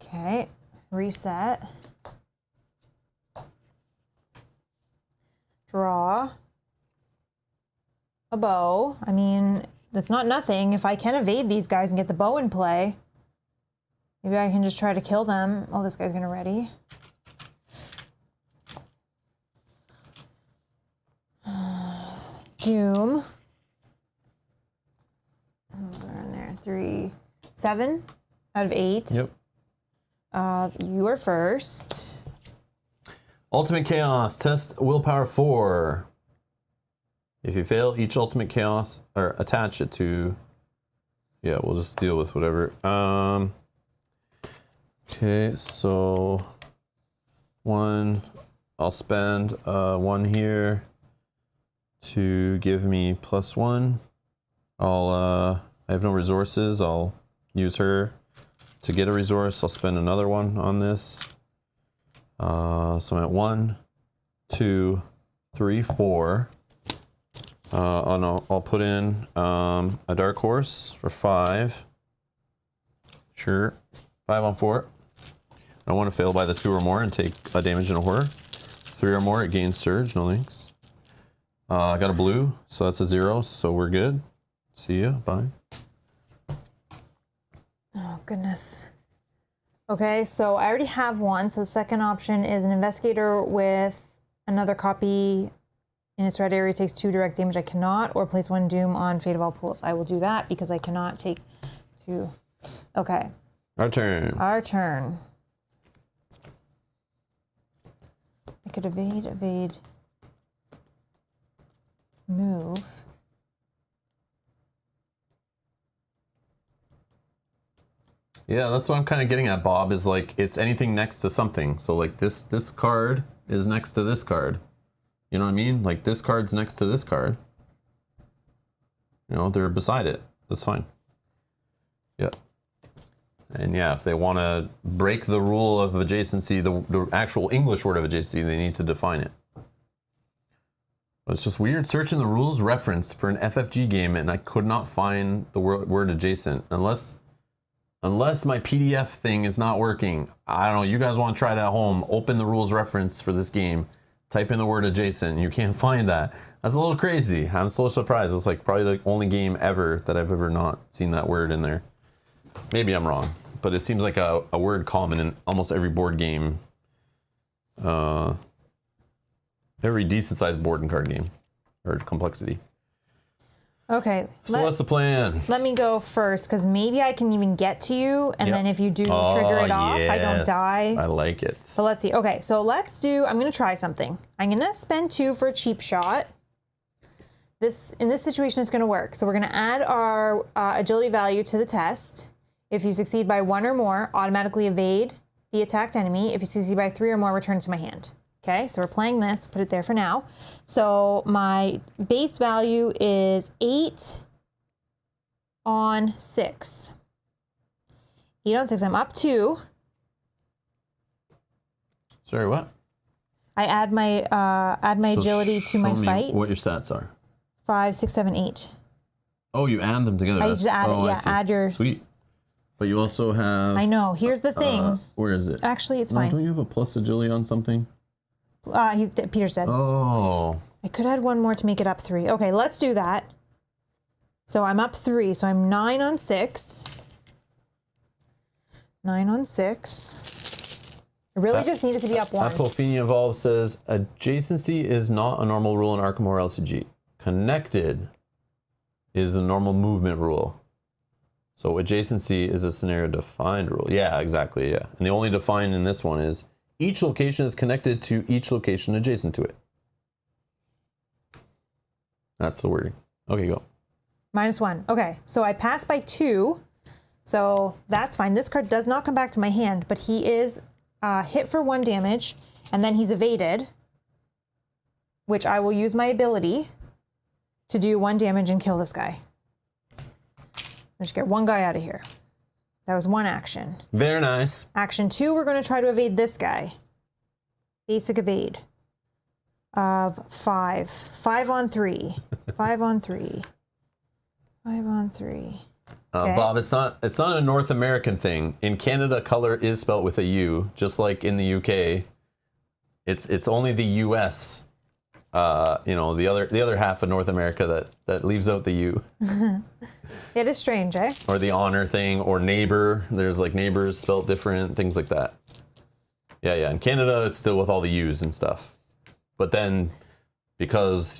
Okay, reset. Draw a bow. I mean, that's not nothing. If I can evade these guys and get the bow in play, maybe I can just try to kill them. Oh, this guy's gonna ready. Doom. We're in there. 3, 7 out of 8. Yep. You are first. Ultimate Chaos. Test willpower 4. If you fail each ultimate chaos, or attach it to. Yeah, we'll just deal with whatever. Okay, so 1. I'll spend 1 here to give me +1. I have no resources. I'll use her to get a resource. I'll spend another 1 on this. So I'm at 1, 2, 3, 4. I'll put in a dark horse for 5. Sure, 5 on 4. I want to fail by the 2 or more and take a damage and a horror. 3 or more, it gains surge. No thanks. I got a blue, so that's a 0, so we're good. See ya, bye. Oh, goodness. Okay, so I already have 1, so the second option is an investigator with another copy in its red area takes 2 direct damage. I cannot, or place 1 doom on Fate of All Pools. I will do that because I cannot take 2. Okay. Our turn. Our turn. I could evade, move. Yeah, that's what I'm kind of getting at, Bob, is like it's anything next to something. So like this card is next to this card. You know what I mean? Like this card's next to this card. You know, they're beside it. That's fine. Yep. And yeah, if they want to break the rule of adjacency, the actual English word of adjacency, they need to define it. But it's just weird searching the rules reference for an FFG game, and I could not find the word adjacent unless my PDF thing is not working. I don't know. You guys want to try it at home? Open the rules reference for this game. Type in the word adjacent. You can't find that. That's a little crazy. I'm so surprised. It's like probably the only game ever that I've ever not seen that word in there. Maybe I'm wrong, but it seems like a word common in almost every board game. Every decent sized board and card game or complexity. Okay. So what's the plan? Let me go first, because maybe I can even get to you, and then if you do trigger it off, I don't die. I like it. But let's see. Okay, so I'm going to try something. I'm going to spend 2 for a cheap shot. In this situation, it's going to work. So we're going to add our agility value to the test. If you succeed by 1 or more, automatically evade the attacked enemy. If you succeed by 3 or more, return to my hand. Okay, so we're playing this. Put it there for now. So my base value is 8 on 6. 8 on 6. I'm up 2. Sorry, what? I add my agility to my fight. What your stats are? 5, 6, 7, 8. Oh, you add them together. I just add it. Yeah, add your. Sweet. But you also have. I know. Here's the thing. Where is it? Actually, it's fine. Don't you have a plus agility on something? Peter's dead. Oh. I could add 1 more to make it up 3. Okay, let's do that. So I'm up 3. So I'm 9 on 6. 9 on 6. I really just needed to be up 1. Apolphenia Evolved says adjacency is not a normal rule in Arkham or LCG. Connected is a normal movement rule. So adjacency is a scenario defined rule. Yeah, exactly, yeah. And the only defined in this one is each location is connected to each location adjacent to it. That's the wording. Okay, go. -1. Okay, so I passed by 2. So that's fine. This card does not come back to my hand, but he is hit for 1 damage, and then he's evaded, which I will use my ability to do 1 damage and kill this guy. Let's get 1 guy out of here. That was 1 action. Very nice. Action 2, we're going to try to evade this guy. Basic evade of 5. 5 on 3. 5 on 3. 5 on 3. Okay. Bob, it's not a North American thing. In Canada, color is spelled with a U, just like in the UK. It's only the US, the other half of North America that leaves out the U. It is strange, eh? Or the honor thing, or neighbor. There's like neighbors spelled different, things like that. Yeah. In Canada, it's still with all the U's and stuff. But then, because,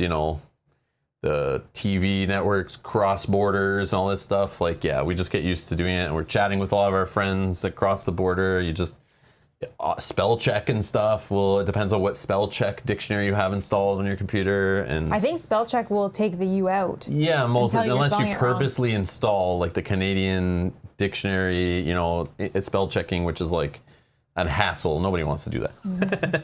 the TV networks cross borders and all this stuff, like, yeah, we just get used to doing it. And we're chatting with all of our friends across the border. You just spell check and stuff. Well, it depends on what spell check dictionary you have installed on your computer. And I think spell check will take the U out. Yeah, unless spelling you it wrong. purposely install like the Canadian dictionary, it's spell checking, which is like a hassle. Nobody wants to do that. Mm-hmm.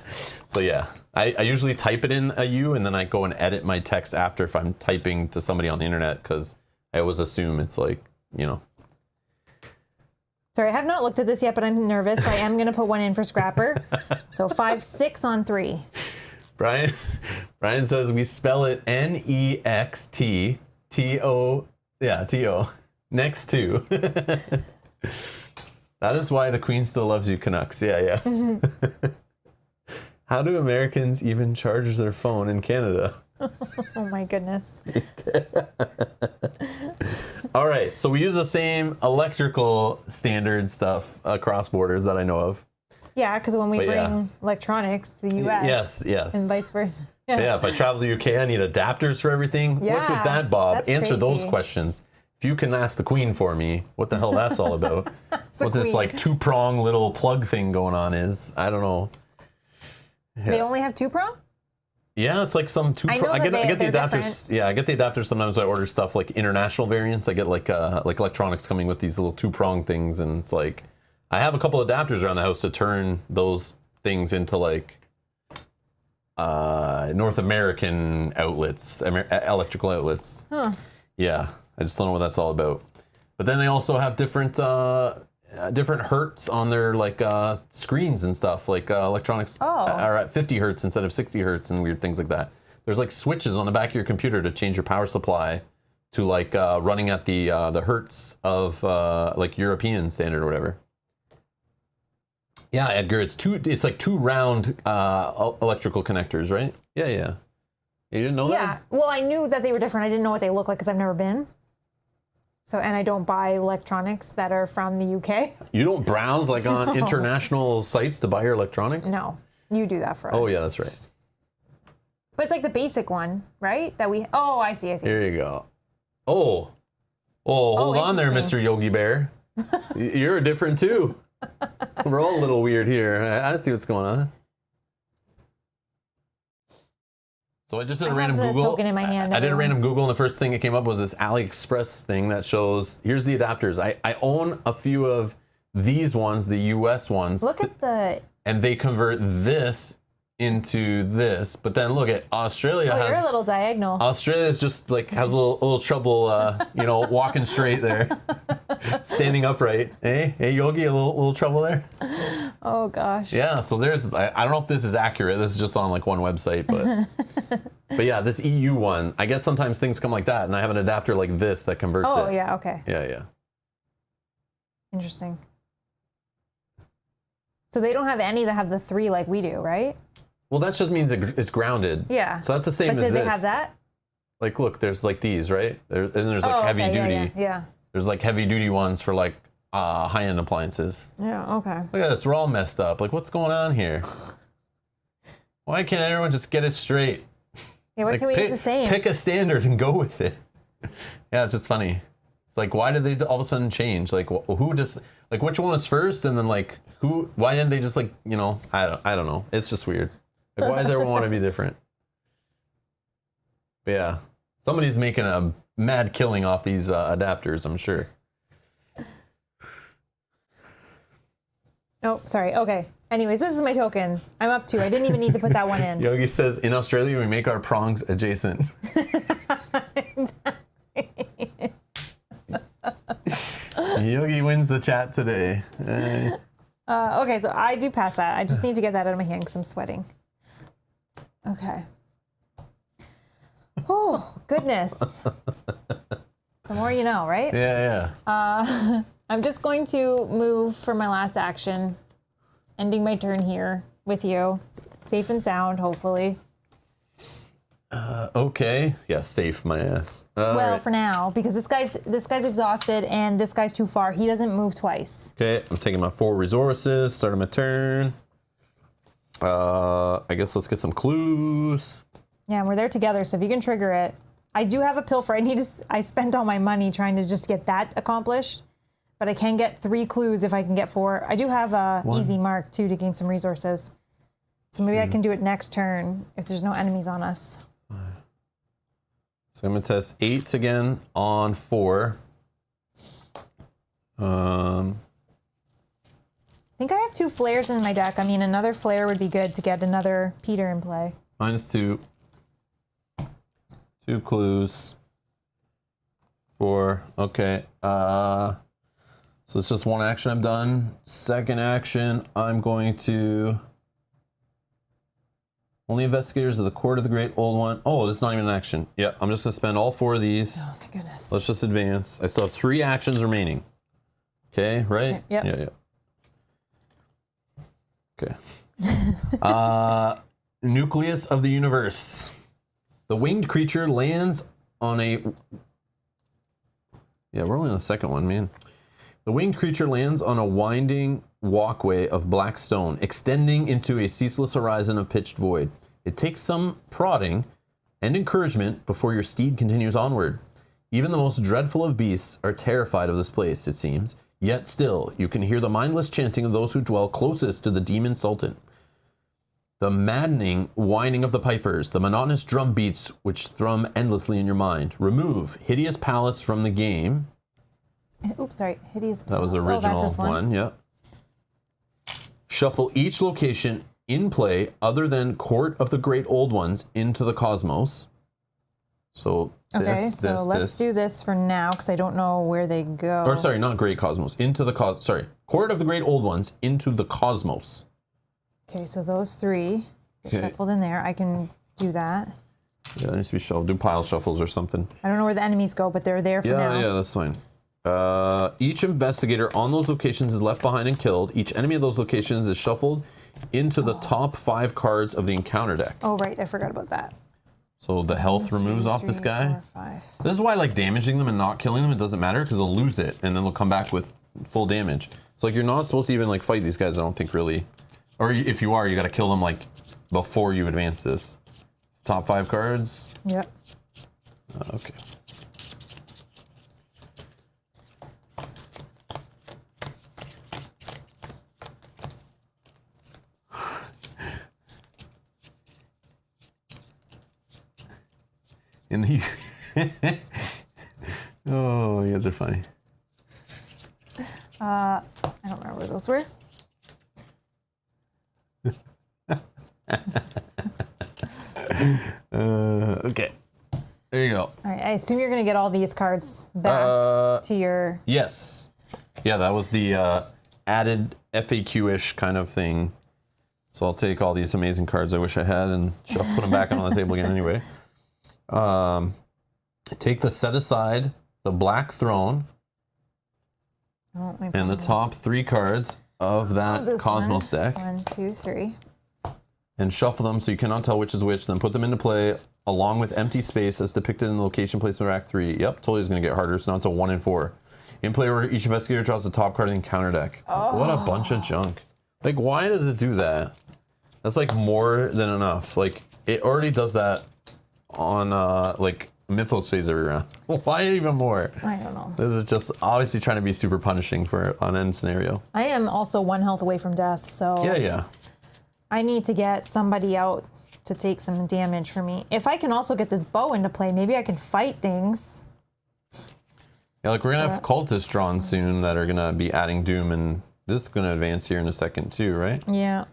So yeah, I usually type it in a U, and then I go and edit my text after if I'm typing to somebody on the internet, because I always assume it's like, Sorry, I have not looked at this yet, but I'm nervous. I am going to put 1 in for Scrapper. So 5, 6 on 3. Brian says we spell it NEXTTO. Yeah, TO. Next to. That is why the Queen still loves you, Canucks. Yeah. How do Americans even charge their phone in Canada? Oh my goodness. All right, so we use the same electrical standard stuff across borders that I know of. Yeah, because when we bring electronics to the US. Yes. And vice versa. Yeah, if I travel to the UK, I need adapters for everything. Yeah, what's with that, Bob? that's Answer those crazy. questions. If you can ask the Queen for me, what the hell that's all about? What this Queen. like 2-prong little plug thing going on is, I don't know. They only have 2-prong? Yeah, it's like some 2-prong. I know I get the they're adapters. different. Yeah, I get the adapters sometimes when I order stuff like international variants. I get like electronics coming with these little 2-prong things, and it's like I have a couple adapters around the house to turn those things into like North American outlets, electrical outlets. Huh. Yeah, I just don't know what that's all about. But then they also have different hertz on their like screens and stuff. Like electronics are at 50 hertz instead of 60 hertz and weird things like that. There's like switches on the back of your computer to change your power supply to like running at the hertz of like European standard or whatever. Yeah, Edgar, it's like 2 round electrical connectors, right? Yeah. You didn't know that? Yeah. Well, I knew that they were different. I didn't know what they look like because I've never been. So, and I don't buy electronics that are from the UK. You don't browse like on international sites to buy your electronics? No, you do that for us. Oh yeah, that's right. But it's like the basic one, right? That we. Oh, I see. Here you go. Oh, hold on there, interesting. Mr. Yogi Bear. You're different too. We're all a little weird here. I see what's going on. So I just did a random have the Google. token in my hand, I did a everyone. random Google, and the first thing that came up was this AliExpress thing that shows, here's the adapters. I own a few of these ones, the US ones. Look at the. And they convert this into this. But then look at Australia Oh, has... you're a little diagonal. Australia's just like has a little trouble, walking straight there, standing upright. Hey, Yogi, a little trouble there. Oh gosh. Yeah, so there's. I don't know if this is accurate. This is just on like one website, but yeah, this EU one. I guess sometimes things come like that, and I have an adapter like this that converts it. Oh yeah. Okay. Yeah. Interesting. So they don't have any that have the 3 like we do, right? Well, that just means it's grounded. Yeah. So that's the same But as did this. they have that? Like, look, there's like these, right? And there's like heavy okay, duty. Yeah. There's like heavy duty ones for like high-end appliances. Yeah. Okay. Look at this, we're all messed up. Like, what's going on here? Why can't everyone just get it straight? Yeah. Why Like, can't we use the same? Pick a standard and go with it. Yeah, it's just funny. It's like, why did they all of a sudden change? Like, who just like which one was first, and then like who? Why didn't they just like I don't know. It's just weird. Like, why does everyone want to be different? But yeah, somebody's making a mad killing off these adapters, I'm sure. Oh, sorry. Okay. Anyways, this is my token. I'm up 2. I didn't even need to put that one in. Yogi says, in Australia, we make our prongs adjacent. Yogi wins the chat today. Okay, so I do pass that. I just need to get that out of my hand because I'm sweating. Okay. Oh, goodness. The more you know, right? Yeah. I'm just going to move for my last action, ending my turn here with you. Safe and sound, hopefully. Okay. Yeah, safe my ass. Well, right. for now, because this guy's exhausted and this guy's too far. He doesn't move twice. Okay, I'm taking my 4 resources, starting my turn. I guess let's get some clues. Yeah, and we're there together, so if you can trigger it. I do have a pilfer. I spent all my money trying to just get that accomplished, but I can get 3 clues if I can get 4. I do have a easy mark too to gain some resources. So maybe I can do it next turn if there's no enemies on us. So I'm going to test 8s again on 4. I think I have 2 flares in my deck. I mean, another flare would be good to get another Peter in play. -2. 2 clues. 4. Okay. So it's just one action I've done. Second action, I'm going to... Only investigators of the Court of the Great Old One. Oh, that's not even an action. Yeah, I'm just going to spend all 4 of these. Oh, thank goodness. Let's just advance. I still have 3 actions remaining. Okay, right? Yep. Yeah. Okay. Nucleus of the universe. The winged creature lands on a... Yeah, we're only on the second one, man. The winged creature lands on a winding walkway of black stone, extending into a ceaseless horizon of pitched void. It takes some prodding and encouragement before your steed continues onward. Even the most dreadful of beasts are terrified of this place, it seems. Yet still, you can hear the mindless chanting of those who dwell closest to the demon sultan. The maddening whining of the pipers, the monotonous drum beats which thrum endlessly in your mind. Remove Hideous Palace from the game. Oops, sorry. Hideous. That was the original one. Yeah. Shuffle each location in play other than Court of the Great Old Ones into the Cosmos. So Okay, so let's do this for now because I don't know where they go. Or sorry, not Great Cosmos. Into the Court of the Great Old Ones into the Cosmos. Okay, so those 3 get shuffled in there. I can do that. Yeah, that needs to be shuffled. Do pile shuffles or something. I don't know where the enemies go, but they're there for now. Yeah, that's fine. Each investigator on those locations is left behind and killed. Each enemy of those locations is shuffled into the top 5 cards of the encounter deck. Oh, right. I forgot about that. So the health removes off this guy. 4, 5. This is why, like, damaging them and not killing them, it doesn't matter because they'll lose it and then they'll come back with full damage. So, like, you're not supposed to even, like, fight these guys, I don't think, really. Or if you are, you got to kill them, like, before you advance this. Top 5 cards? Yep. Okay. In the oh, you guys are funny. I don't remember where those were. Okay. There you go. All right. I assume you're going to get all these cards back to your... Yes. Yeah, that was the added FAQ-ish kind of thing. So I'll take all these amazing cards I wish I had and put them back on the table again anyway. Take the set aside, the Black Throne, and the top 3 cards of that Cosmos deck. 1, 2, 3. And shuffle them so you cannot tell which is which. Then put them into play along with empty space as depicted in the location placement of Act 3. Yep, totally is going to get harder. So now it's a 1 and 4. In play order, each investigator draws the top card of the encounter deck. Oh. What a bunch of junk. Like, why does it do that? That's like more than enough. Like, it already does that on like Mythos phase every round. Why even more? I don't know. This is just obviously trying to be super punishing for an end scenario. I am also 1 health away from death, so Yeah. I need to get somebody out to take some damage for me. If I can also get this bow into play, maybe I can fight things. Yeah, like we're gonna have cultists drawn soon that are gonna be adding doom, and this is gonna advance here in a second too, right? Yeah.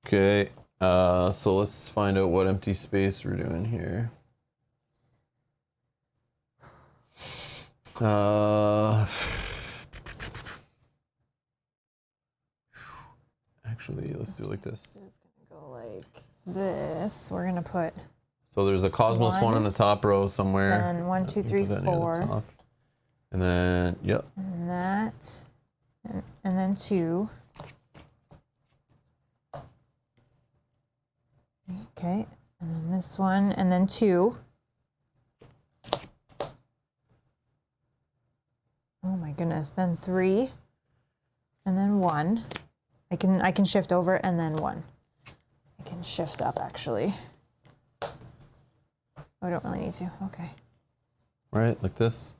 Okay. So let's find out what empty space we're doing here. Actually, let's do it like this. It's gonna go like this. We're gonna put. So there's a Cosmos one on the top row somewhere. And 1, 2, 3, 4. And then, yep. And that. And then 2. Okay. And then this one. And then 2. Oh my goodness. Then 3. And then 1. I can shift over and then 1. I can shift up actually. Oh, I don't really need to. Okay. Right, like this.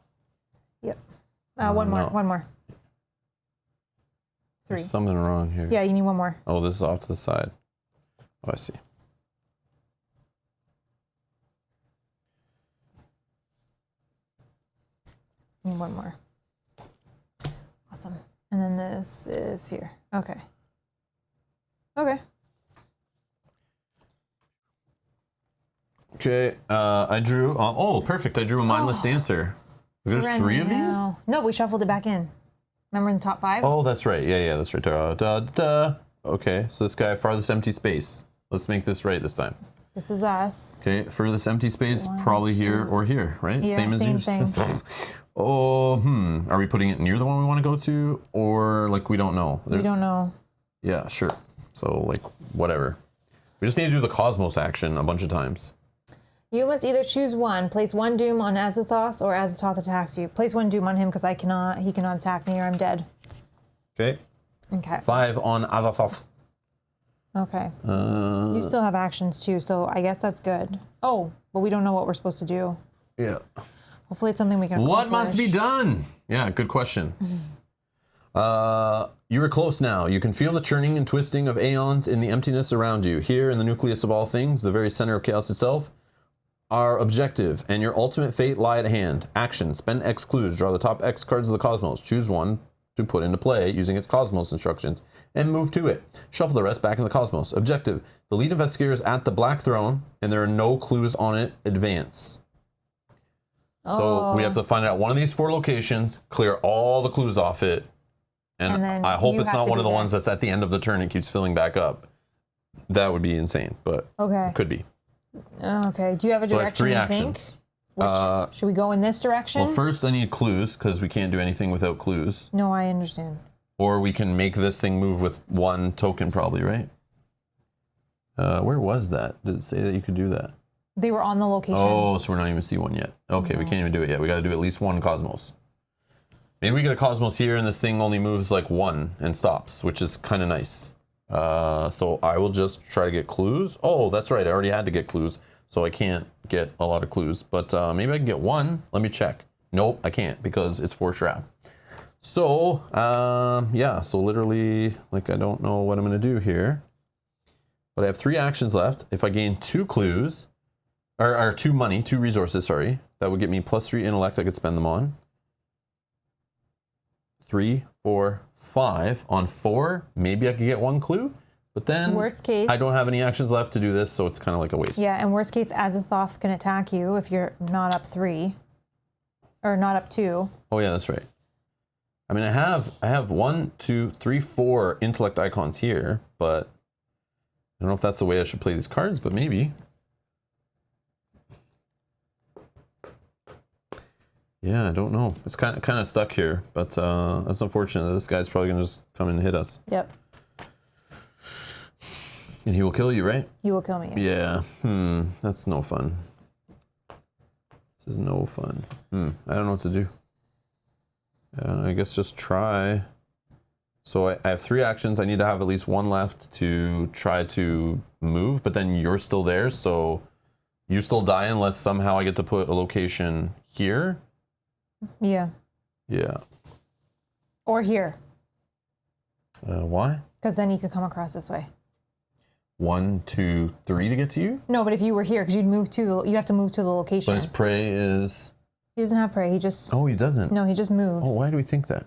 Yep. One more. No. One more. 3. There's something wrong here. Yeah, you need 1 more. Oh, this is off to the side. Oh, I see. Need 1 more. Awesome. And then this is here. Okay. Okay. Okay, I drew. Oh, perfect. I drew a mindless dancer. There's 3 of these? No, we shuffled it back in. Remember in the top 5? Oh, that's right. Yeah, that's right. Okay, so this guy, farthest empty space. Let's make this right this time. This is us. Okay, furthest empty space, 1, probably 2. here or here, right? Yeah, same as same you. thing. Oh, Are we putting it near the one we want to go to, or like we don't know? We don't know. Yeah, sure. So like whatever. We just need to do the Cosmos action a bunch of times. You must either choose one. Place 1 doom on Azathoth, or Azathoth attacks you. Place 1 doom on him because he cannot attack me or I'm dead. Okay. Okay. 5 on Azathoth. Okay. You still have actions too, so I guess that's good. Oh, but we don't know what we're supposed to do. Yeah. Hopefully it's something we can accomplish. What must be done? Yeah, good question. You are close now. You can feel the churning and twisting of aeons in the emptiness around you. Here in the nucleus of all things, the very center of chaos itself, our objective and your ultimate fate lie at hand. Action. Spend X clues. Draw the top X cards of the cosmos. Choose one to put into play using its cosmos instructions and move to it. Shuffle the rest back in the cosmos. Objective. The lead investigator is at the Black Throne and there are no clues on it. Advance. So we have to find out one of these 4 locations, clear all the clues off it, and then I hope you it's have not to one be of the there. ones that's at the end of the turn and keeps filling back up. That would be insane, but Okay. it could be. Okay. Do you have a So I have direction 3 you think? actions. Should we go in this direction? Well, first I need clues, because we can't do anything without clues. No, I understand. Or we can make this thing move with 1 token probably, right? Where was that? Did it say that you could do that? They were on the locations. Oh, so we're not even see one yet. Okay, we can't even do it yet. We got to do at least 1 Cosmos. Maybe we get a Cosmos here and this thing only moves like 1 and stops, which is kind of nice. So I will just try to get clues. Oh, that's right. I already had to get clues, so I can't get a lot of clues. But maybe I can get 1. Let me check. Nope, I can't because it's 4 Shrap. So, yeah. So literally, like, I don't know what I'm going to do here. But I have 3 actions left. If I gain 2 clues... Or 2 money, 2 resources, sorry. That would get me +3 intellect I could spend them on. 3, 4, 5. On 4, maybe I could get 1 clue. But then Worst case. I don't have any actions left to do this, so it's kind of like a waste. Yeah, and worst case, Azathoth can attack you if you're not up 3. Or not up 2. Oh yeah, that's right. I mean, I have 1, 2, 3, 4 intellect icons here, but I don't know if that's the way I should play these cards, but maybe. Yeah, I don't know. It's kind of stuck here, but that's unfortunate. This guy's probably gonna just come and hit us. Yep. And he will kill you, right? He will kill me. Yeah. That's no fun. This is no fun. I don't know what to do. I guess just try. So I have 3 actions. I need to have at least 1 left to try to move, but then you're still there, so You still die unless somehow I get to put a location here. Yeah. Yeah. Or here. Why? Because then you could come across this way. 1, 2, 3 to get to you? No, but if you were here, because you'd move to the, you have to move to the location. But his prey is... He doesn't have prey. He just... Oh, he doesn't? No, he just moves. Oh, why do we think that?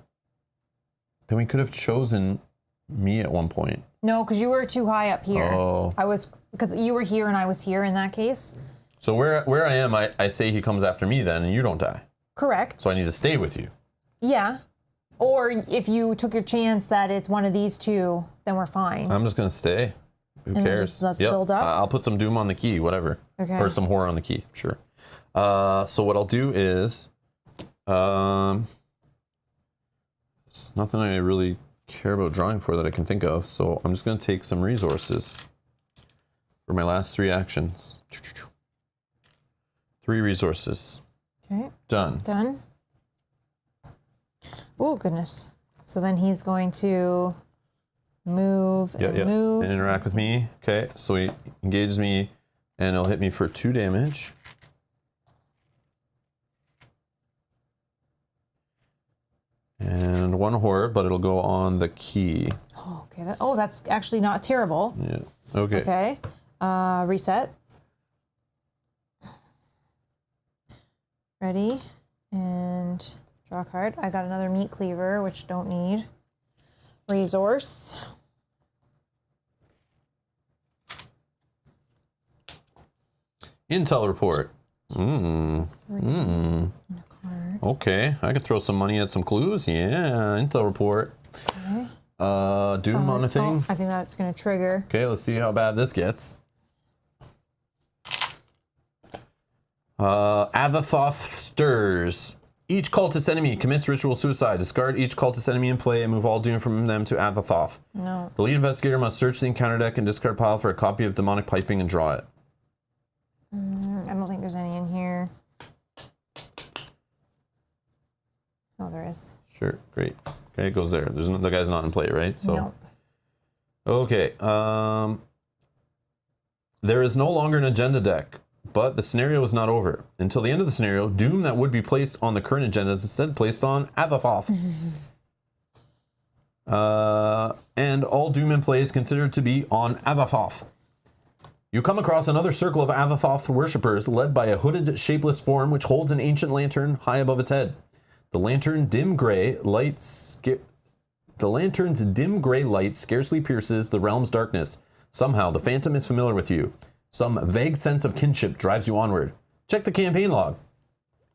Then we could have chosen me at one point. No, because you were too high up here. Oh. I was... Because you were here and I was here in that case. So where I am, I say he comes after me then, and you don't die. Correct. So I need to stay with you. Yeah. Or if you took your chance that it's one of these two, then we're fine. I'm just going to stay. Who And cares? just let's build up? I'll put some doom on the key, whatever. Okay. Or some horror on the key, sure. So what I'll do is... there's nothing I really care about drawing for that I can think of, so I'm just going to take some resources for my last 3 actions. 3 resources. Okay. Done. Done. Oh, goodness. So then he's going to move and move. And interact with me. Okay, so he engages me, and it'll hit me for 2 damage. And 1 horror, but it'll go on the key. Oh, okay. That's actually not terrible. Yeah. Okay. Okay. Reset. Ready. And draw a card. I got another meat cleaver, which don't need. Resource. Intel report. Okay, I could throw some money at some clues. Yeah, intel report. Okay. Doom on a thing. I think that's going to trigger. Okay, let's see how bad this gets. Avathoth stirs. Each cultist enemy commits ritual suicide. Discard each cultist enemy in play and move all doom from them to Avathoth. No. The lead investigator must search the encounter deck and discard pile for a copy of demonic piping and draw it. I don't think there's any in here. Oh, there is. Sure, great. Okay, it goes there. There's no, the guy's not in play, right? So. No. Okay. There is no longer an agenda deck, but the scenario is not over. Until the end of the scenario, doom that would be placed on the current agenda is instead placed on Avathoth. And all doom in play is considered to be on Avathoth. You come across another circle of Avathoth worshippers led by a hooded, shapeless form which holds an ancient lantern high above its head. The lantern's dim gray light scarcely pierces the realm's darkness. Somehow, the phantom is familiar with you. Some vague sense of kinship drives you onward. Check the campaign log.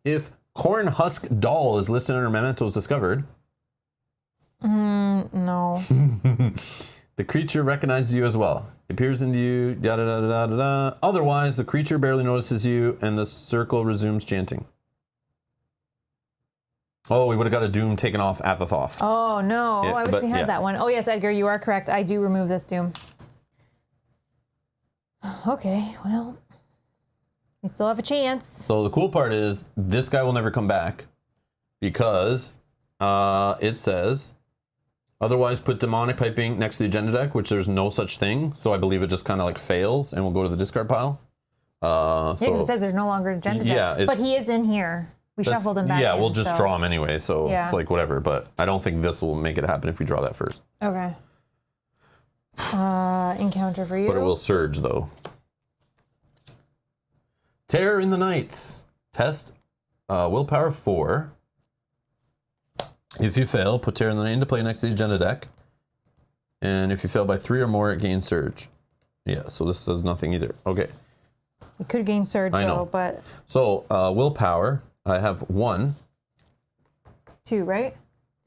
If Corn Husk Doll is listed under mementos discovered... No. The creature recognizes you as well. It peers into you, da-da-da-da-da-da. Otherwise, the creature barely notices you, and the circle resumes chanting. Oh, we would have got a doom taken off Avathoth. Oh, no. Yeah, I wish we had that one. Oh, yes, Edgar, you are correct. I do remove this doom. Okay, well, we still have a chance. So the cool part is, this guy will never come back, because it says... Otherwise, put demonic piping next to the agenda deck, which there's no such thing. So I believe it just kind of like fails and will go to the discard pile. Yeah, because it says there's no longer an agenda deck. But he is in here. We shuffled him back in. Yeah, we'll just draw him anyway. So yeah. It's like whatever. But I don't think this will make it happen if we draw that first. Okay. Encounter for you. But it will surge though. Terror in the Nights. Test willpower 4. If you fail, put Terror in the Night into play next to the agenda deck. And if you fail by 3 or more, it gains surge. Yeah, so this does nothing either. Okay. It could gain surge though, but... So, willpower, I have 1. 2, right?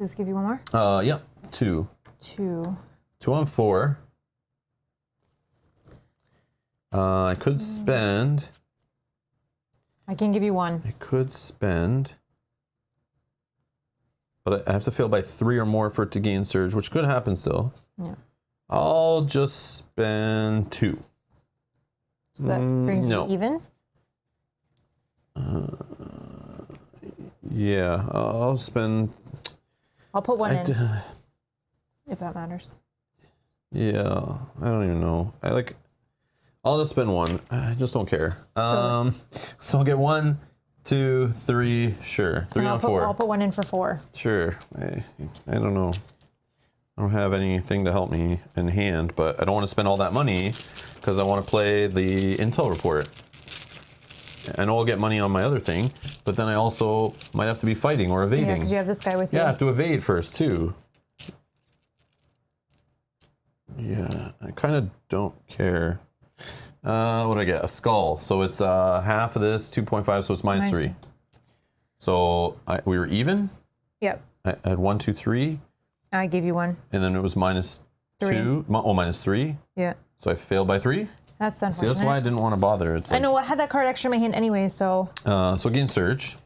Does this give you 1 more? Yeah, 2. 2. 2 on 4. I could spend... I can give you 1. I could spend... But I have to fail by 3 or more for it to gain surge, which could happen still. Yeah. I'll just spend 2. So that brings you even? Yeah, I'll spend... I'll put 1 in, if that matters. Yeah, I don't even know. I'll just spend one. I just don't care. So I'll get 1, 2, 3. Sure, 3 on 4. I'll put one in for 4. Sure. I don't know. I don't have anything to help me in hand, but I don't want to spend all that money because I want to play the intel report. I know I'll get money on my other thing, but then I also might have to be fighting or evading. Yeah, because you have this guy with you. Yeah, I have to evade first too. Yeah, I kind of don't care. What do I get? A skull. So it's half of this, 2.5, so it's minus 3. So we were even? Yep. I had 1, 2, 3. I gave you 1. And then it was minus 3. 2. Oh, minus 3? Yeah. So I failed by 3? That's unfortunate. See, that's why I didn't want to bother. It's like, I know, I had that card extra in my hand anyway, so... So again, search.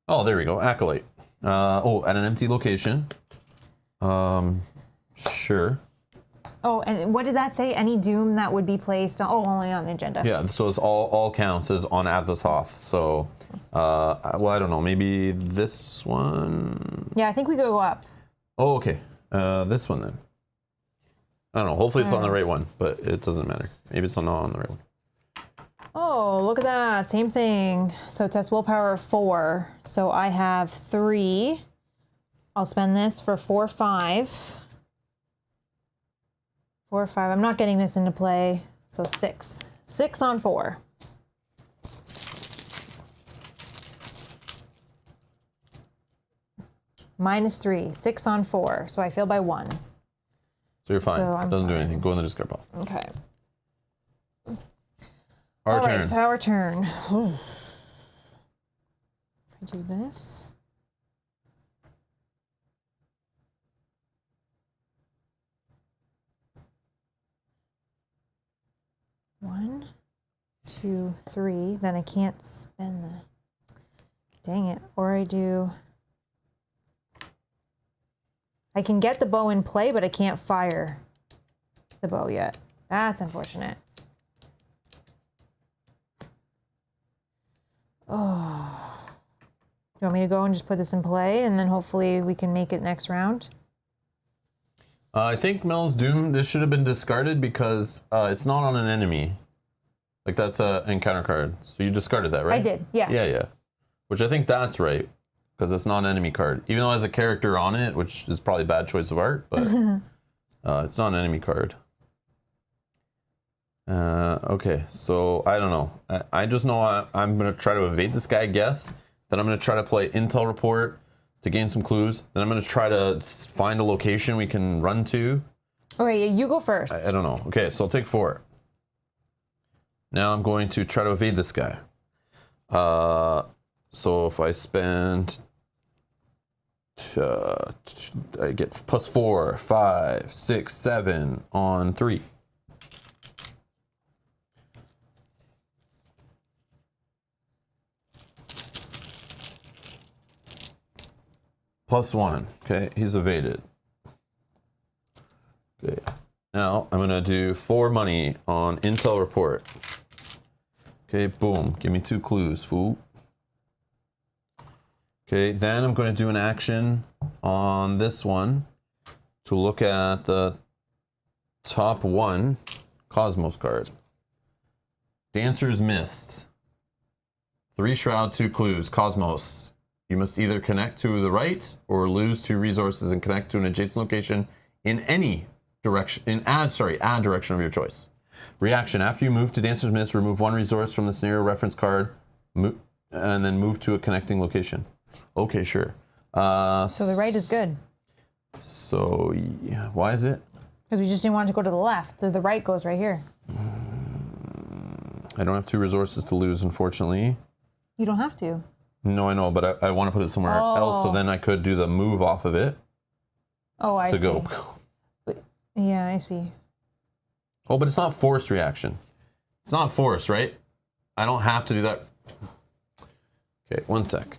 Oh, there we go. Acolyte. Oh, at an empty location. Sure. Oh, and what did that say? Any doom that would be placed on... Oh, only on the agenda. Yeah, so it's all counts as on Azathoth. So, well, I don't know. Maybe this one? Yeah, I think we go up. Oh, okay. This one then. I don't know. Hopefully it's on the right one, but it doesn't matter. Maybe it's not on the right one. Oh, look at that. Same thing. So test willpower 4. So I have 3. I'll spend this for 4, 5. 4, 5. I'm not getting this into play. So 6. 6 on 4. Minus 3. 6 on 4. So I fail by 1. So you're fine. So Doesn't do anything. Go in the discard pile. Okay. Our turn. All right, it's our turn. I do this. One, 2, 3. Then I can't spend the... Dang it. Or I do... I can get the bow in play, but I can't fire the bow yet. That's unfortunate. Oh. Do you want me to go and just put this in play, and then hopefully we can make it next round? I think Mel's Doom, this should have been discarded because it's not on an enemy. Like, that's an encounter card. So you discarded that, right? I did, yeah. Yeah. Which I think that's right, because it's not an enemy card. Even though it has a character on it, which is probably a bad choice of art, but it's not an enemy card. Okay, so I don't know. I just know I'm going to try to evade this guy, I guess. Then I'm going to try to play intel report to gain some clues. Then I'm going to try to find a location we can run to. Okay, you go first. I don't know. Okay, so I'll take 4. Now I'm going to try to evade this guy. So if I spend... I get plus 4, 5, 6, 7 on 3. Plus 1. Okay, he's evaded. Okay. Now I'm gonna do 4 money on intel report. Okay, boom. Give me 2 clues, fool. Okay, then I'm going to do an action on this one to look at the top 1 Cosmos card. Dancer's Mist. 3 shroud, 2 clues. Cosmos. You must either connect to the right or lose 2 resources and connect to an adjacent location in any direction, add direction of your choice. Reaction. After you move to Dancer's Mist, remove 1 resource from the scenario reference card and then move to a connecting location. Okay, sure. So the right is good. So, yeah, why is it? Because we just didn't want it to go to the left. The right goes right here. I don't have 2 resources to lose, unfortunately. You don't have to. No, I know, but I want to put it somewhere else, so then I could do the move off of it. Oh, I see. To go. Yeah, I see. Oh, but it's not forced reaction. It's not forced, right? I don't have to do that. Okay, 1 sec.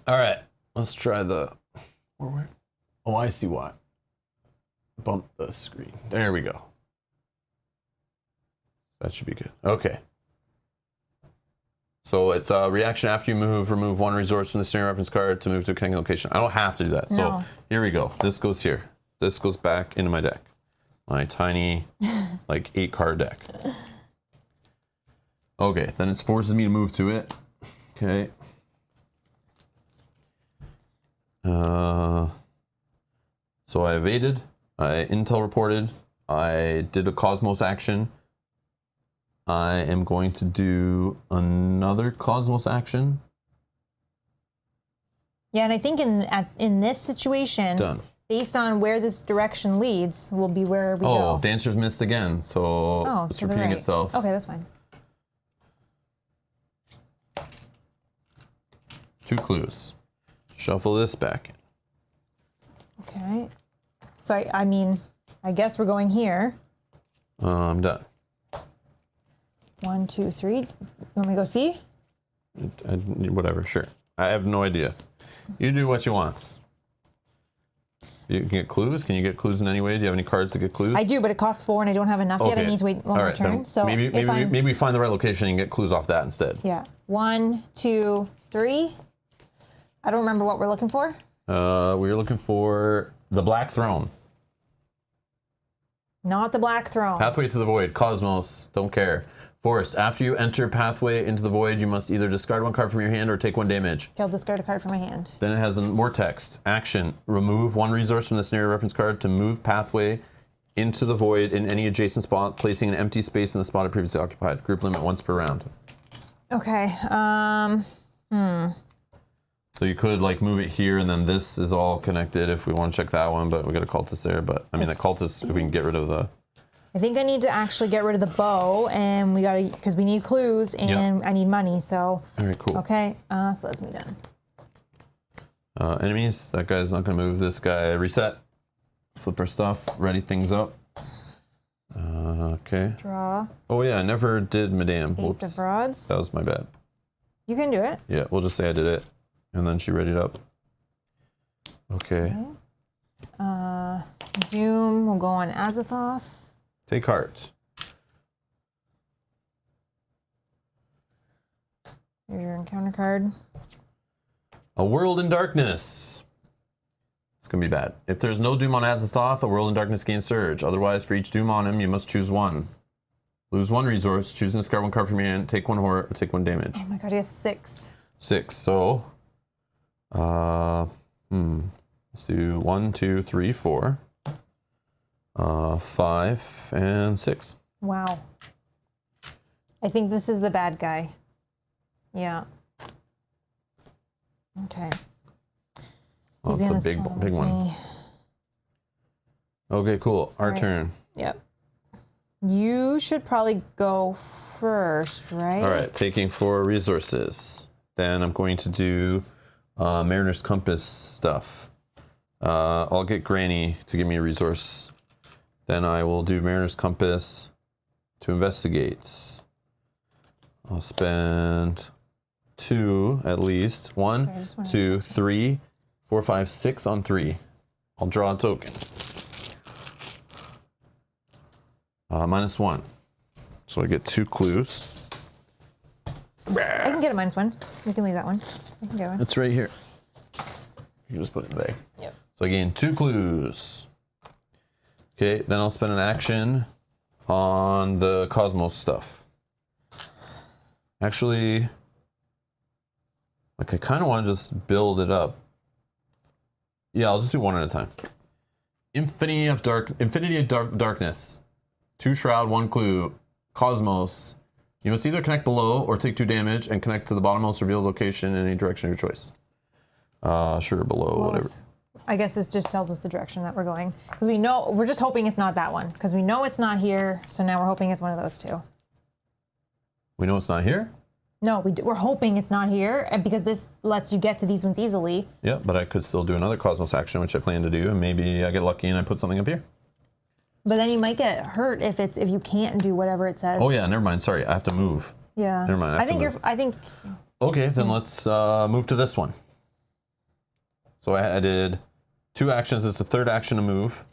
All right, let's try the... Where? Oh, I see why. Bump the screen. There we go. That should be good. Okay. So it's a reaction after you move. Remove one resource from the scenario reference card to move to a connecting location. I don't have to do that. No. So here we go. This goes here. This goes back into my deck. My tiny, like 8-card deck. Okay, then it forces me to move to it. Okay. So I evaded. I intel reported. I did a Cosmos action. I am going to do another Cosmos action. Yeah, and I think in this situation, Done. based on where this direction leads, will be where we go. Oh, Dancer's missed again, so it's to the repeating right. itself. Okay, that's fine. 2 clues. Shuffle this back in. Okay. So I mean, I guess we're going here. I'm done. 1, 2, 3. You want me to go see? Whatever, sure. I have no idea. You do what you want. You can get clues. Can you get clues in any way? Do you have any cards to get clues? I do, but it costs 4 and I don't have enough yet. I need to wait one more turn. So maybe we find the right location and get clues off that instead. Yeah. 1, 2, 3. I don't remember what we're looking for. We were looking for the Black Throne. Not the Black Throne. Pathway to the Void. Cosmos. Don't care. Force. After you enter Pathway into the Void, you must either discard 1 card from your hand or take 1 damage. Okay, I'll discard a card from my hand. Then it has more text. Action. Remove 1 resource from the scenario reference card to move Pathway into the Void in any adjacent spot, placing an empty space in the spot it previously occupied. Group limit once per round. Okay. So you could like move it here, and then this is all connected if we want to check that one, but we got a cultist there. But I mean, the cultist, if we can get rid of the... I think I need to actually get rid of the bow, and we gotta, because we need clues, and I need money, so. All right, cool. Okay, so that's me done. Enemies, that guy's not gonna move. This guy, reset. Flip our stuff, ready things up. Okay. Draw. Oh yeah, I never did Madame. Ace of Rods. That was my bad. You can do it. Yeah, we'll just say I did it. And then she readied up. Okay. Doom will go on Azathoth. Take heart. Here's your encounter card. A World in Darkness. It's going to be bad. If there's no Doom on Azathoth, a World in Darkness gains Surge. Otherwise, for each Doom on him, you must choose 1. Lose 1 resource, choose and discard 1 card from your hand, take 1 horror, or take 1 damage. Oh my god, he has 6. 6, so... let's do 1, 2, 3, 4. 5 and 6. Wow. I think this is the bad guy. Yeah. Okay. Oh, it's a big one. Okay, cool. Our turn. Yep. You should probably go first, right? All right, taking 4 resources. Then I'm going to do Mariner's Compass stuff. I'll get Granny to give me a resource. Then I will do Mariner's Compass to investigate. I'll spend 2 at least. 1, 2, 3, 4, 5, 6 on 3. I'll draw a token. -1. So I get 2 clues. I can get a -1. You can leave that one. I can get one. It's right here. You can just put it in the bag. Yep. So I gain 2 clues. Okay, then I'll spend an action on the Cosmos stuff. Actually, like I kind of want to just build it up. Yeah, I'll just do 1 at a time. Infinity of Darkness. 2 Shroud, 1 Clue. Cosmos. You must either connect below or take 2 damage and connect to the bottommost revealed location in any direction of your choice. Sure, below, whatever. I guess this just tells us the direction that we're going. Because we know, we're just hoping it's not that one. Because we know it's not here, so now we're hoping it's one of those 2. We know it's not here? No, we're hoping it's not here, and because this lets you get to these ones easily. Yeah, but I could still do another Cosmos action, which I plan to do, and maybe I get lucky and I put something up here. But then you might get hurt if you can't do whatever it says. Oh yeah, never mind. Sorry, I have to move. Yeah. Never mind. I think. Okay, then let's move to this one. So I did 2 actions. It's the 3rd action to move.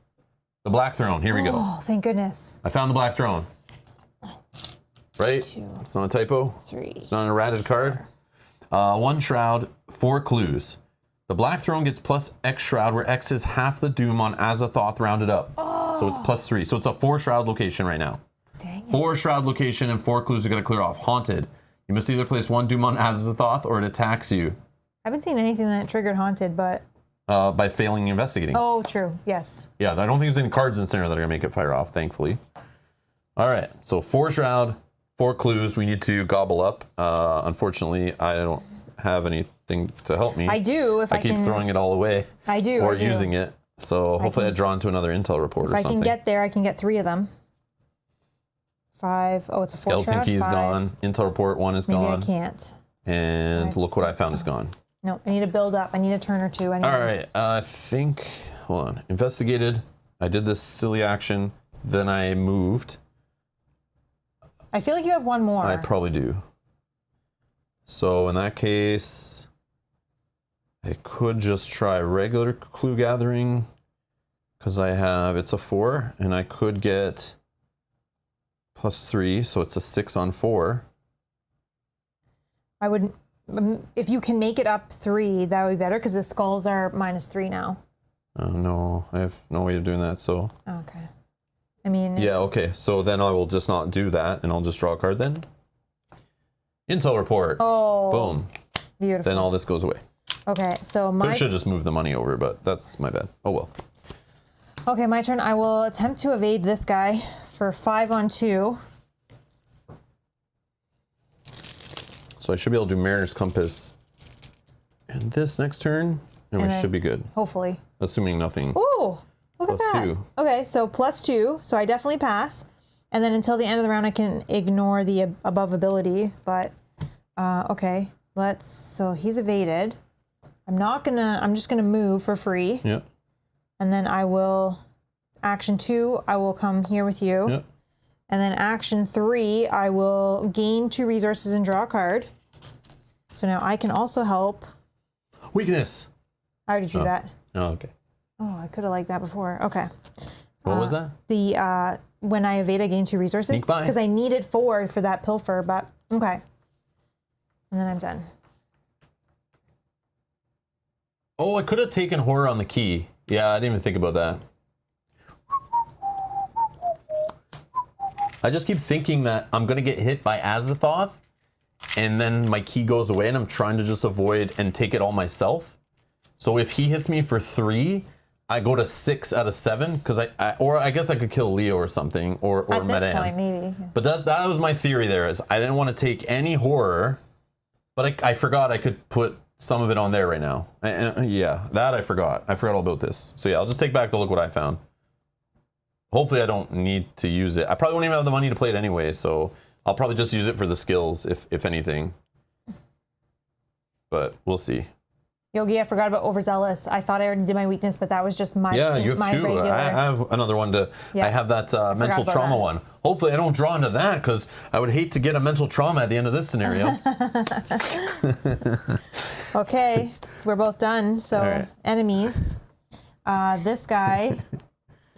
The Black Throne. Here we go. Oh, thank goodness. I found the Black Throne. right? 2, It's not a typo. 3. It's not an errated card. 1 shroud, 4 clues. The Black Throne gets plus X shroud, where X is half the doom on Azathoth rounded up. Oh. So it's plus 3. So it's a 4 shroud location right now. Dang it. 4 shroud location and 4 clues you got to clear off. Haunted. You must either place 1 doom on Azathoth or it attacks you I haven't seen anything that triggered haunted, but... by failing investigating. Oh, true. Yes. Yeah, I don't think there's any cards in Scenario that are going to make it fire off, thankfully. All right, so 4 shroud, 4 clues we need to gobble up. Unfortunately, I don't have anything to help me. I do if I keep can... throwing it all away. I do. Or I do. using it. So hopefully I draw into another intel report or something. If I can get there, I can get 3 of them. 5. Oh, it's a 4 Skeleton shroud. key is 5. gone. Intel report 1 is Maybe gone. I can't. And 5, look what I 6, found is gone. No, I need to build up. I need a turn or 2. All right, I think, hold on. Investigated. I did this silly action. Then I moved. I feel like you have 1 more. I probably do. So in that case, I could just try regular clue gathering because it's a 4 and I could get plus 3. So it's a 6 on 4. I would... If you can make it up 3, that would be better because the skulls are -3 now. Oh, no, I have no way of doing that. So, Okay. I mean, yeah, okay. So then I will just not do that and I'll just draw a card then. Intel report. Oh. Boom. Beautiful. Then all this goes away. Okay, so I should just move the money over, but that's my bad. Oh, well. Okay, my turn. I will attempt to evade this guy for 5 on 2. So I should be able to do Mariner's Compass and this next turn, and we then- should be good. Hopefully. Assuming nothing. Ooh, look at Plus that. 2. Okay, so +2, so I definitely pass. And then until the end of the round, I can ignore the above ability. But okay, so he's evaded. I'm just gonna move for free. Yeah. And then I will, action 2, I will come here with you. Yeah. And then action 3, I will gain 2 resources and draw a card. So now I can also help. Weakness. I already drew that. Oh, okay. Oh, I could have liked that before. Okay. What was that? The when I evade, I gain 2 resources Sneak by. because I needed 4 for that pilfer. But okay. And then I'm done. Oh, I could have taken horror on the key. Yeah, I didn't even think about that. I just keep thinking that I'm going to get hit by Azathoth, and then my key goes away, and I'm trying to just avoid and take it all myself. So if he hits me for 3, I go to 6 out of 7, because I guess I could kill Leo or something, or At this Madame. point, maybe. But that was my theory there, is I didn't want to take any horror, but I forgot I could put some of it on there right now. Yeah, that I forgot. I forgot all about this. So yeah, I'll just take back the look what I found. Hopefully I don't need to use it. I probably won't even have the money to play it anyway, so I'll probably just use it for the skills, if anything. But we'll see. Yogi, I forgot about overzealous. I thought I already did my weakness, but that was just my You have my 2. regular. I have another one to. Yeah. I have that mental about trauma that. one. Hopefully I don't draw into that, because I would hate to get a mental trauma at the end of this scenario. Okay, we're both done. So right. enemies. This guy,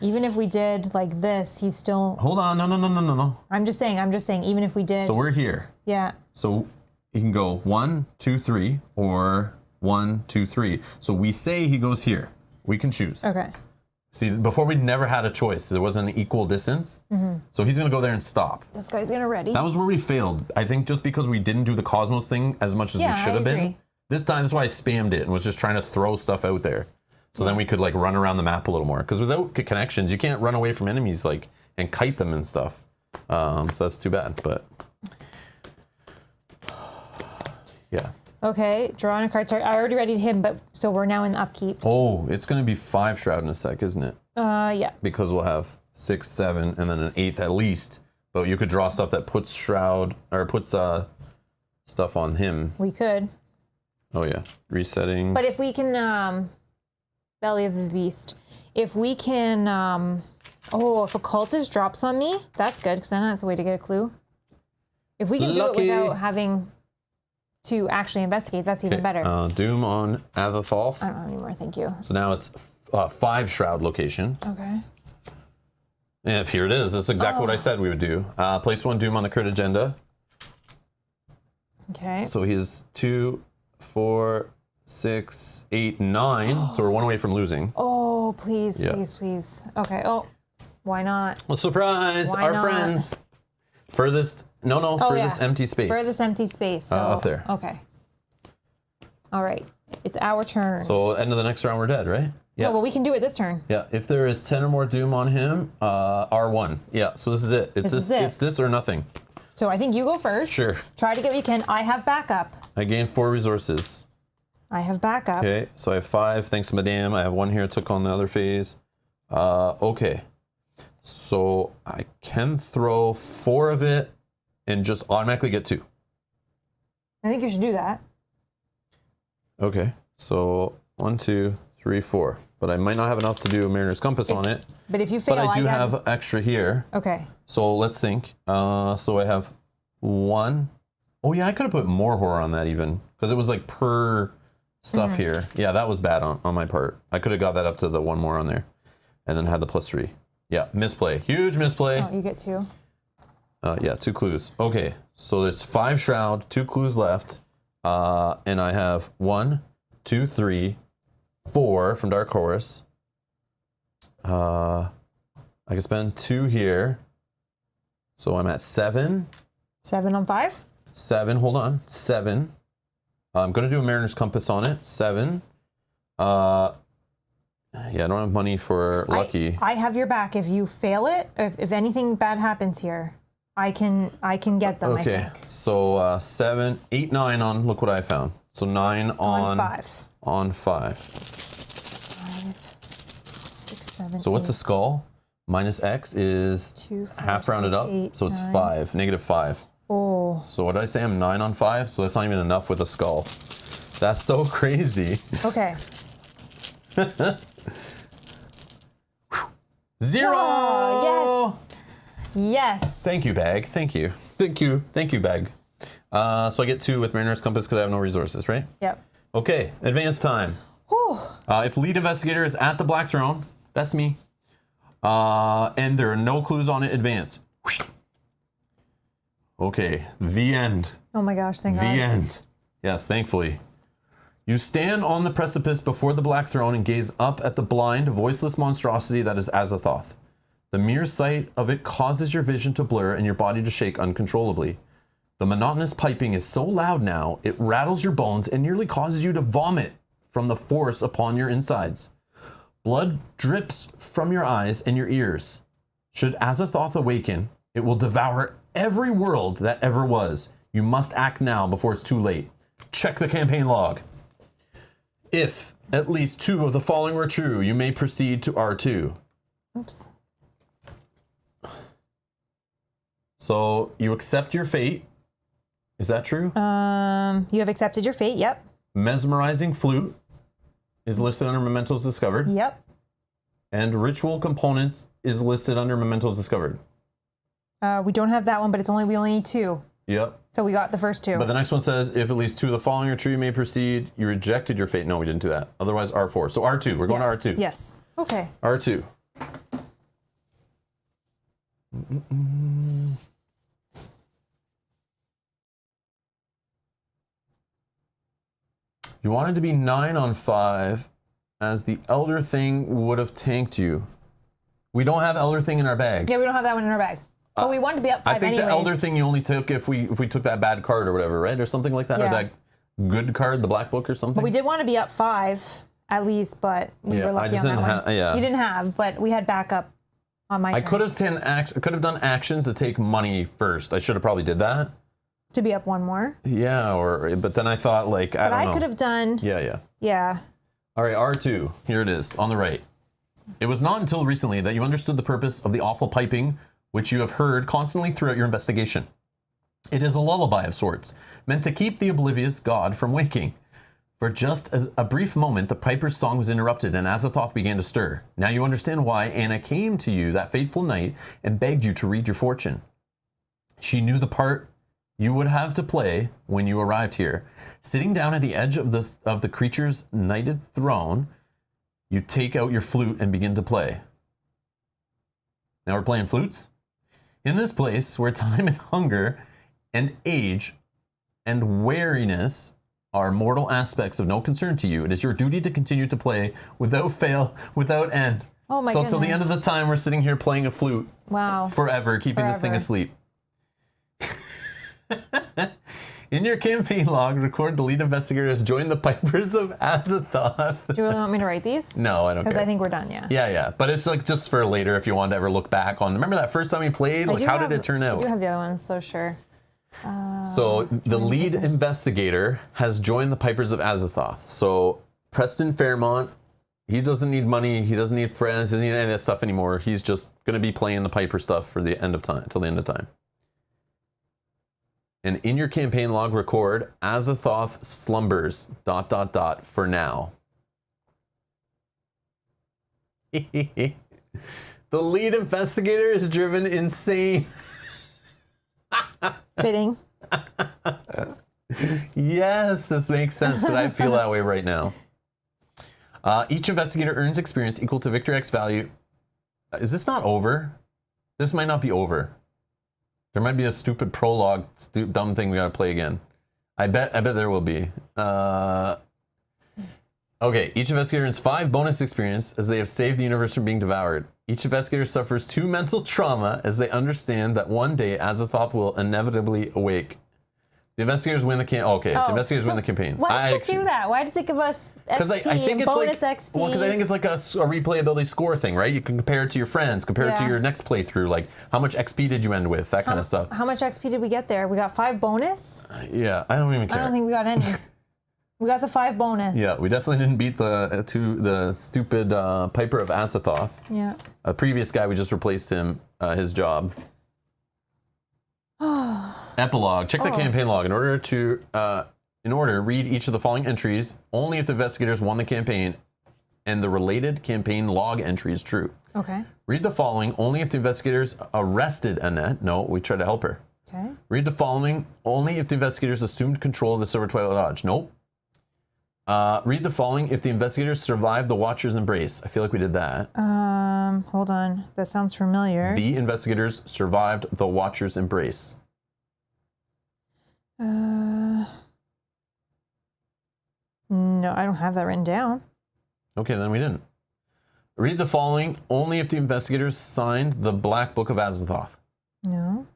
even if we did like this, he's still. Hold on, no. I'm just saying. Even if we did. So we're here. Yeah. So he can go 1, 2, 3, or 1, 2, 3. So we say he goes here. We can choose. Okay. See, before we'd never had a choice. There wasn't an equal distance. So he's going to go there and stop. This guy's gonna ready. That was where we failed. I think just because we didn't do the Cosmos thing as much as we should have been. agree. This time, that's why I spammed it and was just trying to throw stuff out there. So then we could like run around the map a little more. Because without connections, you can't run away from enemies like and kite them and stuff. So that's too bad, but yeah. Okay, drawing a card. Sorry, I already readied him, but so we're now in upkeep. Oh, it's going to be 5 shroud in a sec, isn't it? Yeah. Because we'll have 6, 7, and then an 8th at least. But you could draw stuff that puts shroud or puts stuff on him. We could. Oh yeah, resetting. But if we can, Belly of the Beast. If we can, if a cultist drops on me, that's good, because then that's a way to get a clue. If we can do it Lucky. without having to actually investigate, that's even better. Doom on Azathoth. I don't have any more, thank you. So now it's 5 shroud location. Okay. And here it is. That's exactly what I said we would do. Place 1 doom on the crit agenda. Okay. So he's 2, 4, 6, 8, 9. So we're 1 away from losing. Oh, please, Yeah. please, please. Okay. Oh, why not? Well, surprise! Why our not? friends. Furthest. No, Oh, furthest empty space. Furthest empty space. So, up there. Okay. All right. It's our turn. So end of the next round, we're dead, right? Yeah. No, well, we can do it this turn. Yeah. If there is 10 or more doom on him, R1. Yeah. So this is it. It's This is it. It's this or nothing. So I think you go first. Sure. Try to get what you can. I have backup. I gain 4 resources. I have backup. Okay. So I have 5 thanks to Madame. I have 1 here. Took on the other phase. Okay. So I can throw 4 of it and just automatically get 2. I think you should do that. Okay. So 1, 2, 3, 4. But I might not have enough to do a Mariner's Compass on it. But if you fail, But I do have extra here. Okay. So let's think. So I have 1. Oh yeah, I could have put more horror on that even. Because it was like per stuff here. Yeah, that was bad on my part. I could have got that up to the 1 more on there. And then had the +3. Yeah, misplay. Huge misplay. Oh, you get 2. Yeah, 2 clues. Okay, so there's 5 shroud, 2 clues left. And I have 1, 2, 3, 4 from Dark Horse. I can spend 2 here. So I'm at 7. 7 on 5? 7, hold on. 7. I'm going to do a Mariner's Compass on it. 7. Yeah, I don't have money for lucky. I have your back. If you fail it, if anything bad happens here, I can get them, Okay, I think. so 7, 8, 9 on, look what I found. So 9 On 5. On 5. 5, 6, 7, So what's the 8, skull? Minus X is 2, 4, half rounded 6, up, 8, so it's 9. 5, -5. Oh. So what did I say? I'm 9 on 5, so that's not even enough with a skull. That's so crazy. Okay. 0! Oh, yes. Thank you, bag. Thank you. Thank you. Thank you, bag. So I get 2 with Mariner's Compass because I have no resources, right? Yep. Okay, advance time. Whew. If lead investigator is at the Black Throne, that's me. And there are no clues on it, advance. Okay, the end. Oh my gosh, thank The God. end. Yes, thankfully. You stand on the precipice before the Black Throne and gaze up at the blind, voiceless monstrosity that is Azathoth. The mere sight of it causes your vision to blur and your body to shake uncontrollably. The monotonous piping is so loud now, it rattles your bones and nearly causes you to vomit from the force upon your insides. Blood drips from your eyes and your ears. Should Azathoth awaken, it will devour every world that ever was. You must act now before it's too late. Check the campaign log. If at least 2 of the following were true, you may proceed to R2. Oops. So you accept your fate. Is that true? You have accepted your fate. Yep. Mesmerizing flute is listed under mementos discovered. Yep. And ritual components is listed under mementos discovered. We don't have that one, but we only need 2. Yep. So we got the first 2. But the next one says, if at least 2 of the following are true, you may proceed. You rejected your fate. No, we didn't do that. Otherwise, R4. So R2. We're going yes. to R2. Yes. Okay. R2. You wanted to be 9 on 5, as the Elder Thing would have tanked you. We don't have Elder Thing in our bag. Yeah, we don't have that one in our bag. But we wanted to be up 5 I think anyways. the Elder Thing you only took if we took that bad card or whatever, right? Or something like that. Yeah. Or that good card, the black book or something. But we did want to be up 5 at least, but we were lucky I just on that didn't one. yeah. You didn't have, but we had backup on my turn. I could have done actions to take money first. I should have probably did that. To be up 1 more. Yeah, but then I thought I don't know. But I could have done. Yeah. Yeah. All right, R2. Here it is on the right. It was not until recently that you understood the purpose of the awful piping, which you have heard constantly throughout your investigation. It is a lullaby of sorts, meant to keep the oblivious god from waking. For just as a brief moment, the piper's song was interrupted and Azathoth began to stir. Now you understand why Anna came to you that fateful night and begged you to read your fortune. She knew the part you would have to play when you arrived here. Sitting down at the edge of the creature's knighted throne, you take out your flute and begin to play. Now we're playing flutes. In this place where time and hunger and age and wariness are mortal aspects of no concern to you, it is your duty to continue to play without fail, without end. Oh my goodness. So till the end of the time, we're sitting here playing a flute. Wow. Forever, keeping this thing asleep. In your campaign log, record the lead investigator has joined the Pipers of Azathoth. Do you really want me to write these? No, I don't care. Because I think we're done, yeah. Yeah. But it's like just for later if you want to ever look back on. Remember that first time we played? Like, how did it turn out? I do have the other ones, so sure. So the lead investigator has joined the Pipers of Azathoth. So Preston Fairmont, he doesn't need money. He doesn't need friends. He doesn't need any of that stuff anymore. He's just going to be playing the Piper stuff for the end of time, till the end of time. And in your campaign log, record Azathoth slumbers ... for now. The lead investigator is driven insane. Fitting. Yes, this makes sense because I feel that way right now. Each investigator earns experience equal to Victor X value. Is this not over? This might not be over. There might be a stupid prologue, dumb thing we gotta play again. I bet there will be. Okay, each investigator earns 5 bonus experience as they have saved the universe from being devoured. Each investigator suffers 2 mental trauma as they understand that one day Azathoth will inevitably awake. The investigators win the the investigators win the campaign. Why does it do that? Why does it give us XP I think and it's bonus like, XP? Well, because I think it's like a replayability score thing, right? You can compare it to your friends, compare it to your next playthrough. Like, how much XP did you end with? That kind of stuff. How much XP did we get there? We got 5 bonus? Yeah, I don't even care. I don't think we got any. We got the 5 bonus. Yeah, we definitely didn't beat the stupid Piper of Azathoth. Yeah. A previous guy, we just replaced him, his job. Epilogue. Check the campaign log. In order, read each of the following entries only if the investigators won the campaign and the related campaign log entry is true. Okay. Read the following only if the investigators arrested Annette. No, we tried to help her. Okay. Read the following only if the investigators assumed control of the Silver Twilight Lodge. Nope. Read the following if the investigators survived the Watcher's embrace. I feel like we did that. Hold on. That sounds familiar. The investigators survived the Watcher's embrace. No, I don't have that written down. Okay, then we didn't. Read the following only if the investigators signed the Black Book of Azathoth. No.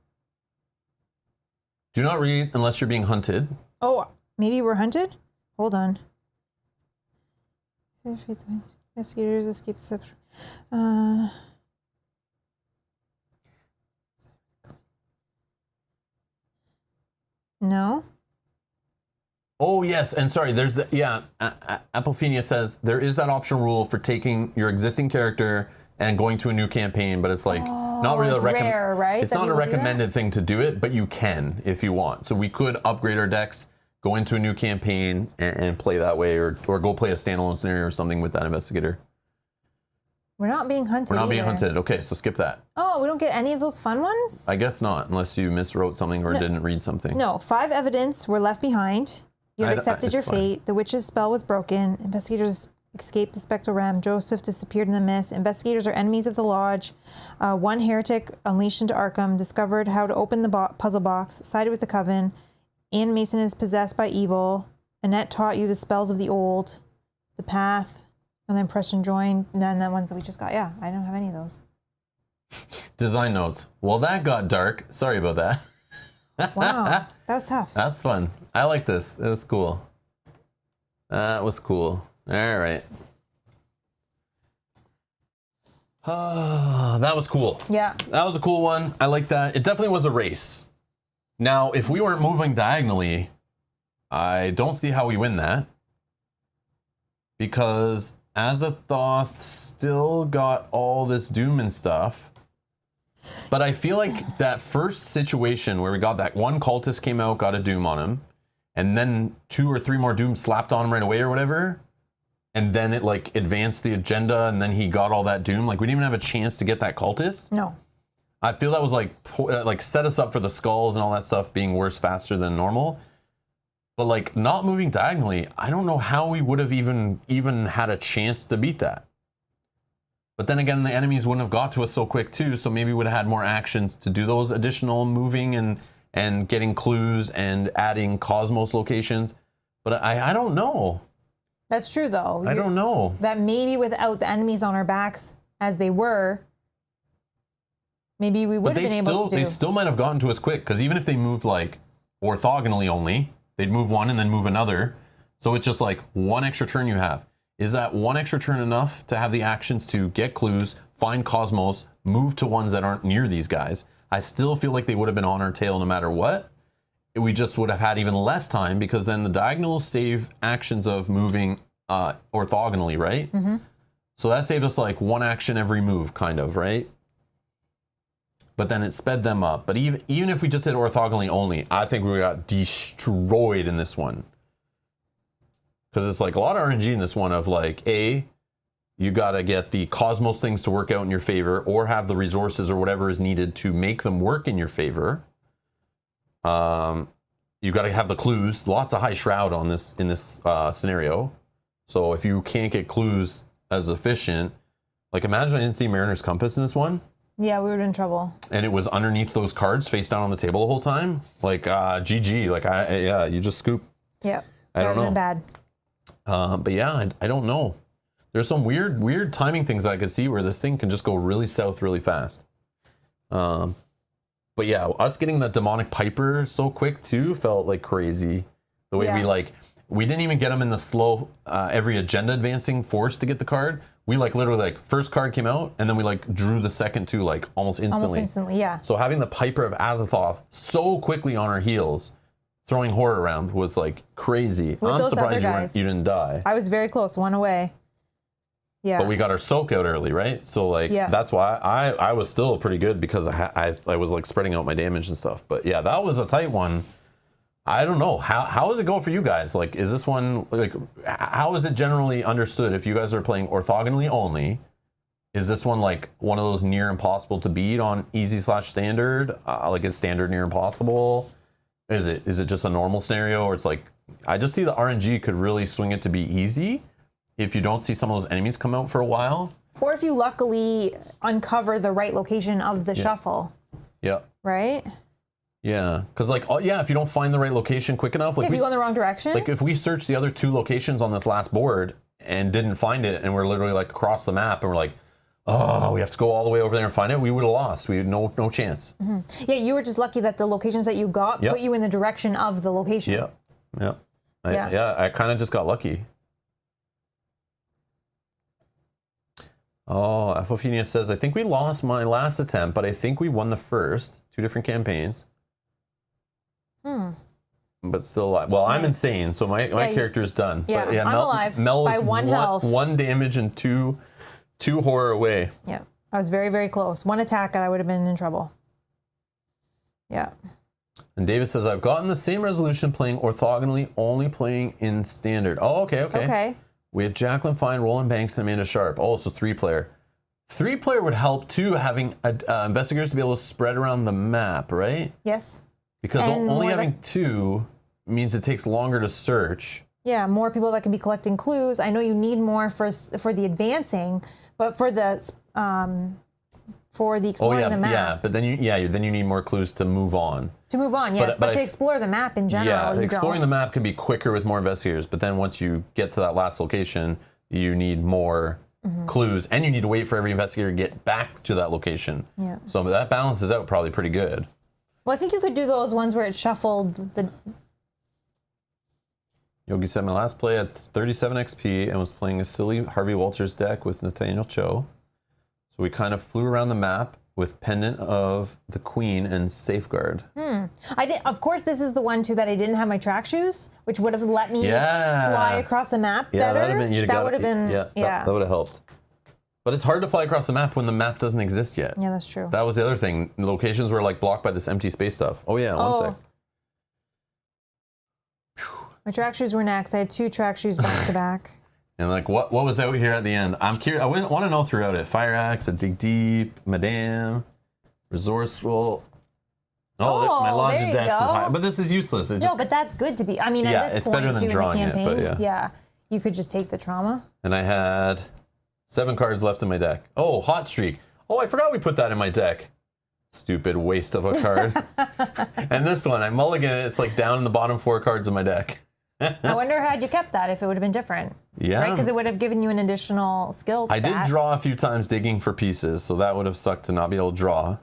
Do not read unless you're being hunted. Oh, maybe we're hunted? Hold on. Investigators escape the section. No. Oh, yes. And sorry, there's the, Applephenia says there is that optional rule for taking your existing character and going to a new campaign, but it's like not really it's rare, right? It's not a recommended thing to do it, but you can if you want. So we could upgrade our decks, go into a new campaign and play that way, or go play a standalone scenario or something with that investigator. We're not being hunted. We're not being either. hunted. Okay, so skip that. Oh, we don't get any of those fun ones? I guess not, unless you miswrote something or didn't read something. No, 5 evidence were left behind. You have accepted your fine. fate. The witch's spell was broken. Investigators escaped the spectral realm. Joseph disappeared in the mist. Investigators are enemies of the lodge. One heretic unleashed into Arkham discovered how to open the puzzle box, sided with the coven. Anne Mason is possessed by evil. Annette taught you the spells of the old. The path. And then Preston joined. And then the ones that we just got. Yeah, I don't have any of those. Design notes. Well, that got dark. Sorry about that. Wow, that was tough. That's fun. I like this. It was cool. That was cool. All right. That was cool. Yeah. That was a cool one. I like that. It definitely was a race. Now, if we weren't moving diagonally, I don't see how we win that. Because Azathoth still got all this doom and stuff. But I feel like that first situation where we got that one cultist came out, got a doom on him, and then 2 or 3 more dooms slapped on him right away or whatever, and then it like advanced the agenda, and then he got all that doom. Like we didn't even have a chance to get that cultist. No. I feel that was like set us up for the skulls and all that stuff being worse faster than normal. But like not moving diagonally, I don't know how we would have even had a chance to beat that. But then again, the enemies wouldn't have got to us so quick too, so maybe we would have had more actions to do those additional moving and getting clues and adding cosmos locations. But I don't know. That's true, though. I don't know. That maybe without the enemies on our backs as they were, maybe we would have been able to do. They still might have gotten to us quick, because even if they moved like orthogonally only, they'd move one and then move another. So it's just like one extra turn you have. Is that one extra turn enough to have the actions to get clues, find cosmos, move to ones that aren't near these guys? I still feel like they would have been on our tail no matter what. We just would have had even less time, because then the diagonals save actions of moving orthogonally, right? Mm-hmm. So that saved us like one action every move, kind of, right? But then it sped them up. But even if we just did orthogonally only, I think we got destroyed in this one. Because it's like a lot of RNG in this one of like, you got to get the cosmos things to work out in your favor, or have the resources or whatever is needed to make them work in your favor. You got to have the clues. Lots of high shroud on this in this scenario. So if you can't get clues as efficient, like imagine I didn't see Mariner's Compass in this one. Yeah, we were in trouble. And it was underneath those cards, face down on the table the whole time. Like GG. Like you just scoop. Yeah. I don't know. Been bad. But yeah, I don't know. There's some weird timing things I could see where this thing can just go really south really fast. But yeah, us getting that demonic Piper so quick too felt like crazy. The way we didn't even get them in the slow every agenda advancing force to get the card. We like literally like first card came out and then we like drew the second two like almost instantly. Almost instantly, yeah. So having the Piper of Azathoth so quickly on our heels, throwing horror around was like crazy. I'm surprised you didn't die. I was very close, one away. Yeah. But we got our soak out early, right? So like that's why I was still pretty good, because I was like spreading out my damage and stuff. But yeah, that was a tight one. I don't know. How does it go for you guys? Like, is this one like, how is it generally understood if you guys are playing orthogonally only? Is this one like one of those near impossible to beat on easy/standard? Like is standard near impossible? Is it just a normal scenario, or it's like, I just see the RNG could really swing it to be easy if you don't see some of those enemies come out for a while. Or if you luckily uncover the right location of the shuffle. Yeah. Right? Yeah, because like, if you don't find the right location quick enough, like if you go in the wrong direction. Like if we searched the other two locations on this last board and didn't find it, and we're literally like across the map, and we're like, oh, we have to go all the way over there and find it, we would have lost. We had no chance. Mm-hmm. Yeah, you were just lucky that the locations that you got put you in the direction of the location. Yeah. I kind of just got lucky. Oh, Afofenia says, I think we lost my last attempt, but I think we won the first. 2 different campaigns. But still alive. Well, I'm insane, so my character is done. Yeah, but I'm alive Mel by one health. 1 damage and two horror away. Yeah, I was very, very close. 1 attack and I would have been in trouble. Yeah. And David says, I've gotten the same resolution playing orthogonally, only playing in standard. Oh, okay. We had Jacqueline Fine, Roland Banks, and Amanda Sharp. Oh, so 3-player. 3-player would help too, having investigators to be able to spread around the map, right? Yes. Because only having 2 means it takes longer to search. Yeah, more people that can be collecting clues. I know you need more for the advancing, but for the exploring the map. Yeah, but then you need more clues to move on. To move on, yes, but to explore the map in general. Yeah, exploring the map can be quicker with more investigators, but then once you get to that last location, you need more clues, and you need to wait for every investigator to get back to that location. Yeah. So that balances out probably pretty good. Well, I think you could do those ones where it shuffled the... Yogi said, my last play at 37 XP and was playing a silly Harvey Walters deck with Nathaniel Cho. So we kind of flew around the map with Pendant of the Queen and Safeguard. I did. Of course, this is the one too that I didn't have my track shoes, which would have let me fly across the map better. That would have been. That would have helped. But it's hard to fly across the map when the map doesn't exist yet. Yeah, that's true. That was the other thing. The locations were like blocked by this empty space stuff. Oh yeah, one sec. My track shoes were next. I had 2 track shoes back to back. And like, what was out here at the end? I'm curious. I want to know throughout it. Fire Axe, a Dig Deep, Madame, Resourceful. Oh, my Lodge of Death is high. But this is useless. No, but that's good to be. I mean, at this it's point better than too, drawing in the campaign, it, but yeah. You could just take the trauma. And I had 7 cards left in my deck. Oh, Hot Streak. Oh, I forgot we put that in my deck. Stupid waste of a card. And this one, I mulligan it. It's like down in the bottom 4 cards of my deck. I wonder had you kept that if it would have been different. Yeah. Right? Because it would have given you an additional skill I stat. did draw a few times digging for pieces, so that would have sucked to not be able to draw.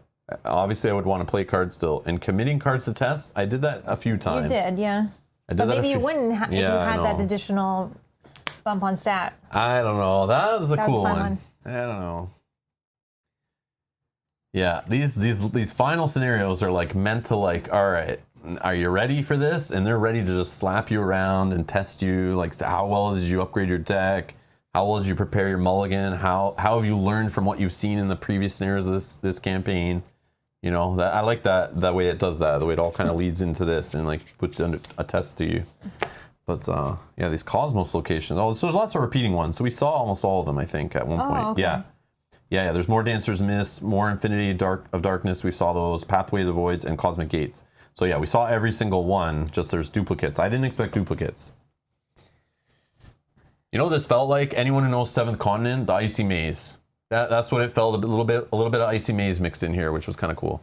Obviously, I would want to play cards still. And committing cards to tests, I did that a few times. You did, yeah. I did But that maybe you wouldn't if you Yeah, I had that know. additional bump on stat. I don't know. That was a That was cool a fun one. I don't know. Yeah, these final scenarios are like meant to like, all right, are you ready for this? And they're ready to just slap you around and test you. Like, how well did you upgrade your deck? How well did you prepare your mulligan? How have you learned from what you've seen in the previous scenarios of this campaign? You know, that I like that way it does that. The way it all kind of leads into this and like puts under a test to you. But yeah, these Cosmos locations. Oh, so there's lots of repeating ones. So we saw almost all of them, I think, at one point. Okay. Yeah. There's more Dancer's Miss, more Infinity of Darkness. We saw those, Pathway to the Voids, and Cosmic Gates. So yeah, we saw every single one. Just there's duplicates. I didn't expect duplicates. You know what this felt like? Anyone who knows Seventh Continent, the Icy Maze. That's what it felt. A little bit of Icy Maze mixed in here, which was kind of cool.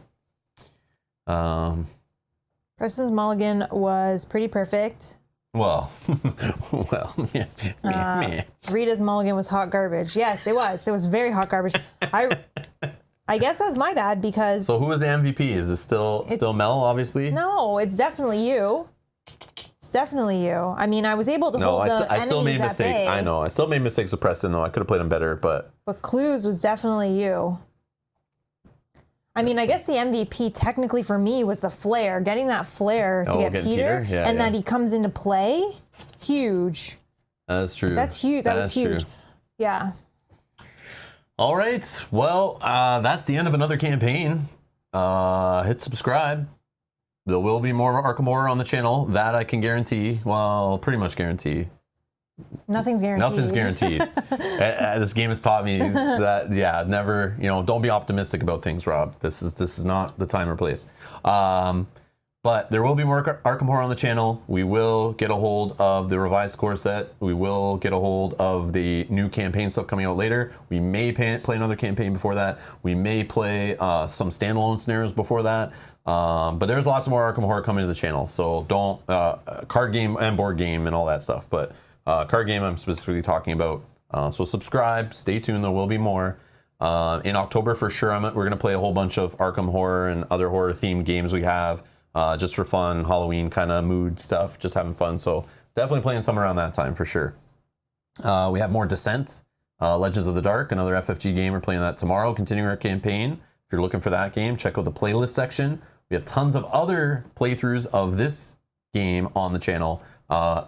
Preston's mulligan was pretty perfect. Well, yeah. Rita's mulligan was hot garbage. Yes, it was. It was very hot garbage. I guess that's my bad because So who was the MVP? Is it still Mel, obviously? no, it's definitely you. It's definitely you. I mean, I was able to No, hold the I still made enemies at mistakes. bay, I know. I still made mistakes with Preston, though. I could have played him better, but Clues was definitely you. I mean, I guess the MVP technically for me was the flare. Getting that flare to get getting Peter, Peter? Yeah, and yeah. that he comes into play, huge. that's true. That's huge. That was huge. True. Yeah. All right. Well, that's the end of another campaign. Hit subscribe. There will be more Arkham Horror on the channel. That I can guarantee. Well, pretty much guarantee. Nothing's guaranteed. Nothing's guaranteed. This game has taught me that, yeah, never, don't be optimistic about things, Rob. This is not the time or place. But there will be more Arkham Horror on the channel. We will get a hold of the revised core set. We will get a hold of the new campaign stuff coming out later. We may play another campaign before that. We may play some standalone scenarios before that. But there's lots more Arkham Horror coming to the channel. So don't, card game and board game and all that stuff. But card game I'm specifically talking about. So subscribe, stay tuned, there will be more. In October for sure, we're going to play a whole bunch of Arkham Horror and other horror themed games we have. Just for fun, Halloween kind of mood stuff, just having fun. So definitely playing some around that time for sure. We have more Descent, Legends of the Dark, another FFG game. We're playing that tomorrow, continuing our campaign. If you're looking for that game, check out the playlist section. We have tons of other playthroughs of this game on the channel.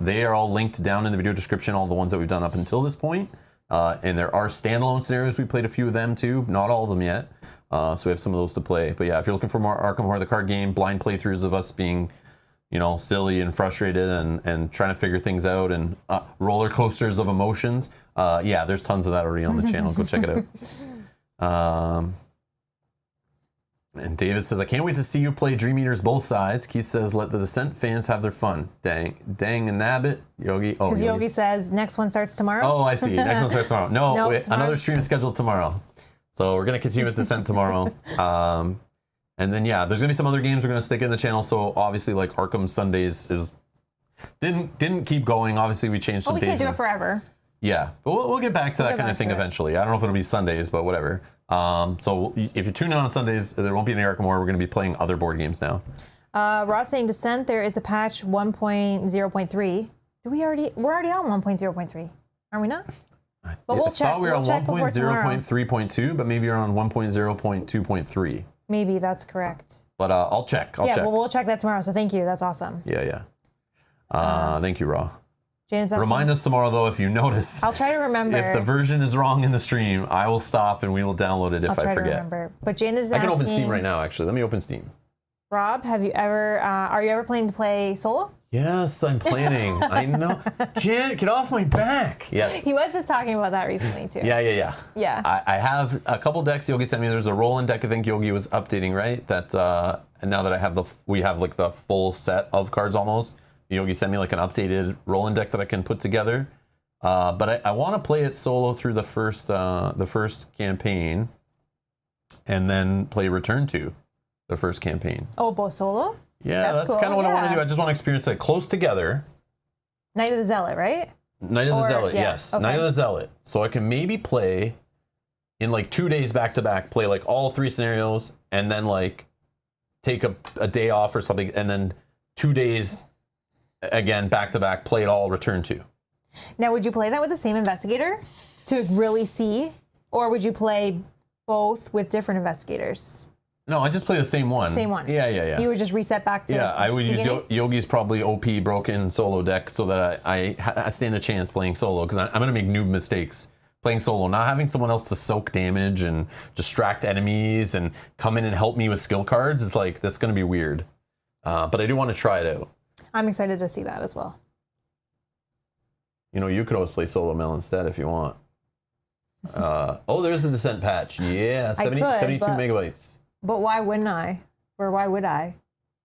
They are all linked down in the video description, all the ones that we've done up until this point. And there are standalone scenarios. We played a few of them too, not all of them yet. So we have some of those to play. But yeah, if you're looking for more Arkham Horror, the card game, blind playthroughs of us being, silly and frustrated and trying to figure things out and roller coasters of emotions. Yeah, there's tons of that already on the channel. Go check it out. And David says, I can't wait to see you play Dream Eaters both sides. Keith says, let the Descent fans have their fun. Dang and nabbit. Yogi. Oh, Because Yogi says next one starts tomorrow. Oh, I see. Next one starts tomorrow. No, Nope, wait, another stream is scheduled tomorrow. So we're going to continue with Descent tomorrow. And then, yeah, there's going to be some other games we're going to stick in the channel. So obviously, like Arkham Sundays didn't keep going. Obviously, we changed some we days. can't do it forever. Yeah, but we'll get back to that kind of thing to it. eventually. I don't know if it'll be Sundays, but whatever. So if you tune in on Sundays, there won't be any Arkham Horror. We're going to be playing other board games now. Ross saying Descent, there is a patch 1.0.3. We're already on 1.0.3, are we not? But we'll I check. thought we were We'll check before on tomorrow. 1.0.3.2, but maybe you're on 1.0.2.3. Maybe that's correct. But I'll check. I'll check. Well, we'll check that tomorrow. So thank you. That's awesome. Yeah. Thank you, Raw. Janet's asking, Remind us tomorrow, though, if you notice. I'll try to remember. If the version is wrong in the stream, I will stop and we will download it if I'll try I to forget. remember. But Janet's I can asking, open Steam right now, actually. Let me open Steam. Rob, are you ever planning to play solo? Yes, I'm planning. I know. Janet, get off my back. Yes. He was just talking about that recently too. Yeah. Yeah. I have a couple decks Yogi sent me. There's a Roland deck I think Yogi was updating, right? That and now that I have we have like the full set of cards almost. Yogi sent me like an updated Roland deck that I can put together. But I want to play it solo through the first campaign, and then play Return to the first campaign. Oh, both solo? Yeah, that's cool. kind of what I want to Yeah. do. I just want to experience that close together. Night of the Zealot, right? Night of the Or- Zealot, yeah, yes. okay. Night of the Zealot. So I can maybe play in like 2 days back to back, play like all 3 scenarios, and then like take a day off or something, and then 2 days again back to back, play it all, Return to. Now, would you play that with the same investigator to really see? Or would you play both with different investigators? No, I just play the same one. Same one. Yeah. You would just reset back to Yeah, I would use beginning? Yogi's probably OP broken solo deck so that I stand a chance playing solo, because I'm going to make noob mistakes playing solo. Not having someone else to soak damage and distract enemies and come in and help me with skill cards, it's like, that's going to be weird. But I do want to try it out. I'm excited to see that as well. You know, you could always play solo Mel instead if you want. Oh, there's the Descent patch. Yeah, 72 but- megabytes. But why wouldn't I? Or why would I?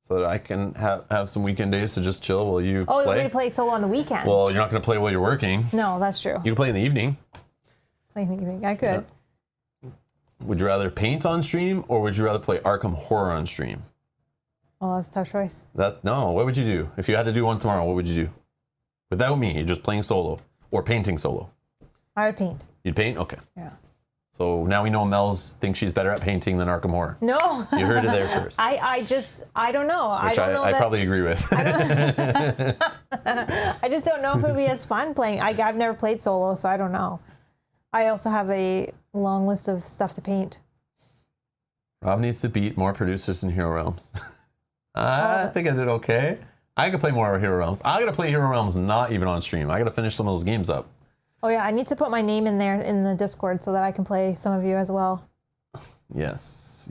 So that I can have some weekend days to just chill while you Oh, play. you're going to play solo on the weekend? Well, you're not going to play while you're working. No, that's true. You can play in the evening. Play in the evening. I could. Would you rather paint on stream, or would you rather play Arkham Horror on stream? Well, that's a tough choice. No, what would you do? If you had to do one tomorrow, what would you do? Without me, you're just playing solo or painting solo. I would paint. You'd paint? Okay. Yeah. So now we know Mel's thinks she's better at painting than Arkham Horror. No. You heard it there first. I don't know. Which I probably agree with. I just don't know if it would be as fun playing. I've never played solo, so I don't know. I also have a long list of stuff to paint. Rob needs to beat more producers in Hero Realms. I think I did okay. I could play more Hero Realms. I gotta play Hero Realms not even on stream. I gotta finish some of those games up. Oh yeah, I need to put my name in there in the Discord so that I can play some of you as well. Yes.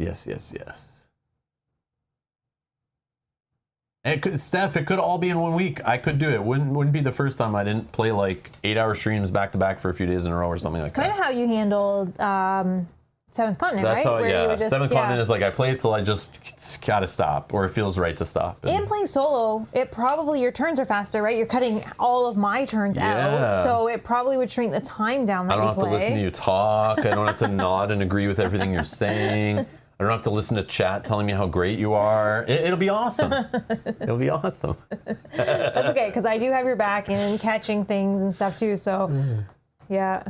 And Steph, it could all be in 1 week. I could do it. Wouldn't be the first time I didn't play like 8-hour streams back to back for a few days in a row or something like Kind that. of how you handled Seventh Continent, That's right? how, Where you yeah. would just- Seventh Continent is like I play it till I just gotta stop, or it feels right to stop. In playing solo, it probably, your turns are faster, right? You're cutting all of my turns Yeah. out, so it probably would shrink the time down that I don't you have play. to listen to you talk. I don't have to nod and agree with everything you're saying. I don't have to listen to chat telling me how great you are. It'll be awesome. It'll be awesome. That's okay, because I do have your back in catching things and stuff too, so yeah.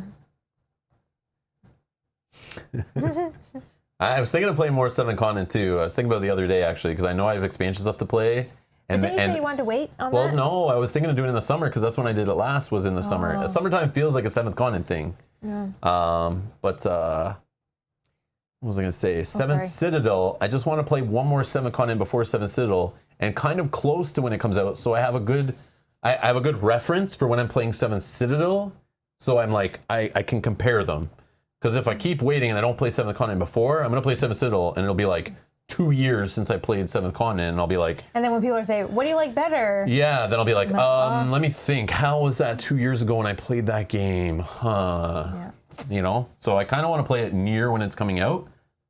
I was thinking of playing more Seven Continent too. I was thinking about it the other day actually, because I know I have expansion stuff to play. And Didn't you say you wanted to wait on well, that? no, I was thinking of doing it in the summer because that's when I did it last. Was in the summer. Summertime feels like a Seventh Continent thing. Yeah. But what was I gonna say? Seventh sorry. Citadel. I just want to play one more Seventh Continent before Seventh Citadel, and kind of close to when it comes out, so I have a good, I have a good reference for when I'm playing Seventh Citadel. So I'm like, I can compare them. Because if I keep waiting and I don't play Seventh Continent before, I'm gonna play Seventh Citadel, and it'll be like 2 years since I played Seventh Continent, and I'll be like, And then when people are saying, what do you like better? yeah, then I'll be like, let me think. How was that 2 years ago when I played that game? Huh. Yeah. You know? So I kind of want to play it near when it's coming out.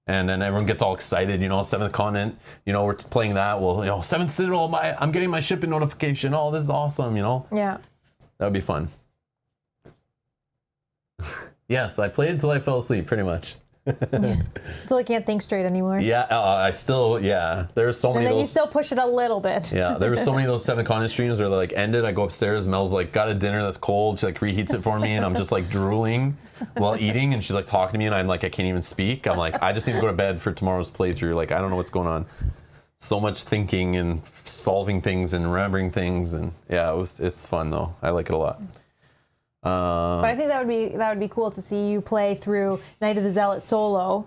And then everyone gets all excited, you know, Seventh Continent, you know, we're playing that. Well, you know, Seventh Citadel, I'm getting my shipping notification. Oh, this is awesome, you know? Yeah. That would be fun. Yes, I played until I fell asleep, pretty much. Until I can't think straight anymore. Yeah, I still, yeah. There's so many And then of you those. still push it a little bit. Yeah, there were so many of those Seven Continent streams where they like ended. I go upstairs, Mel's like got a dinner that's cold. She like reheats it for me, and I'm just like drooling while eating, and she's like talking to me, and I'm like I can't even speak. I'm like I just need to go to bed for tomorrow's playthrough. Like I don't know what's going on. So much thinking and solving things and remembering things, and yeah, it's fun though. I like it a lot. But I think that would be cool to see you play through Night of the Zealot solo,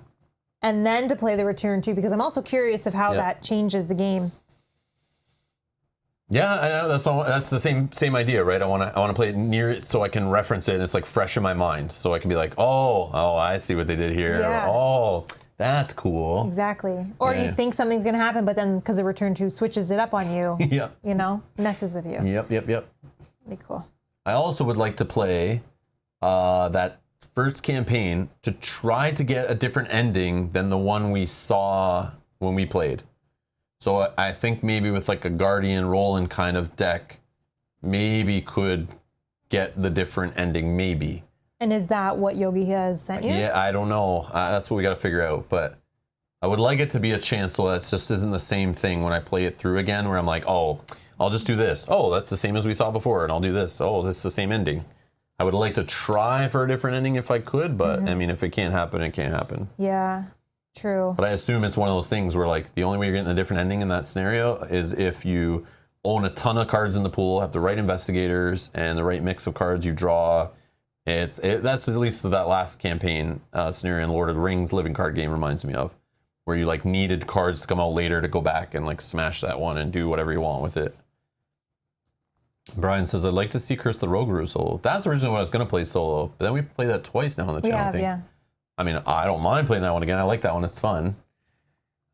and then to play the Return too, because I'm also curious of how Yeah. that changes the game. Yeah, I know that's the same idea, right? I want to play it near it so I can reference it and it's like fresh in my mind, so I can be like, oh, I see what they did here. Yeah. Oh, that's cool. Exactly. Or Yeah. you think something's going to happen, but then because the Return 2 switches it up on you, Yep. you know, messes with you. Yep. Be cool. I also would like to play that first campaign to try to get a different ending than the one we saw when we played. So I think maybe with like a Guardian Roland kind of deck, maybe could get the different ending, maybe. And is that what Yogi has sent you? Yeah, I don't know. That's what we got to figure out. But I would like it to be a chance so that just isn't the same thing when I play it through again, where I'm like, oh, I'll just do this. Oh, that's the same as we saw before, and I'll do this. Oh, this is the same ending. I would like to try for a different ending if I could, but I mean, if it can't happen, it can't happen. Yeah, true. But I assume it's one of those things where, like, the only way you're getting a different ending in that scenario is if you own a ton of cards in the pool, have the right investigators, and the right mix of cards you draw. That's at least that last campaign scenario in Lord of the Rings living card game reminds me of, where you like needed cards to come out later to go back and like smash that one and do whatever you want with it. Brian says, I'd like to see Curse the Rogue solo. That's originally what I was going to play solo, but then we played that twice now on the channel. We have, yeah. I mean, I don't mind playing that one again. I like that one. It's fun.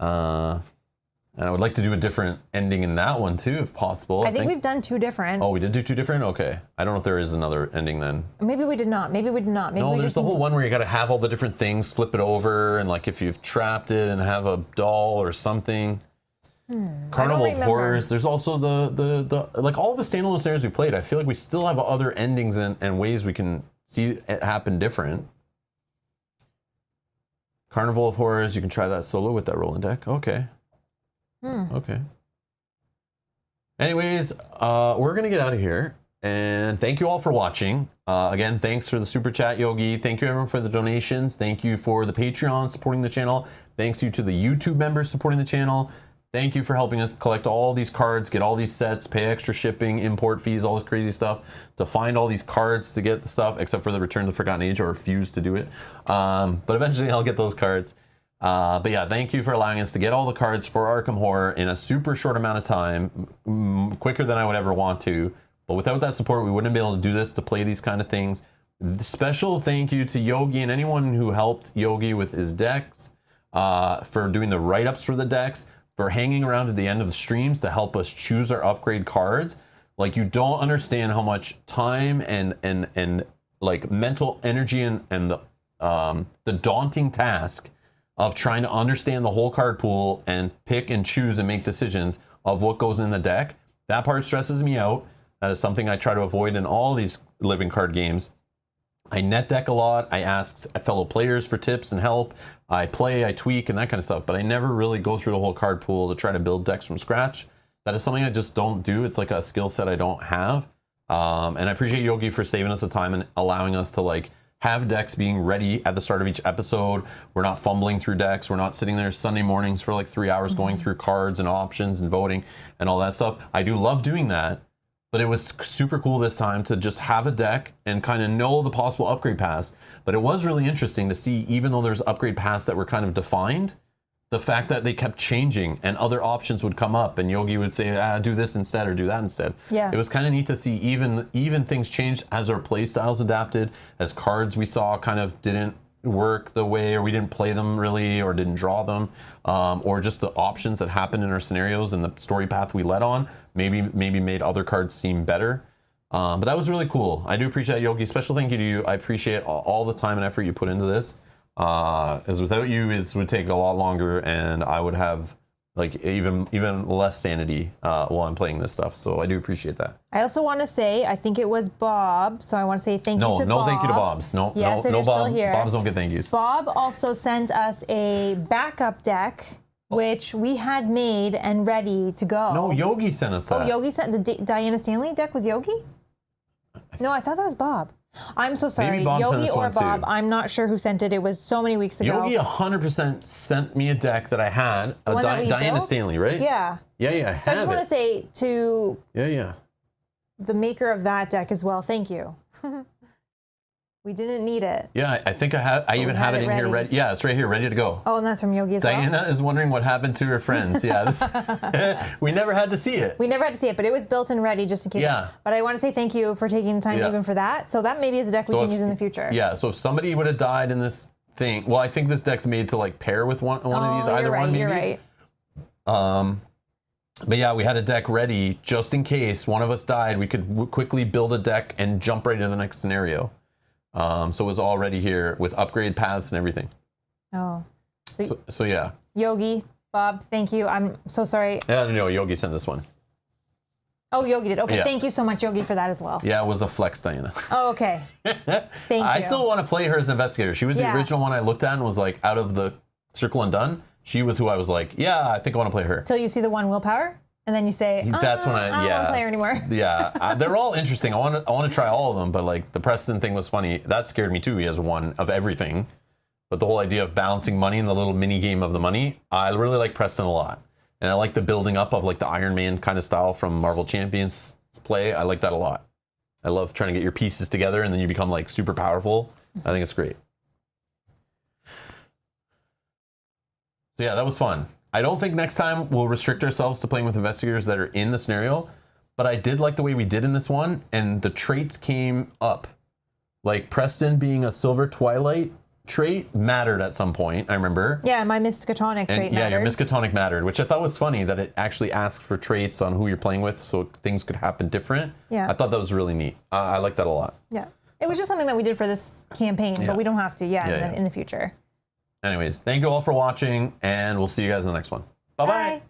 And I would like to do a different ending in that one too, if possible. I think we've done 2 different. Oh, we did do 2 different? Okay. I don't know if there is another ending then. Maybe we did not. Maybe we did not. Maybe no, we there's just the whole one where you got to have all the different things, flip it over, and like if you've trapped it and have a doll or something. Carnival of Horrors. There's also the like all the standalone scenarios we played. I feel like we still have other endings and ways we can see it happen different. Carnival of Horrors. You can try that solo with that rolling deck. Okay. Okay. Anyways, we're gonna get out of here, and thank you all for watching. Again, thanks for the super chat, Yogi. Thank you everyone for the donations. Thank you for the Patreon supporting the channel. Thanks you to the YouTube members supporting the channel. Thank you for helping us collect all these cards, get all these sets, pay extra shipping, import fees, all this crazy stuff to find all these cards to get the stuff, except for the Return to the Forgotten Age, or refuse to do it. But eventually I'll get those cards. But yeah, thank you for allowing us to get all the cards for Arkham Horror in a super short amount of time, quicker than I would ever want to. But without that support, we wouldn't be able to do this, to play these kind of things. Special thank you to Yogi and anyone who helped Yogi with his decks, for doing the write-ups for the decks, for hanging around at the end of the streams to help us choose our upgrade cards. Like, you don't understand how much time and like mental energy and the daunting task of trying to understand the whole card pool and pick and choose and make decisions of what goes in the deck. That part stresses me out. That is something I try to avoid in all these living card games. I net deck a lot. I ask fellow players for tips and help. I play, I tweak, and that kind of stuff. But I never really go through the whole card pool to try to build decks from scratch. That is something I just don't do. It's like a skill set I don't have. And I appreciate Yogi for saving us the time and allowing us to like have decks being ready at the start of each episode. We're not fumbling through decks. We're not sitting there Sunday mornings for like 3 hours going through cards and options and voting and all that stuff. I do love doing that, but it was super cool this time to just have a deck and kind of know the possible upgrade paths. But it was really interesting to see, even though there's upgrade paths that were kind of defined, the fact that they kept changing and other options would come up and Yogi would say, do this instead or do that instead. Yeah. It was kind of neat to see even things changed as our play styles adapted, as cards we saw kind of didn't work the way, or we didn't play them really, or didn't draw them, or just the options that happened in our scenarios and the story path we led on maybe made other cards seem better. But that was really cool. I do appreciate Yogi. Special thank you to you. I appreciate all the time and effort you put into this. As without you, it would take a lot longer, and I would have like even less sanity while I'm playing this stuff. So I do appreciate that. I also want to say, I think it was Bob, so I want to say thank you to Bob. No, thank you to Bobs. No, yes, no, Bob. Still here. Bobs don't get thank yous. Bob also sent us a backup deck, which we had made and ready to go. No, Yogi sent us that. Oh, Yogi sent the Diana Stanley deck was Yogi? No, I thought that was Bob. I'm so sorry. Yogi or Bob, I'm not sure who sent it. It was so many weeks ago. Yogi 100% sent me a deck that I had. Diana Stanley, right? Yeah. Yeah. So I just want to say to the maker of that deck as well, thank you. We didn't need it. Yeah, I think I even have it in here ready. Yeah, it's right here, ready to go. Oh, and that's from Yogi as well? Diana is wondering what happened to her friends. Yeah, we never had to see it. We never had to see it, but it was built and ready just in case. Yeah. But I want to say thank you for taking the time even for that. So that maybe is a deck we can use in the future. Yeah, so if somebody would have died in this thing, well, I think this deck's made to like pair with one of these, either one maybe. You're right. But yeah, we had a deck ready just in case one of us died. We could quickly build a deck and jump right into the next scenario. So it was already here with upgrade paths and everything. Oh. So yeah. Yogi, Bob, thank you. I'm so sorry. Yeah, no, Yogi sent this one. Oh, Yogi did. Okay, Yeah. thank you so much, Yogi, for that as well. Yeah, it was a flex, Diana. Oh, okay. Thank you. I still want to play her as investigator. She was the original one I looked at and was like, out of the Circle Undone, she was who I was like, yeah, I think I want to play her. Till you see the one willpower, and then you say, That's when I don't want to play her anymore. Yeah, they're all interesting. I want to try all of them, but like the Preston thing was funny. That scared me too. He has one of everything, but the whole idea of balancing money and the little mini game of the money, I really like Preston a lot, and I like the building up of like the Iron Man kind of style from Marvel Champions play. I like that a lot. I love trying to get your pieces together and then you become like super powerful. I think it's great. So yeah, that was fun. I don't think next time we'll restrict ourselves to playing with investigators that are in the scenario, but I did like the way we did in this one, and the traits came up. Like Preston being a Silver Twilight trait mattered at some point, I remember. Yeah, my Miskatonic trait mattered. Yeah, your Miskatonic mattered, which I thought was funny that it actually asked for traits on who you're playing with so things could happen different. Yeah. I thought that was really neat. I like that a lot. Yeah. It was just something that we did for this campaign, but we don't have to, in the future. Anyways, thank you all for watching, and we'll see you guys in the next one. Bye-bye. Bye.